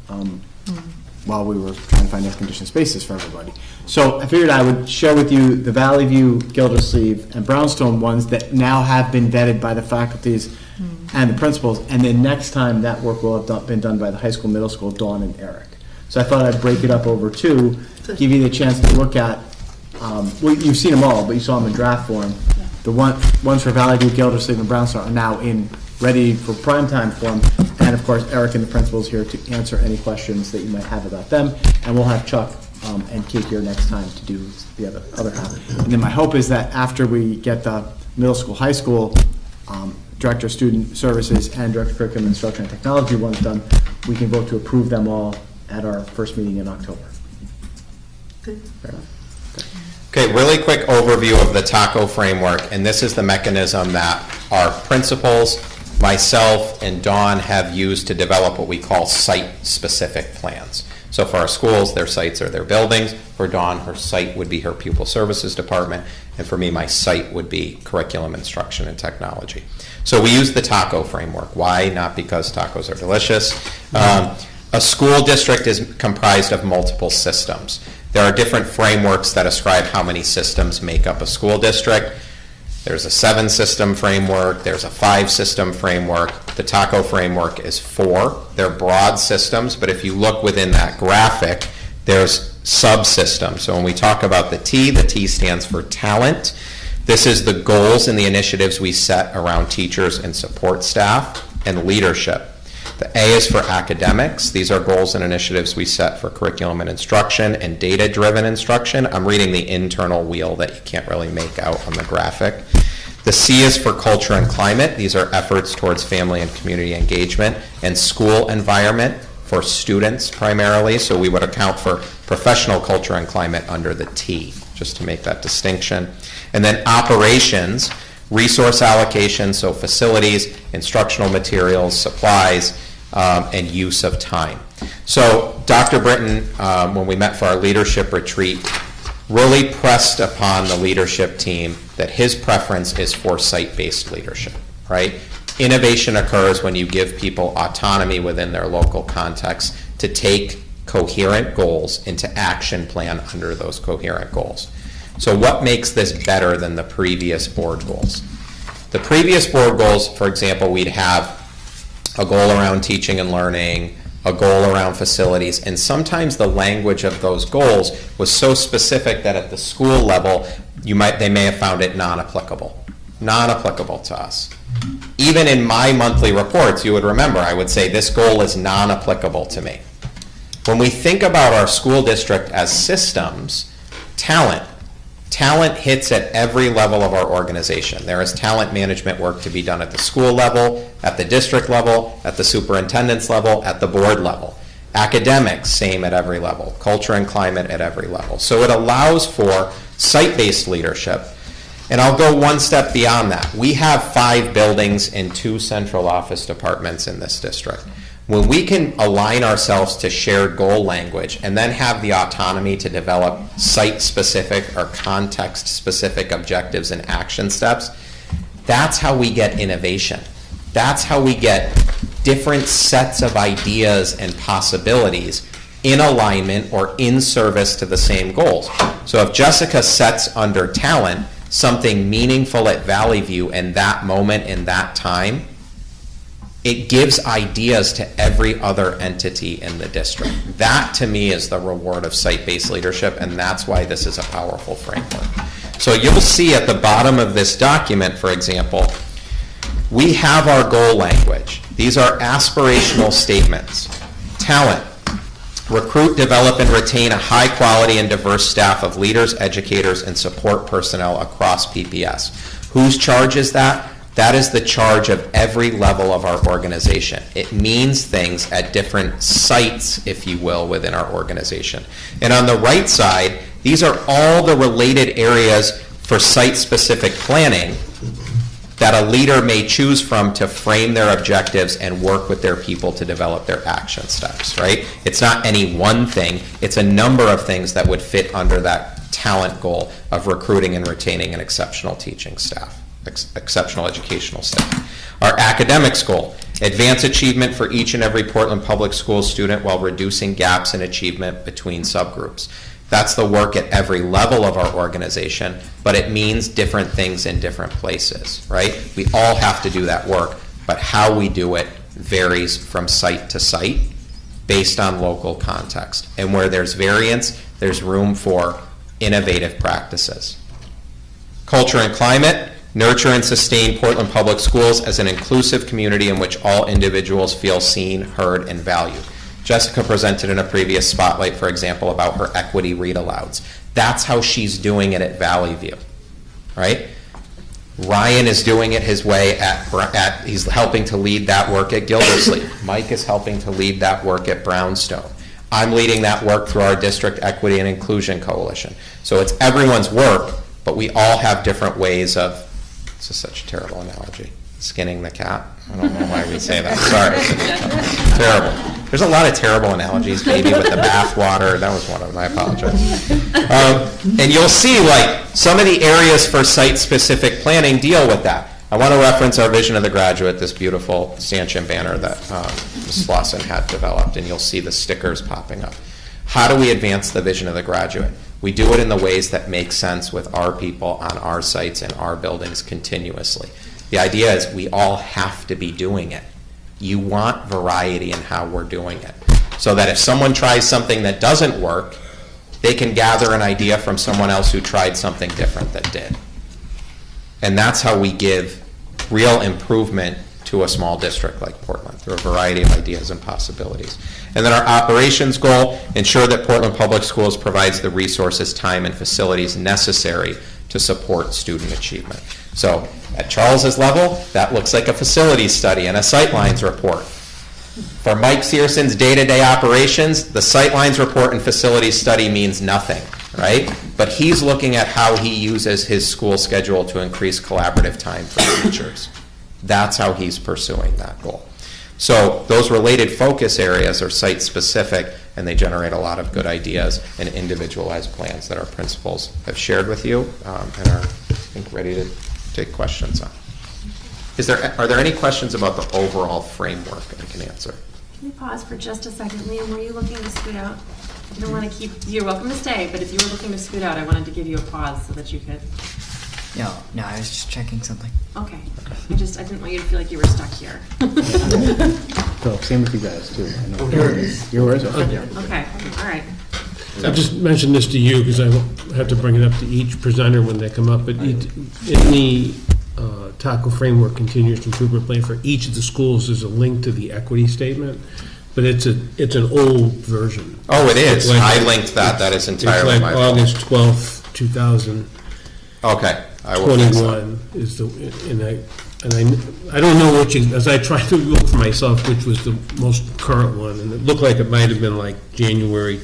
[SPEAKER 6] while we were trying to find air-conditioned spaces for everybody. So I figured I would share with you the Valley View, Gildersleeve, and Brownstone ones that now have been vetted by the faculties and the principals, and then next time that work will have been done by the high school, middle school, Dawn and Eric. So I thought I'd break it up over 2, give you the chance to look at, well, you've seen them all, but you saw them in draft form. The ones for Valley View, Gildersleeve, and Brownstone are now ready for primetime form, and of course Eric and the principals here to answer any questions that you might have about them, and we'll have Chuck and Kate here next time to do the other half. And then my hope is that after we get the middle school, high school, Director of Student Services and Director of Curriculum, Instruction, and Technology ones done, we can vote to approve them all at our first meeting in October.
[SPEAKER 19] Good.
[SPEAKER 6] Fair enough.
[SPEAKER 5] Okay, really quick overview of the TACO framework, and this is the mechanism that our principals, myself, and Dawn have used to develop what we call site-specific plans. So for our schools, their sites are their buildings. For Dawn, her site would be her pupil services department, and for me, my site would be curriculum, instruction, and technology. So we use the TACO framework. Why? Not because tacos are delicious. A school district is comprised of multiple systems. There are different frameworks that ascribe how many systems make up a school district. There's a 7-system framework, there's a 5-system framework. The TACO framework is 4. They're broad systems, but if you look within that graphic, there's subsystems. So when we talk about the T stands for talent. This is the goals and the initiatives we set around teachers and support staff and leadership. The A is for academics. These are goals and initiatives we set for curriculum and instruction and data-driven instruction. I'm reading the internal wheel that you can't really make out on the graphic. The C is for culture and climate. These are efforts towards family and community engagement and school environment for students primarily. So we would account for professional culture and climate under the T, just to make that distinction. And then operations, resource allocation, so facilities, instructional materials, supplies, and use of time. So Dr. Britton, when we met for our leadership retreat, really pressed upon the leadership team that his preference is for site-based leadership, right? Innovation occurs when you give people autonomy within their local context to take coherent goals into action plan under those coherent goals. So what makes this better than the previous board goals? The previous board goals, for example, we'd have a goal around teaching and learning, a goal around facilities, and sometimes the language of those goals was so specific that at the school level, they may have found it non-applicable to us. Even in my monthly reports, you would remember, I would say this goal is non-applicable to me. When we think about our school district as systems, talent hits at every level of our organization. There is talent management work to be done at the school level, at the district level, at the superintendent's level, at the board level. Academics, same at every level. Culture and climate at every level. So it allows for site-based leadership. And I'll go one step beyond that. We have 5 buildings and 2 central office departments in this district. When we can align ourselves to shared goal language and then have the autonomy to develop site-specific or context-specific objectives and action steps, that's how we get innovation. That's how we get different sets of ideas and possibilities in alignment or in service to the same goals. So if Jessica sets under talent something meaningful at Valley View in that moment, in that time, it gives ideas to every other entity in the district. That, to me, is the reward of site-based leadership, and that's why this is a powerful framework. So you'll see at the bottom of this document, for example, we have our goal language. These are aspirational statements. Talent. Recruit, develop, and retain a high-quality and diverse staff of leaders, educators, and support personnel across PPS. Whose charge is that? That is the charge of every level of our organization. It means things at different sites, if you will, within our organization. And on the right side, these are all the related areas for site-specific planning that a leader may choose from to frame their objectives and work with their people to develop their action steps, right? It's not any one thing. It's a number of things that would fit under that talent goal of recruiting and retaining an exceptional teaching staff. Exceptional educational staff. Our academics goal, advance achievement for each and every Portland Public Schools student while reducing gaps in achievement between subgroups. That's the work at every level of our organization, but it means different things in different places, right? We all have to do that work, but how we do it varies from site to site based on local context. And where there's variance, there's room for innovative practices. Culture and climate. Nurture and sustain Portland Public Schools as an inclusive community in which all individuals feel seen, heard, and valued. Jessica presented in a previous spotlight, for example, about her equity read-alouds. That's how she's doing it at Valley View, right? Ryan is doing it his way he's helping to lead that work at Gildersleeve. Mike is helping to lead that work at Brownstone. I'm leading that work through our District Equity and Inclusion Coalition. So it's everyone's work, but we all have different ways of, this is such a terrible analogy, skinning the cat. I don't know why we say that. Sorry. Terrible. There's a lot of terrible analogies. Baby with the bath water. That was one of them. I apologize. And you'll see, like, some of the areas for site-specific planning deal with that. I want to reference our Vision of the Graduate, this beautiful stanchion banner that Ms. Slauson had developed, and you'll see the stickers popping up. How do we advance the vision of the graduate? We do it in the ways that make sense with our people on our sites and our buildings continuously. The idea is we all have to be doing it. You want variety in how we're doing it, so that if someone tries something that doesn't work, they can gather an idea from someone else who tried something different that did. And that's how we give real improvement to a small district like Portland, through a variety of ideas and possibilities. And then our operations goal, ensure that Portland Public Schools provides the resources, time, and facilities necessary to support student achievement. So at Charles's level, that looks like a facilities study and a sightlines report. For Mike Searson's day-to-day operations, the sightlines report and facilities study means nothing, right? But he's looking at how he uses his school schedule to increase collaborative time for teachers. That's how he's pursuing that goal. So those related focus areas are site-specific, and they generate a lot of good ideas and individualized plans that our principals have shared with you and are, I think, ready to take questions on. Are there any questions about the overall framework I can answer?
[SPEAKER 18] Can we pause for just a second? Liam, were you looking to scoot out? I don't want to keep, you're welcome to stay, but if you were looking to scoot out, I wanted to give you a pause so that you could.
[SPEAKER 16] No, I was just checking something.
[SPEAKER 18] Okay. I didn't want you to feel like you were stuck here.
[SPEAKER 6] So, same with you guys, too. I know. Yours? Okay.
[SPEAKER 18] Okay, all right.
[SPEAKER 1] I just mentioned this to you because I have to bring it up to each presenter when they come up, but in the TACO framework continuous improvement plan for each of the schools, there's a link to the equity statement, but it's an old version.
[SPEAKER 5] Oh, it is. I linked that. That is entirely my fault.
[SPEAKER 1] August 12th, 2000.
[SPEAKER 5] Okay.
[SPEAKER 1] 21 is the, and I don't know which, as I tried to look for myself, which was the most current one, and it looked like it might have been like January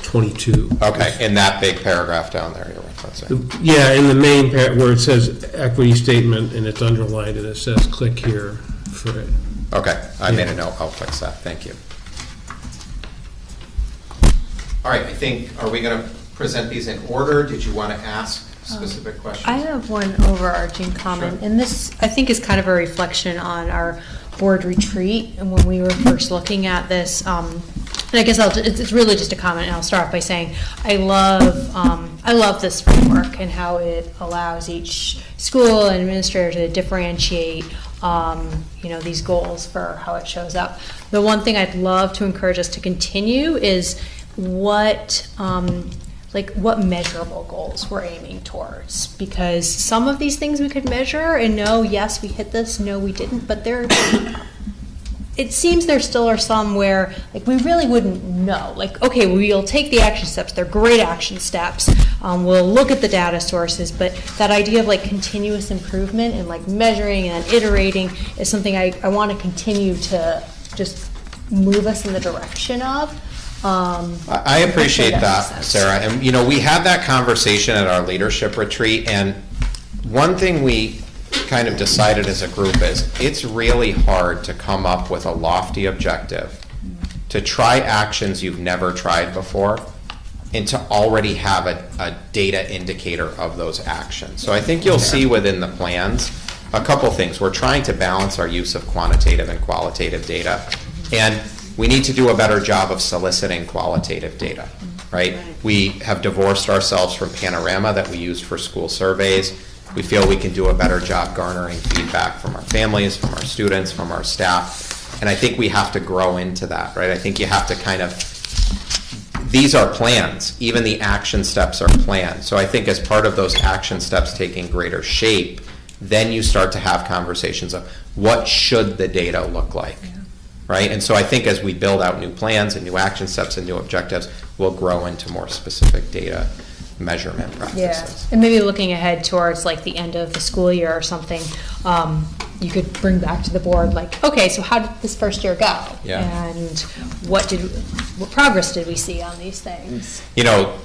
[SPEAKER 1] 22.
[SPEAKER 5] Okay, in that big paragraph down there you're referencing.
[SPEAKER 1] Yeah, in the main where it says equity statement and it's underlined and it says click here for it.
[SPEAKER 5] Okay, I made a note, I'll fix that, thank you. All right, I think, are we going to present these in order? Did you want to ask specific questions?
[SPEAKER 22] I have one overarching comment, and this, I think, is kind of a reflection on our board retreat, and when we were first looking at this, and I guess it's really just a comment, and I'll start off by saying I love this framework and how it allows each school and administrator to differentiate these goals for how it shows up. The one thing I'd love to encourage us to continue is what measurable goals we're aiming towards, because some of these things we could measure and know, yes, we hit this, no, we didn't, but it seems there still are some where we really wouldn't know. Okay, we'll take the action steps, they're great action steps, we'll look at the data sources, but that idea of continuous improvement and measuring and iterating is something I want to continue to just move us in the direction of.
[SPEAKER 5] I appreciate that, Sarah. And, we had that conversation at our leadership retreat, and one thing we kind of decided as a group is it's really hard to come up with a lofty objective, to try actions you've never tried before, and to already have a data indicator of those actions. So I think you'll see within the plans a couple things. We're trying to balance our use of quantitative and qualitative data, and we need to do a better job of soliciting qualitative data, right? We have divorced ourselves from Panorama that we used for school surveys. We feel we can do a better job garnering feedback from our families, from our students, from our staff, and I think we have to grow into that, right? I think you have to these are plans, even the action steps are planned. So I think as part of those action steps taking greater shape, then you start to have conversations of what should the data look like? Right? And so I think as we build out new plans and new action steps and new objectives, we'll grow into more specific data measurement practices.
[SPEAKER 22] Yeah, and maybe looking ahead towards the end of the school year or something, you could bring back to the board okay, so how did this first year go?
[SPEAKER 5] Yeah.
[SPEAKER 22] And what progress did we see on these things?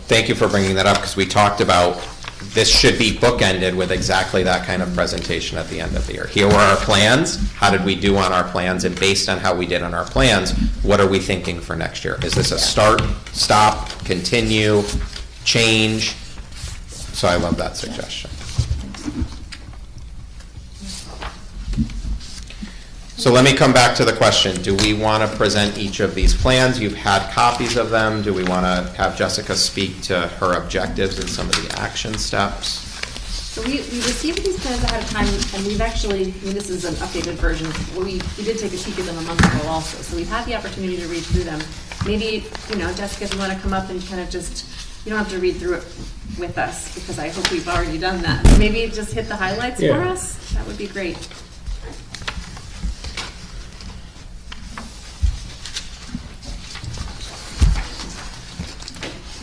[SPEAKER 5] Thank you for bringing that up, because we talked about this should be bookended with exactly that kind of presentation at the end of the year. Here were our plans. How did we do on our plans? And based on how we did on our plans, what are we thinking for next year? Is this a start, stop, continue, change? So I love that suggestion. So let me come back to the question. Do we want to present each of these plans? You've had copies of them. Do we want to have Jessica speak to her objectives and some of the action steps?
[SPEAKER 18] So we received these plans ahead of time, and we've actually, this is an updated version. We did take a peek at them a month ago also, so we've had the opportunity to read through them. Maybe, Jessica, if you want to come up and kind of just, you don't have to read through it with us, because I hope we've already done that. Maybe just hit the highlights for us. That would be great.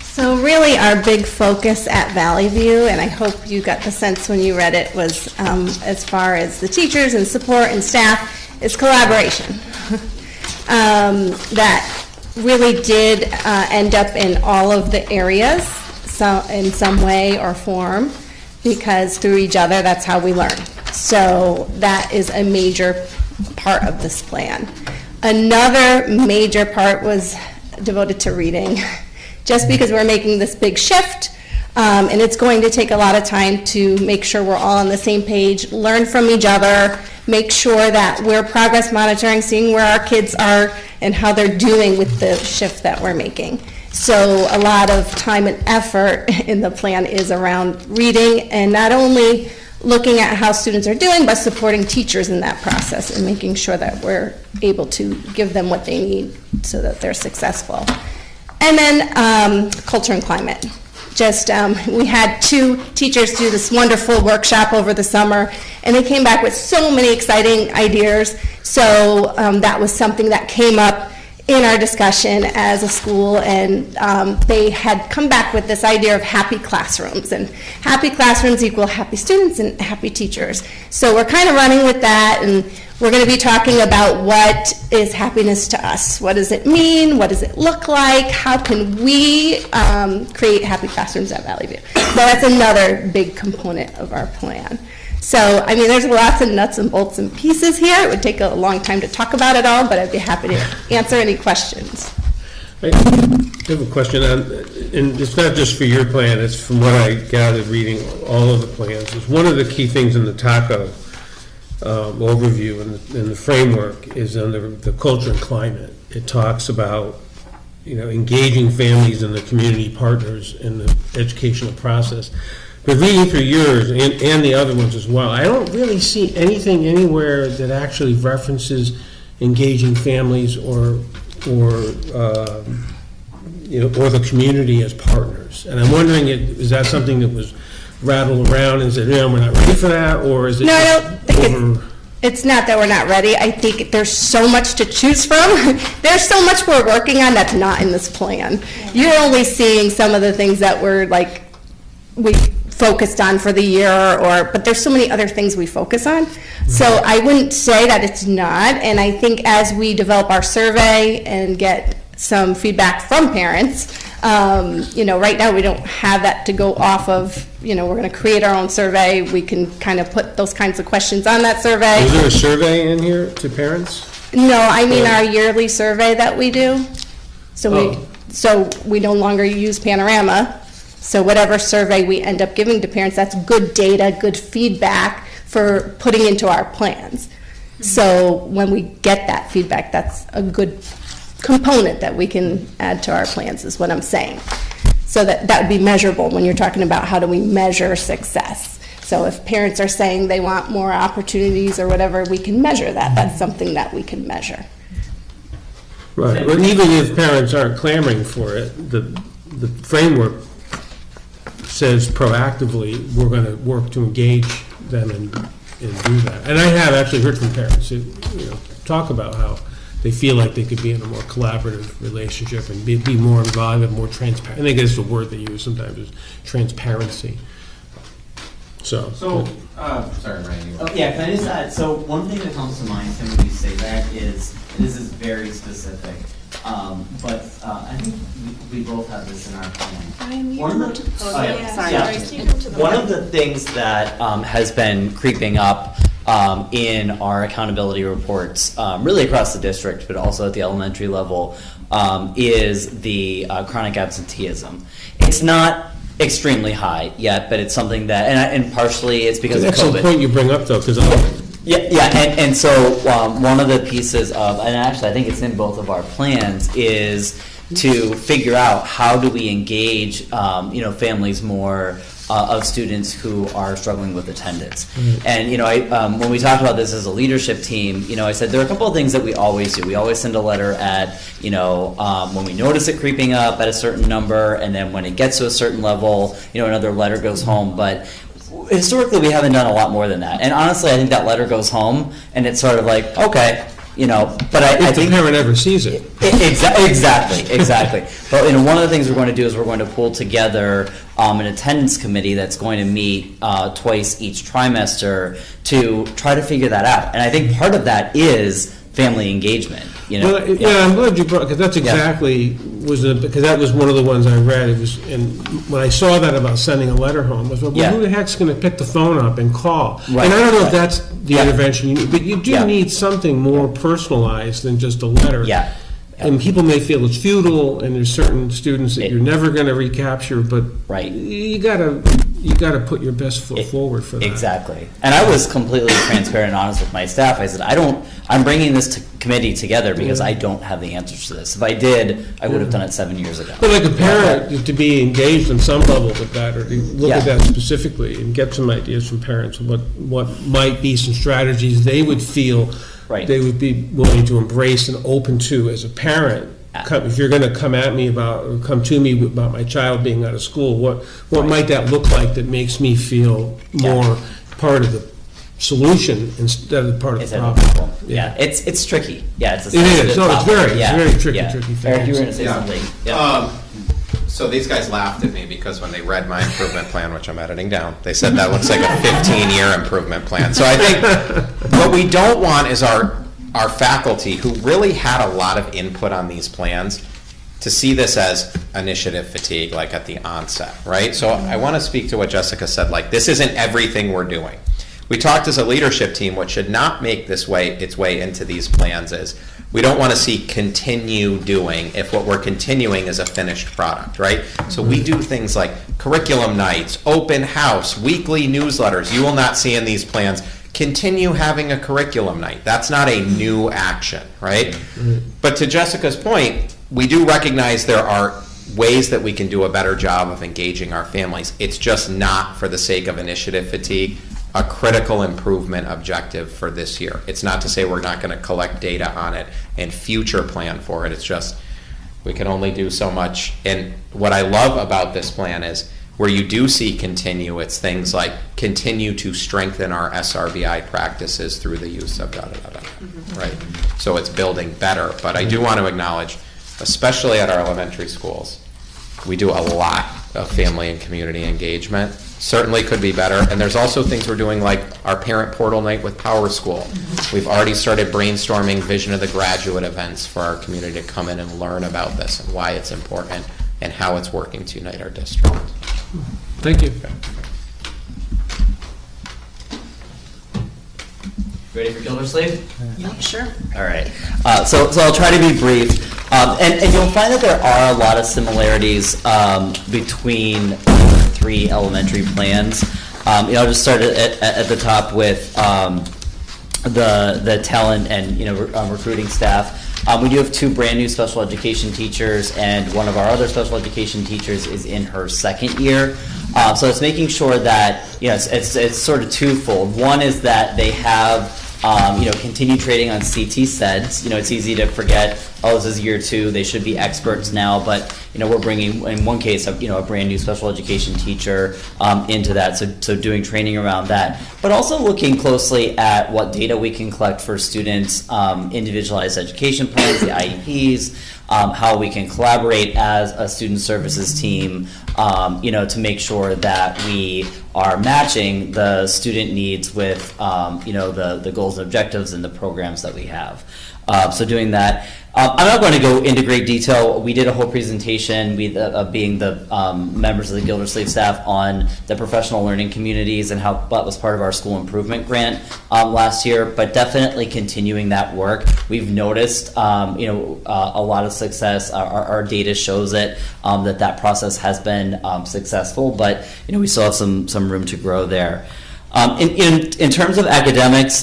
[SPEAKER 11] So really our big focus at Valley View, and I hope you got the sense when you read it, was as far as the teachers and support and staff, is collaboration. That really did end up in all of the areas, so in some way or form, because through each other, that's how we learn. So that is a major part of this plan. Another major part was devoted to reading. Just because we're making this big shift, and it's going to take a lot of time to make sure we're all on the same page, learn from each other, make sure that we're progress monitoring, seeing where our kids are and how they're doing with the shift that we're making. So a lot of time and effort in the plan is around reading, and not only looking at how students are doing, but supporting teachers in that process and making sure that we're able to give them what they need so that they're successful. And then culture and climate. Just we had 2 teachers do this wonderful workshop over the summer, and they came back with so many exciting ideas. So that was something that came up in our discussion as a school, and they had come back with this idea of happy classrooms, and happy classrooms equal happy students and happy teachers. So we're kind of running with that, and We're going to be talking about what is happiness to us. What does it mean? What does it look like? How can we create happy classrooms at Valley View? So that's another big component of our plan. So, I mean, there's lots of nuts and bolts and pieces here. It would take a long time to talk about it all, but I'd be happy to answer any questions.
[SPEAKER 1] I have a question, and it's not just for your plan, it's from what I gathered reading all of the plans. Is one of the key things in the TACO overview and the framework is under the culture and climate. It talks about, engaging families and the community partners in the educational process. But reading through yours and the other ones as well, I don't really see anything anywhere that actually references engaging families or the community as partners. And I'm wondering, is that something that was rattled around and said, we're not ready for that, or is it?
[SPEAKER 11] No, I don't think it's not that we're not ready. I think there's so much to choose from. There's so much we're working on that's not in this plan. You're only seeing some of the things that we focused on for the year, but there's so many other things we focus on. So I wouldn't say that it's not, and I think as we develop our survey and get some feedback from parents, right now we don't have that to go off of, we're going to create our own survey. We can kind of put those kinds of questions on that survey.
[SPEAKER 1] Is there a survey in here to parents?
[SPEAKER 11] No, I mean our yearly survey that we do. So we no longer use Panorama. So whatever survey we end up giving to parents, that's good data, good feedback for putting into our plans. So when we get that feedback, that's a good component that we can add to our plans, is what I'm saying. So that would be measurable when you're talking about how do we measure success. So if parents are saying they want more opportunities or whatever, we can measure that. That's something that we can measure.
[SPEAKER 1] Right, but even if parents aren't clamoring for it, the framework says proactively we're going to work to engage them and do that. And I have actually heard from parents who talk about how they feel like they could be in a more collaborative relationship and be more involved and more transparent. I think that's the word they use sometimes, is transparency. So
[SPEAKER 5] sorry, Ryan.
[SPEAKER 8] Oh, yeah, can I just add, so one thing that comes to mind, Tim, when you say that is, and this is very specific, but I think we both have this in our plan. One of the things that has been creeping up in our accountability reports, really across the district, but also at the elementary level, is the chronic absenteeism. It's not extremely high yet, but it's something that, and partially it's because of COVID.
[SPEAKER 1] That's the point you bring up, though, because
[SPEAKER 8] and so one of the pieces of, and actually I think it's in both of our plans, is to figure out how do we engage, families more of students who are struggling with attendance. And when we talked about this as a leadership team, I said there are a couple of things that we always do. We always send a letter at, when we notice it creeping up at a certain number, and then when it gets to a certain level, another letter goes home. But historically, we haven't done a lot more than that. And honestly, I think that letter goes home, and it's sort of like, okay, but I think
[SPEAKER 1] the parent never sees it.
[SPEAKER 8] Exactly. But one of the things we're going to do is we're going to pull together an attendance committee that's going to meet twice each trimester to try to figure that out. And I think part of that is family engagement.
[SPEAKER 1] I'm glad you brought, because that's exactly because that was one of the ones I read. It was, and when I saw that about sending a letter home, I was like, well, who the heck's going to pick the phone up and call?
[SPEAKER 8] Right.
[SPEAKER 1] And I don't know if that's the intervention you need, but you do need something more personalized than just a letter.
[SPEAKER 8] Yeah.
[SPEAKER 1] And people may feel it's futile, and there's certain students that you're never going to recapture, but you gotta put your best foot forward for that.
[SPEAKER 8] Exactly. And I was completely transparent and honest with my staff. I said, I'm bringing this committee together because I don't have the answers to this. If I did, I would have done it 7 years ago.
[SPEAKER 1] But like a parent, to be engaged on some level with that, or to look at that specifically and get some ideas from parents, what might be some strategies they would feel they would be willing to embrace and open to as a parent. If you're going to come to me about my child being out of school, what might that look like that makes me feel more part of the solution instead of part of the problem?
[SPEAKER 8] It's tricky. It's
[SPEAKER 1] very tricky.
[SPEAKER 8] Eric, you were going to say something.
[SPEAKER 5] So these guys laughed at me because when they read my improvement plan, which I'm editing down, they said that looks like a 15-year improvement plan. So I think what we don't want is our faculty, who really had a lot of input on these plans, to see this as initiative fatigue, like at the onset, right? So I want to speak to what Jessica said, like, this isn't everything we're doing. We talked as a leadership team, what should not make its way into these plans is, we don't want to see continue doing if what we're continuing is a finished product, right? So we do things like curriculum nights, open house, weekly newsletters. You will not see in these plans, continue having a curriculum night. That's not a new action, right? But to Jessica's point, we do recognize there are ways that we can do a better job of engaging our families. It's just not for the sake of initiative fatigue, a critical improvement objective for this year. It's not to say we're not going to collect data on it and future plan for it. It's just we can only do so much. And what I love about this plan is where you do see continue, it's things like continue to strengthen our SRBI practices through the use of da-da-da-da, right? So it's building better. But I do want to acknowledge, especially at our elementary schools, we do a lot of family and community engagement. Certainly could be better. And there's also things we're doing like our parent portal night with Power School. We've already started brainstorming vision of the graduate events for our community to come in and learn about this and why it's important and how it's working to unite our district.
[SPEAKER 1] Thank you.
[SPEAKER 8] Ready for Gildersleeve?
[SPEAKER 19] Yep, sure.
[SPEAKER 8] All right. So I'll try to be brief. And you'll find that there are a lot of similarities between the three elementary plans. I'll just start at the top with the talent and recruiting staff. We do have 2 brand new special education teachers, and one of our other special education teachers is in her 2nd year. So it's making sure that it's sort of twofold. One is that they have continue trading on CT SEDS. It's easy to forget, this is year 2, they should be experts now, but, we're bringing, in one case, a brand new special education teacher into that, so doing training around that. But also looking closely at what data we can collect for students, individualized education plans, the IEPs, how we can collaborate as a student services team, to make sure that we are matching the student needs with, the goals and objectives and the programs that we have. So doing that. I'm not going to go into great detail. We did a whole presentation, being the members of the Gildersleeve staff, on the professional learning communities and how that was part of our school improvement grant last year, but definitely continuing that work. We've noticed a lot of success. Our data shows it, that process has been successful, but we still have some room to grow there. In terms of academics,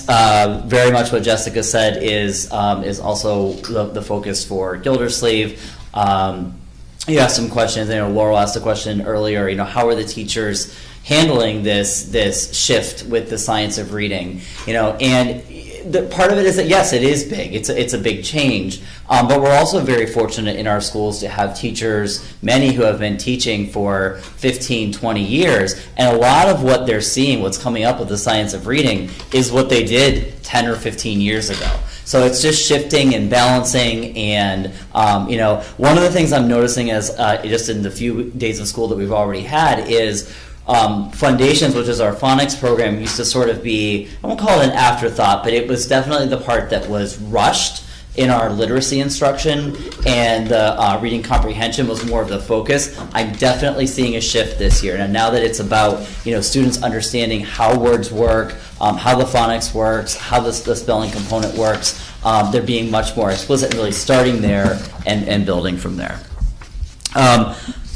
[SPEAKER 8] very much what Jessica said is also the focus for Gildersleeve. You asked some questions. Laurel asked a question earlier. How are the teachers handling this shift with the science of reading? And the part of it is that yes, it is big. It's a big change. But we're also very fortunate in our schools to have teachers, many who have been teaching for 15, 20 years, and a lot of what they're seeing, what's coming up with the science of reading, is what they did 10 or 15 years ago. So it's just shifting and balancing, and one of the things I'm noticing as just in the few days of school that we've already had is Foundations, which is our phonics program, used to sort of be, I won't call it an afterthought, but it was definitely the part that was rushed in our literacy instruction, and the reading comprehension was more of the focus. I'm definitely seeing a shift this year. And now that it's about students understanding how words work, how the phonics works, how the spelling component works, they're being much more explicit and really starting there and building from there.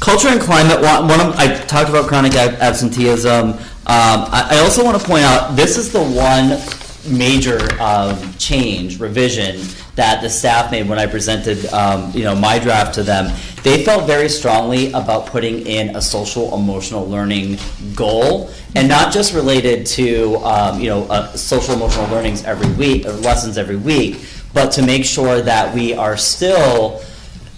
[SPEAKER 8] Culture and climate, I talked about chronic absenteeism. I also want to point out, this is the one major revision that the staff made when I presented my draft to them. They felt very strongly about putting in a social emotional learning goal, and not just related to social emotional learnings every week or lessons every week, but to make sure that we are still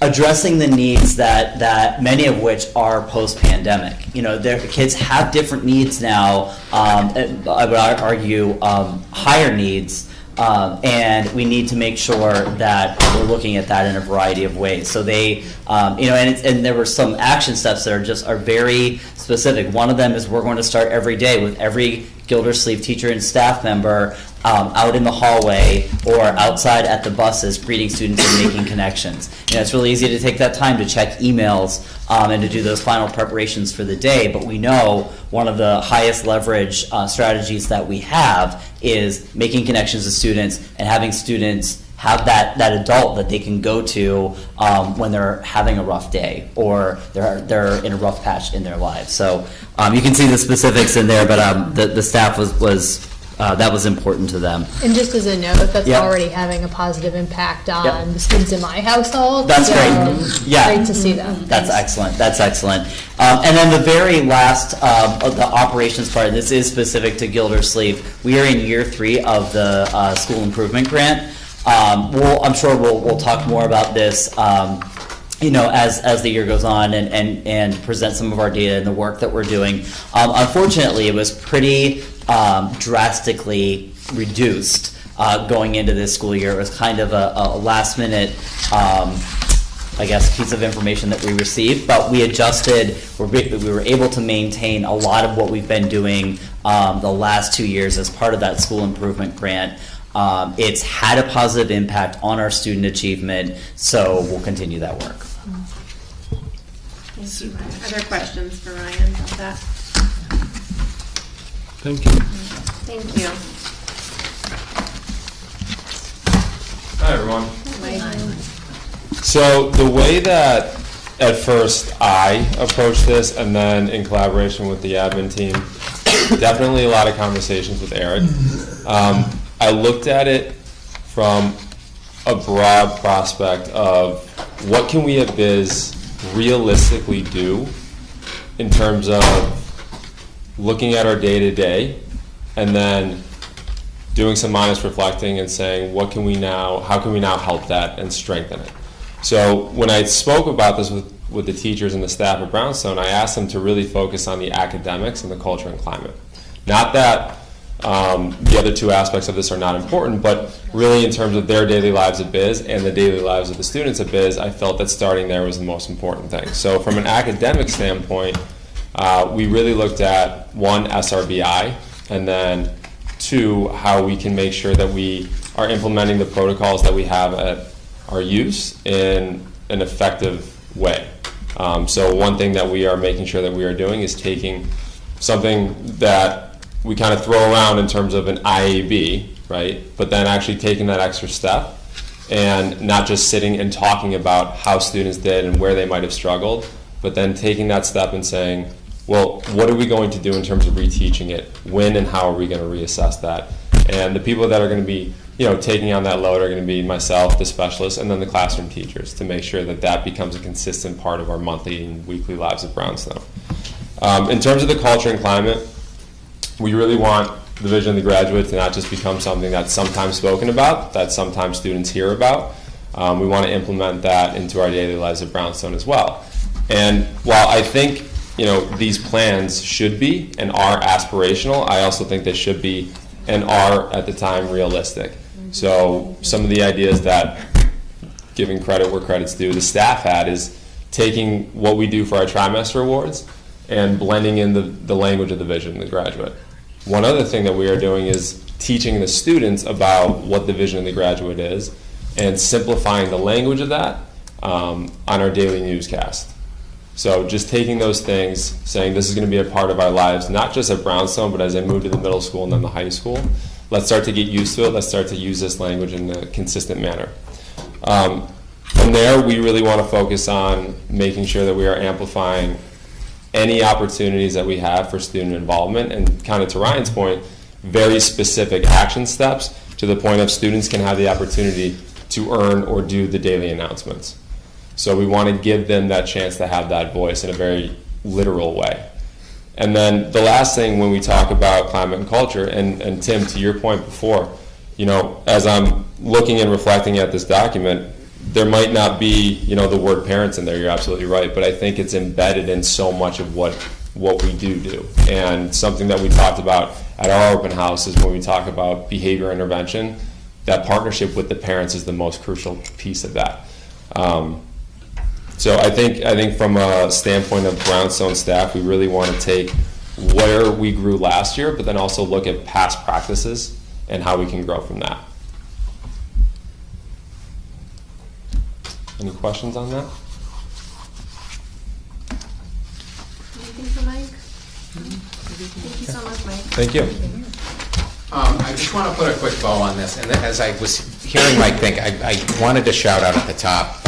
[SPEAKER 8] addressing the needs that many of which are post-pandemic. Their kids have different needs now. I would argue higher needs And we need to make sure that we're looking at that in a variety of ways. So they, and there were some action steps that are very specific. One of them is we're going to start every day with every Gildersleeve teacher and staff member out in the hallway or outside at the buses greeting students and making connections. It's really easy to take that time to check emails and to do those final preparations for the day, but we know one of the highest leverage strategies that we have is making connections to students and having students have that adult that they can go to when they're having a rough day or they're in a rough patch in their lives. So you can see the specifics in there, but the staff was that was important to them.
[SPEAKER 22] And just as a note, that's
[SPEAKER 8] Yep.
[SPEAKER 22] already having a positive impact on
[SPEAKER 8] Yep.
[SPEAKER 22] the students in my household.
[SPEAKER 8] That's
[SPEAKER 22] so
[SPEAKER 8] great. Yeah.
[SPEAKER 22] Great to see them.
[SPEAKER 8] That's
[SPEAKER 22] Thanks.
[SPEAKER 8] excellent. That's excellent. And then the very last of the operations part, and this is specific to Gildersleeve, we are in year 3 of the school improvement grant. I'm sure we'll talk more about this as the year goes on and present some of our data and the work that we're doing. Unfortunately, it was pretty drastically reduced going into this school year. It was kind of a last minute, piece of information that we received, but we adjusted. We were able to maintain a lot of what we've been doing the last 2 years as part of that school improvement grant. It's had a positive impact on our student achievement, so we'll continue that work.
[SPEAKER 18] Thank you. Other questions for Ryan about that?
[SPEAKER 1] Thank you.
[SPEAKER 18] Thank you.
[SPEAKER 9] Hi, everyone. So the way that at first I approached this, and then in collaboration with the admin team, definitely a lot of conversations with Eric. I looked at it from a broad prospect of what can we at Biz realistically do in terms of looking at our day-to-day and then doing some honest reflecting and saying how can we now help that and strengthen it. So when I spoke about this with the teachers and the staff at Brownstone, I asked them to really focus on the academics and the culture and climate. Not that the other two aspects of this are not important, but really in terms of their daily lives at Biz and the daily lives of the students at Biz, I felt that starting there was the most important thing. So from an academic standpoint, we really looked at 1, SRBI, and then 2, how we can make sure that we are implementing the protocols that we have at our use in an effective way. So one thing that we are making sure that we are doing is taking something that we kind of throw around in terms of an IAB, right? But then actually taking that extra step and not just sitting and talking about how students did and where they might have struggled, but then taking that step and saying, well, what are we going to do in terms of reteaching it? When and how are we going to reassess that? And the people that are going to be, taking on that load are going to be myself, the specialists, and then the classroom teachers to make sure that that becomes a consistent part of our monthly and weekly lives at Brownstone. In terms of the culture and climate, we really want the vision of the graduate to not just become something that's sometimes spoken about, that sometimes students hear about. We want to implement that into our daily lives at Brownstone as well. And while I think these plans should be and are aspirational, I also think they should be and are at the time realistic. So some of the ideas that, giving credit where credit's due, the staff had is taking what we do for our trimester awards and blending in the language of the vision of the graduate. One other thing that we are doing is teaching the students about what the vision of the graduate is and simplifying the language of that on our daily newscast. So just taking those things, saying this is going to be a part of our lives, not just at Brownstone, but as I move to the middle school and then the high school. Let's start to get used to it. Let's start to use this language in a consistent manner. From there, we really want to focus on making sure that we are amplifying any opportunities that we have for student involvement, and kind of to Ryan's point, very specific action steps to the point of students can have the opportunity to earn or do the daily announcements. So we want to give them that chance to have that voice in a very literal way. And then the last thing when we talk about climate and culture, and Tim, to your point before, as I'm looking and reflecting at this document, there might not be, the word parents in there, you're absolutely right, but I think it's embedded in so much of what we do. And something that we talked about at our open house is when we talk about behavior intervention, that partnership with the parents is the most crucial piece of that. So I think from a standpoint of Brownstone staff, we really want to take where we grew last year, but then also look at past practices and how we can grow from that. Any questions on that?
[SPEAKER 18] Anything for Mike? Thank you so much, Mike.
[SPEAKER 9] Thank you.
[SPEAKER 5] I just want to put a quick bow on this, and as I was hearing Mike think, I wanted to shout out at the top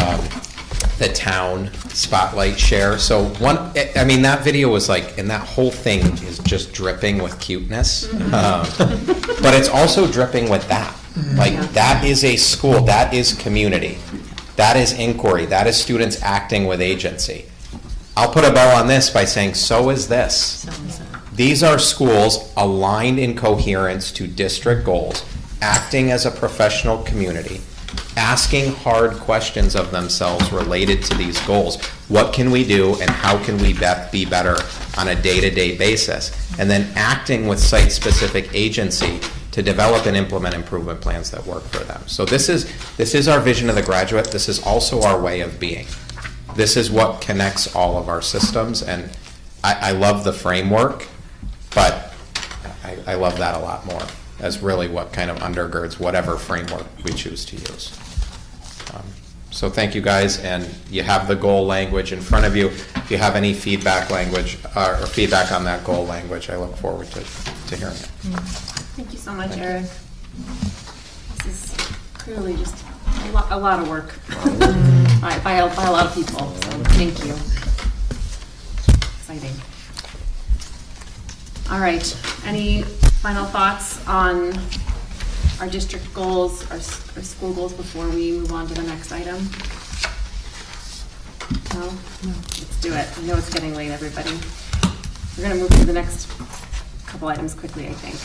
[SPEAKER 5] the town spotlight share. So that video was like, and that whole thing is just dripping with cuteness, but it's also dripping with that. Like, that is a school, that is community, that is inquiry, that is students acting with agency. I'll put a bow on this by saying, so is this. These are schools aligned in coherence to district goals, acting as a professional community, asking hard questions of themselves related to these goals. What can we do and how can we be better on a day-to-day basis? And then acting with site-specific agency to develop and implement improvement plans that work for them. So this is our vision of the graduate. This is also our way of being. This is what connects all of our systems, and I love the framework, but I love that a lot more as really what kind of undergirds whatever framework we choose to use. So thank you guys, and you have the goal language in front of you. If you have any feedback language or feedback on that goal language, I look forward to hearing it.
[SPEAKER 18] Thank you so much, Eric. This is clearly just a lot of work by a lot of people, so thank you. Exciting. All right, any final thoughts on our district goals, our school goals before we move on to the next item? No? Let's do it. I know it's getting late, everybody. We're going to move to the next couple items quickly, I think.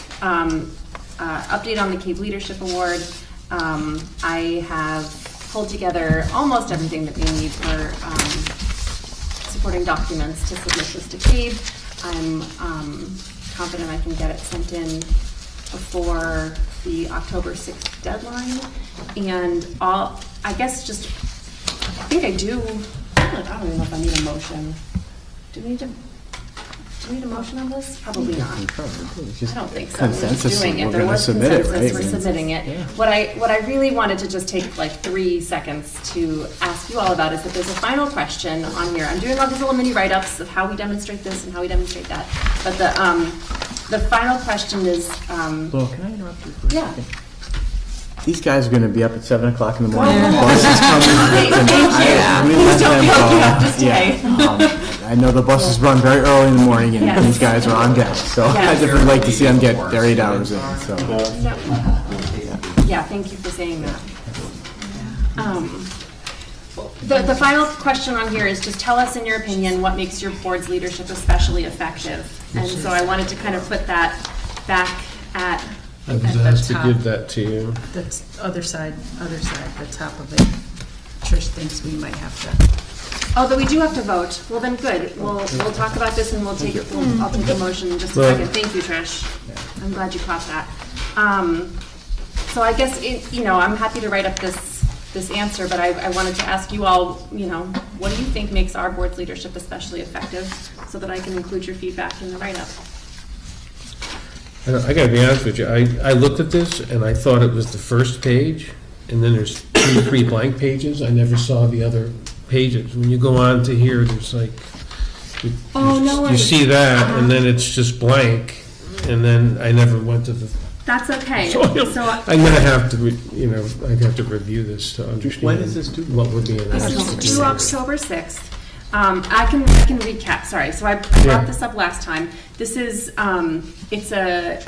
[SPEAKER 18] Update on the CAVE Leadership Award. I have pulled together almost everything that we need for supporting documents to submit this to CAVE. I'm confident I can get it sent in before the October 6th deadline. And I think I do. I don't even know if I need a motion. Do we need a motion on this? Probably not. I don't think so. We're just doing it. There was consensus. We're submitting it. Yeah. What I really wanted to just take like 3 seconds to ask you all about is that there's a final question on here. I'm doing all these little mini write-ups of how we demonstrate this and how we demonstrate that. But the final question is.
[SPEAKER 6] Well, can I interrupt you for a
[SPEAKER 18] second?
[SPEAKER 6] These guys are going to be up at 7 o'clock in the morning.
[SPEAKER 18] Thank you. Please don't feel like you have to stay.
[SPEAKER 6] I know the buses run very early in the morning, and these guys are on deck. So I definitely like to see them get their 8 hours in. So.
[SPEAKER 18] Yeah, thank you for saying that. The final question on here is just tell us, in your opinion, what makes your board's leadership especially effective. And so I wanted to kind of put that back at.
[SPEAKER 1] I was asked to give that to you.
[SPEAKER 2] The other side, the top of it. Trish thinks we might have to.
[SPEAKER 18] Oh, but we do have to vote. Well, then good. We'll talk about this and I'll take a motion in just a second. Thank you, Trish. I'm glad you caught that. So I guess I'm happy to write up this answer, but I wanted to ask you all, what do you think makes our board's leadership especially effective, so that I can include your feedback in the write-up?
[SPEAKER 1] I gotta be honest with you, I looked at this and I thought it was the first page, and then there's 2 or 3 blank pages. I never saw the other pages. When you go on to here, there's like, you see that, and then it's just blank, and then I never went to the.
[SPEAKER 18] That's okay.
[SPEAKER 1] So I'm gonna have to, I'd have to review this to understand.
[SPEAKER 6] When is this due?
[SPEAKER 1] What would be an
[SPEAKER 18] This is due October 6th. I can recap. Sorry. So I brought this up last time. This is it's a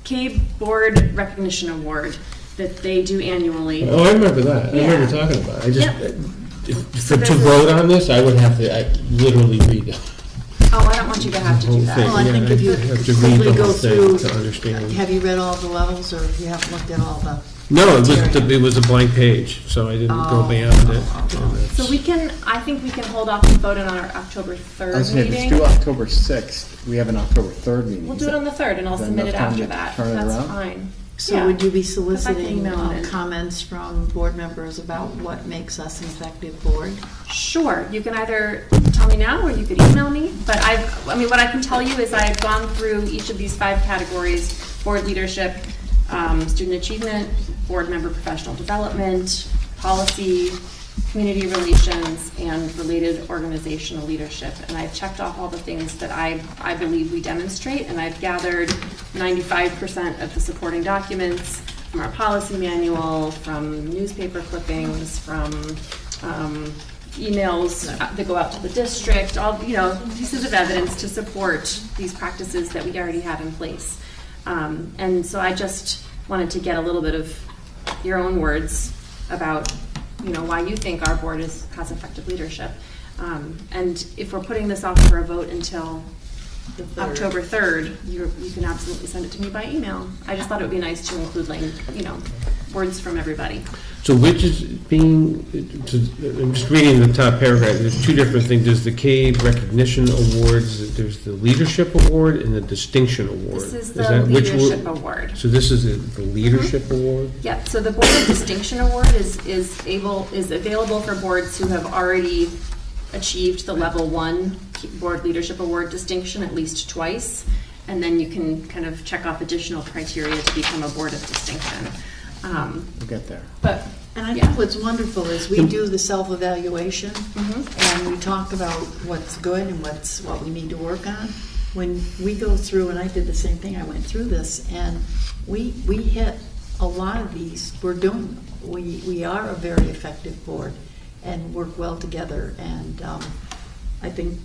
[SPEAKER 18] CAVE Board Recognition Award that they do annually.
[SPEAKER 1] Oh, I remember that. I remember talking about it. To vote on this, I would have to literally read it.
[SPEAKER 18] Oh, I don't want you to have to do that.
[SPEAKER 2] Well, I think if you
[SPEAKER 1] have to read the
[SPEAKER 2] go
[SPEAKER 1] whole
[SPEAKER 2] through,
[SPEAKER 1] thing to understand.
[SPEAKER 2] have you read all the levels, or you haven't looked at all the?
[SPEAKER 1] No, it was a blank page, so I didn't go beyond it.
[SPEAKER 18] So I think we can hold off and vote on our October 3rd meeting.
[SPEAKER 6] Let's do October 6th. We have an October 3rd meeting.
[SPEAKER 18] We'll do it on the 3rd, and I'll submit it after that. That's fine.
[SPEAKER 20] So
[SPEAKER 18] Yeah.
[SPEAKER 20] would you be
[SPEAKER 18] Put
[SPEAKER 20] soliciting
[SPEAKER 18] back an email in.
[SPEAKER 20] comments from board members about what makes us an effective board?
[SPEAKER 18] Sure, you can either tell me now or you could email me, but what I can tell you is I've gone through each of these 5 categories: board leadership, student achievement, board member professional development, policy, community relations, and related organizational leadership. And I've checked off all the things that I believe we demonstrate, and I've gathered 95% of the supporting documents from our policy manual, from newspaper clippings, from emails that go out to the district, all, pieces of evidence to support these practices that we already have in place. And so I just wanted to get a little bit of your own words about why you think our board has effective leadership. And if we're putting this off for a vote until October 3rd, you can absolutely send it to me by email. I just thought it would be nice to include, words from everybody.
[SPEAKER 1] So which is being, I'm just reading the top paragraph, there's 2 different things. There's the CAVE Recognition Awards, there's the Leadership Award and the Distinction Award.
[SPEAKER 18] This is the Leadership Award.
[SPEAKER 1] So this is the Leadership Award?
[SPEAKER 18] Yeah, so the Board of Distinction Award is available for boards who have already achieved the level 1 Board Leadership Award distinction at least twice, and then you can kind of check off additional criteria to become a board of distinction.
[SPEAKER 6] We'll get there.
[SPEAKER 20] And I think what's wonderful is we do the self-evaluation, and we talk about what's good and what we need to work on. When we go through, and I did the same thing, I went through this, and we hit a lot of these. We're doing them. We are a very effective board and work well together, and I think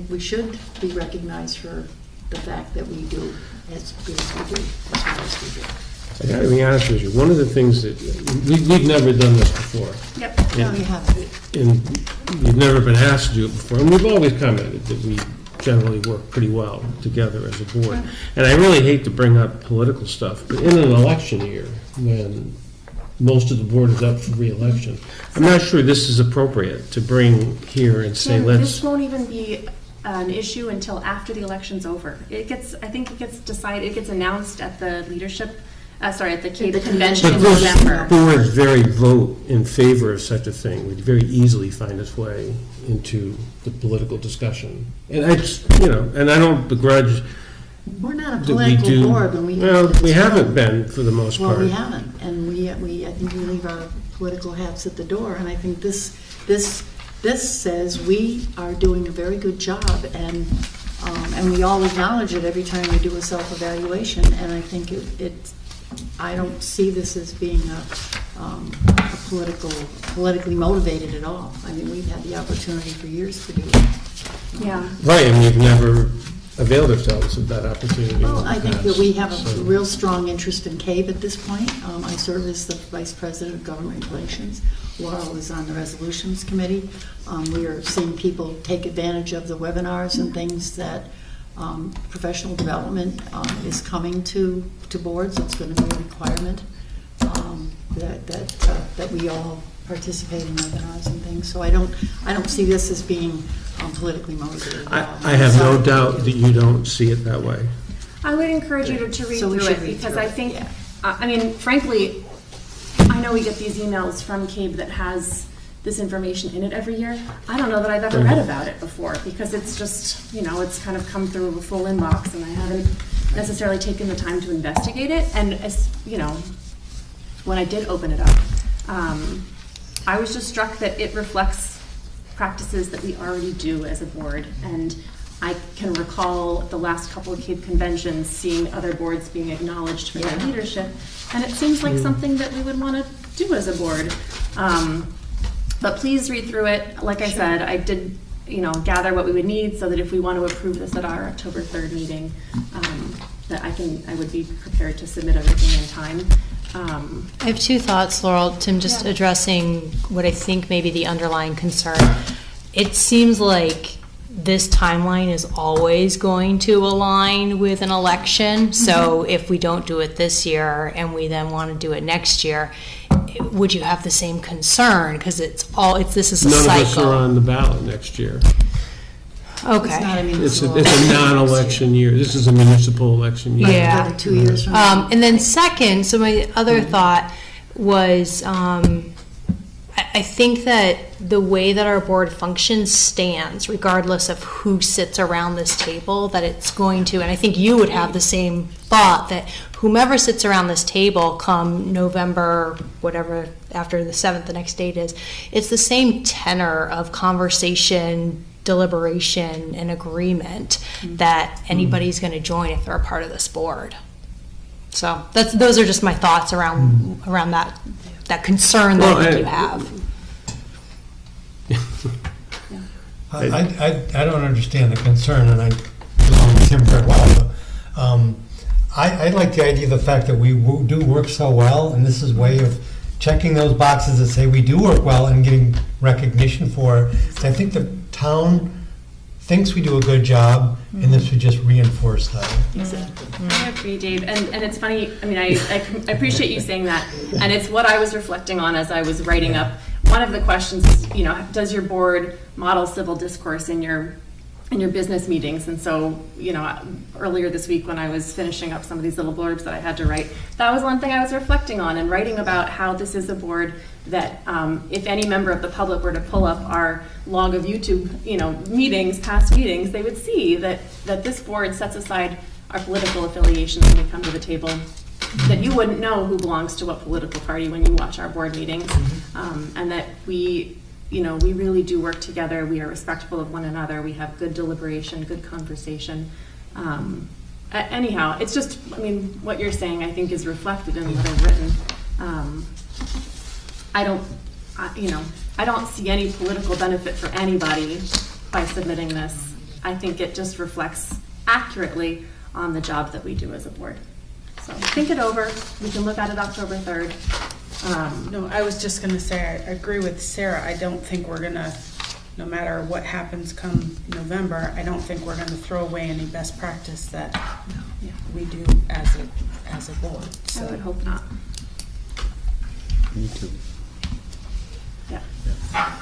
[SPEAKER 20] we should be recognized for the fact that we do as good as we do, as well as we do.
[SPEAKER 1] I gotta be honest with you, one of the things that, we've never done this before.
[SPEAKER 18] Yep.
[SPEAKER 20] No, you haven't.
[SPEAKER 1] And we've never been asked to do it before, and we've always commented that we generally work pretty well together as a board. And I really hate to bring up political stuff, but in an election year, when most of the board is up for re-election, I'm not sure this is appropriate to bring here and say,
[SPEAKER 18] This won't even be an issue until after the election's over. I think it gets decided, it gets announced at the leadership, at the CAVE convention in November.
[SPEAKER 1] But boards very vote in favor of such a thing would very easily find its way into the political discussion. And I just, and I don't begrudge.
[SPEAKER 20] We're not a
[SPEAKER 1] that we
[SPEAKER 20] political
[SPEAKER 1] do,
[SPEAKER 20] board, and
[SPEAKER 1] we haven't been for the most part.
[SPEAKER 20] Well, we haven't, and I think we leave our political hats at the door, and I think this says we are doing a very good job, and we all acknowledge it every time we do a self-evaluation, and I think I don't see this as being politically motivated at all. I mean, we've had the opportunity for years to do it.
[SPEAKER 18] Yeah.
[SPEAKER 1] Right, and we've never availed ourselves of that opportunity.
[SPEAKER 20] Well, I think that we have a real strong interest in CAVE at this point. I serve as the Vice President of Government Relations. Laurel is on the Resolutions Committee. We are seeing people take advantage of the webinars and things that professional development is coming to boards. It's going to be a requirement that we all participate in webinars and things. So I don't see this as being politically motivated.
[SPEAKER 1] I have no doubt that you don't see it that way.
[SPEAKER 18] I would encourage you to read
[SPEAKER 20] So we
[SPEAKER 18] through
[SPEAKER 20] should
[SPEAKER 18] it,
[SPEAKER 20] read
[SPEAKER 18] because
[SPEAKER 20] through
[SPEAKER 18] I
[SPEAKER 20] it,
[SPEAKER 18] think,
[SPEAKER 20] yeah.
[SPEAKER 18] Frankly, I know we get these emails from CAVE that has this information in it every year. I don't know that I've ever read about it before, because it's just, it's kind of come through a full inbox, and I haven't necessarily taken the time to investigate it. And as when I did open it up, I was just struck that it reflects practices that we already do as a board. And I can recall the last couple of CAVE conventions seeing other boards being acknowledged for their leadership, and it seems like something that we would want to do as a board. But please read through it. Like I said, I did gather what we would need so that if we want to approve this at our October 3rd meeting, that I would be prepared to submit everything in time.
[SPEAKER 22] I have 2 thoughts, Laurel. Tim, just addressing what I think may be the underlying concern. It seems like this timeline is always going to align with an election. So if we don't do it this year and we then want to do it next year, would you have the same concern? Because this is a cycle.
[SPEAKER 1] None of us are on the ballot next year.
[SPEAKER 22] Okay.
[SPEAKER 20] It's not a
[SPEAKER 1] It's
[SPEAKER 20] municipal.
[SPEAKER 1] it's a non-election year. This is a municipal election year.
[SPEAKER 22] Yeah.
[SPEAKER 20] Like 2 years from now.
[SPEAKER 22] And then second, so my other thought was, I think that the way that our board functions stands, regardless of who sits around this table, that it's going to, and I think you would have the same thought, that whomever sits around this table come November, whatever, after the 7th, the next date is, it's the same tenor of conversation, deliberation, and agreement that anybody's going to join if they're a part of this board. So those are just my thoughts around that concern that I think you have.
[SPEAKER 21] I don't understand the concern, and I belong with him very well. But, I like the idea of the fact that we do work so well, and this is a way of checking those boxes that say we do work well and getting recognition for it. So I think the town thinks we do a good job, and this would just reinforce that.
[SPEAKER 18] Exactly. I agree, Dave. And it's funny, I mean, I appreciate you saying that. And it's what I was reflecting on as I was writing up. One of the questions is, does your board model civil discourse in your business meetings? And so, earlier this week when I was finishing up some of these little blurbs that I had to write, that was one thing I was reflecting on and writing about how this is a board that if any member of the public were to pull up our log of YouTube, meetings, past meetings, they would see that this board sets aside our political affiliations when we come to the table, that you wouldn't know who belongs to what political party when you watch our board meetings, and that we really do work together. We are respectful of one another. We have good deliberation, good conversation. Anyhow, it's just, what you're saying, I think, is reflected in what I've written. I don't see any political benefit for anybody by submitting this. I think it just reflects accurately on the job that we do as a board. So think it over. We can look at it October 3rd.
[SPEAKER 2] No, I was just gonna say, I agree with Sarah. I don't think we're gonna, no matter what happens come November, I don't think we're gonna throw away any best practice that we do as a board.
[SPEAKER 18] I would hope not.
[SPEAKER 13] Me too.
[SPEAKER 18] Yeah.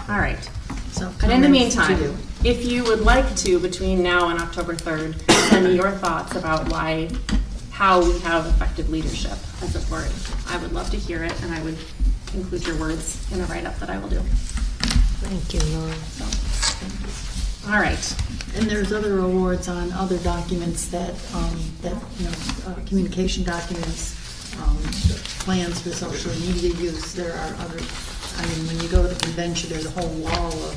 [SPEAKER 18] All right.
[SPEAKER 20] So
[SPEAKER 18] And in the
[SPEAKER 20] comments to
[SPEAKER 18] meantime,
[SPEAKER 20] you.
[SPEAKER 18] if you would like to, between now and October 3rd, send me your thoughts about how we have effective leadership as a board. I would love to hear it, and I would include your words in a write-up that I will do.
[SPEAKER 22] Thank you, Laura.
[SPEAKER 18] All right.
[SPEAKER 20] And there's other awards on other documents that communication documents, plans for social media use. There are other, when you go to the convention, there's a whole wall of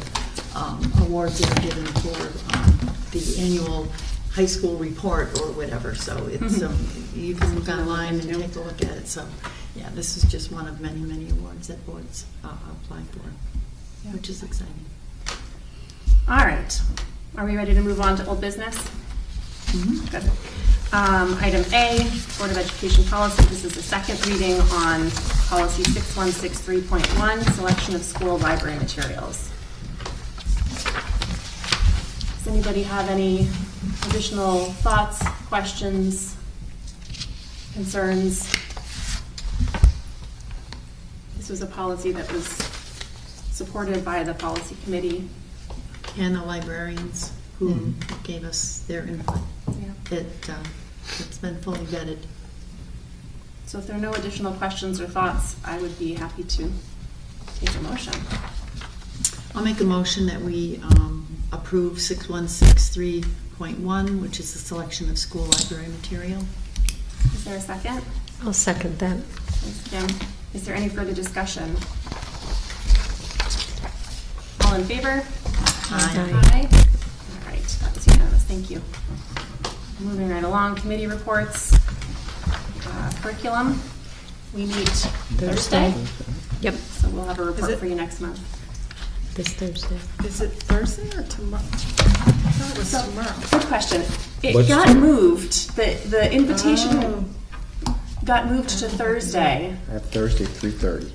[SPEAKER 20] awards that are given for the annual high school report or whatever. So it's, you can look online and take a look at it. So yeah, this is just one of many, many awards that boards apply for, which is exciting.
[SPEAKER 18] All right. Are we ready to move on to old business? Good. Item A, Board of Education policy. This is the second reading on policy 6163.1, selection of school library materials. Does anybody have any additional thoughts, questions, concerns? This was a policy that was supported by the policy committee.
[SPEAKER 20] And the librarians who gave us their input. It's been fully vetted.
[SPEAKER 18] So if there are no additional questions or thoughts, I would be happy to take a motion.
[SPEAKER 20] I'll make a motion that we approve 6163.1, which is the selection of school library material.
[SPEAKER 18] Is there a second?
[SPEAKER 22] I'll second that.
[SPEAKER 18] Thanks, Kim. Is there any further discussion? All in favor?
[SPEAKER 20] Aye.
[SPEAKER 18] Aye. All right, that was unanimous. Thank you. Moving right along, committee reports. Curriculum, we meet Thursday.
[SPEAKER 22] Yep.
[SPEAKER 18] So we'll have a report for you next month.
[SPEAKER 22] This Thursday.
[SPEAKER 2] Is it Thursday or tomorrow? I thought it was tomorrow.
[SPEAKER 18] Good question. It got moved. The invitation got moved to Thursday.
[SPEAKER 13] I have Thursday, 3:30.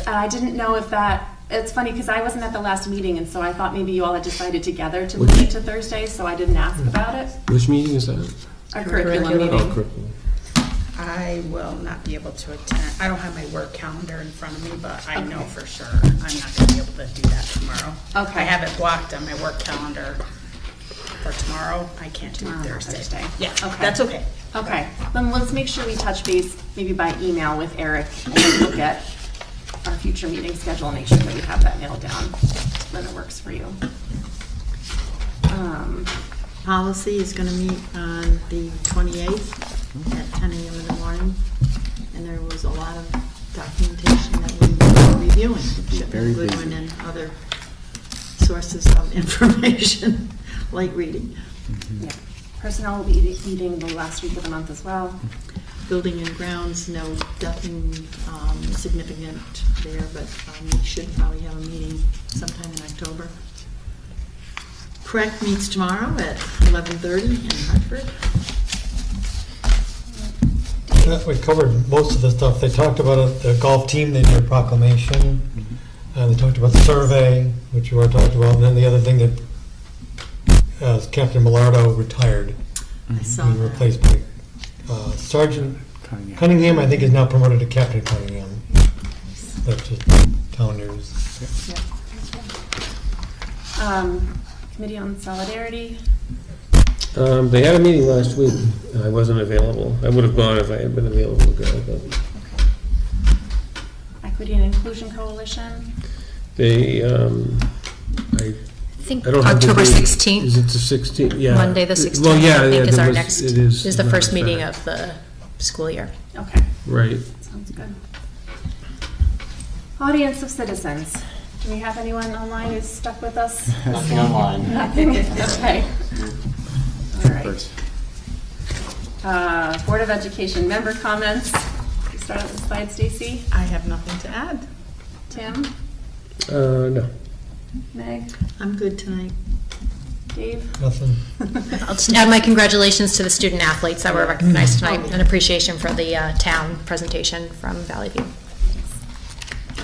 [SPEAKER 18] I didn't know if that, it's funny because I wasn't at the last meeting, and so I thought maybe you all had decided together to move it to Thursday, so I didn't ask about it.
[SPEAKER 1] Which meeting is that?
[SPEAKER 18] Our curriculum meeting.
[SPEAKER 1] Oh, curriculum.
[SPEAKER 2] I will not be able to attend. I don't have my work calendar in front of me, but I know for sure I'm not going to be able to do that tomorrow.
[SPEAKER 18] Okay.
[SPEAKER 2] I have it blocked on my work calendar for tomorrow. I can't do
[SPEAKER 18] Tomorrow,
[SPEAKER 2] Thursday. Yeah,
[SPEAKER 18] Okay.
[SPEAKER 2] that's okay.
[SPEAKER 18] Okay, then let's make sure we touch base maybe by email with Eric and then look at our future meeting schedule and make sure that we have that nailed down when it works for you.
[SPEAKER 20] Policy is going to meet on the 28th at 10 a.m. in the morning, and there was a lot of documentation that we were reviewing.
[SPEAKER 13] Very
[SPEAKER 20] Goodwin
[SPEAKER 13] busy.
[SPEAKER 20] and other sources of information, like reading.
[SPEAKER 18] Yeah. Personnel will be meeting the last week of the month as well.
[SPEAKER 20] Building and grounds, no, nothing significant there, but we should probably have a meeting sometime in October. PREC meets tomorrow at 11:30 in Hartford.
[SPEAKER 21] We covered most of the stuff. They talked about the golf team, they did a proclamation. They talked about the survey, which you already talked about, and then the other thing that Captain Millardo retired.
[SPEAKER 20] I saw
[SPEAKER 21] Being
[SPEAKER 20] that.
[SPEAKER 21] replaced by Sergeant Cunningham, I think is now promoted to Captain Cunningham. That's just town news.
[SPEAKER 18] Committee on Solidarity.
[SPEAKER 1] They had a meeting last week. I wasn't available. I would have gone if I had been available to go, but
[SPEAKER 18] Equity and Inclusion Coalition.
[SPEAKER 1] they,
[SPEAKER 22] I think
[SPEAKER 1] I don't have the
[SPEAKER 22] October
[SPEAKER 1] date.
[SPEAKER 22] 16th.
[SPEAKER 1] Is it the 16th? Yeah.
[SPEAKER 22] Monday the 16th,
[SPEAKER 1] Well, yeah,
[SPEAKER 22] I think,
[SPEAKER 1] yeah,
[SPEAKER 22] is
[SPEAKER 1] there
[SPEAKER 22] our
[SPEAKER 1] was-
[SPEAKER 22] next,
[SPEAKER 1] it is,
[SPEAKER 22] is the
[SPEAKER 1] as a
[SPEAKER 22] first
[SPEAKER 1] matter of
[SPEAKER 22] meeting
[SPEAKER 1] fact.
[SPEAKER 22] of the school year.
[SPEAKER 18] Okay,
[SPEAKER 1] Right.
[SPEAKER 18] sounds good. Audience of citizens. Do we have anyone online who's stuck with us?
[SPEAKER 8] Nothing online.
[SPEAKER 18] Nothing? Okay. All right. Board of Education member comments. You start on the slide, Stacy.
[SPEAKER 20] I have nothing to add.
[SPEAKER 18] Tim?
[SPEAKER 1] No.
[SPEAKER 18] Meg?
[SPEAKER 20] I'm good tonight.
[SPEAKER 18] Dave?
[SPEAKER 21] Nothing.
[SPEAKER 22] I'll just add my congratulations to the student athletes that were recognized tonight and appreciation for the town presentation from Valley View.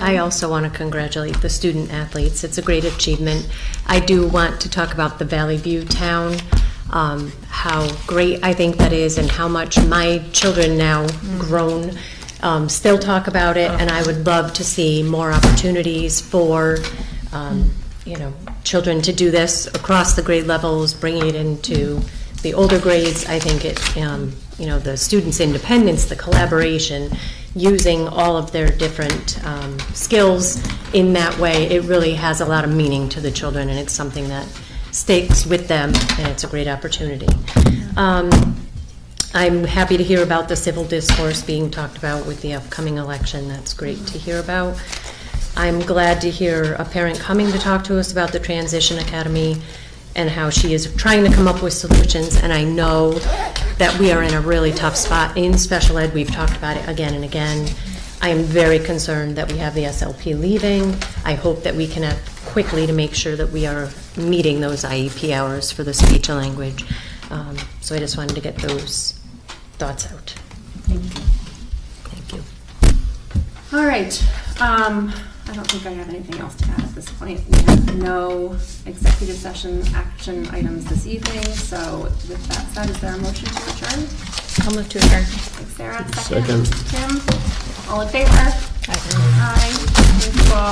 [SPEAKER 14] I also want to congratulate the student athletes. It's a great achievement. I do want to talk about the Valley View town, how great I think that is, and how much my children now grown still talk about it, and I would love to see more opportunities for children to do this across the grade levels, bringing it into the older grades. I think it, the students' independence, the collaboration, using all of their different skills in that way, it really has a lot of meaning to the children, and it's something that sticks with them, and it's a great opportunity. I'm happy to hear about the civil discourse being talked about with the upcoming election. That's great to hear about. I'm glad to hear a parent coming to talk to us about the Transition Academy and how she is trying to come up with solutions, and I know that we are in a really tough spot in special ed. We've talked about it again and again. I am very concerned that we have the SLP leaving. I hope that we can act quickly to make sure that we are meeting those IEP hours for the speech and language. So I just wanted to get those thoughts out.
[SPEAKER 18] Thank you.
[SPEAKER 14] Thank you.
[SPEAKER 18] All right. I don't think I have anything else to add at this point. We have no executive session action items this evening, so with that said, is there a motion to adjourn?
[SPEAKER 22] I'll move to adjourn.
[SPEAKER 18] Thanks, Sarah.
[SPEAKER 1] Second.
[SPEAKER 18] Tim? All in favor? Aye. Thank you all.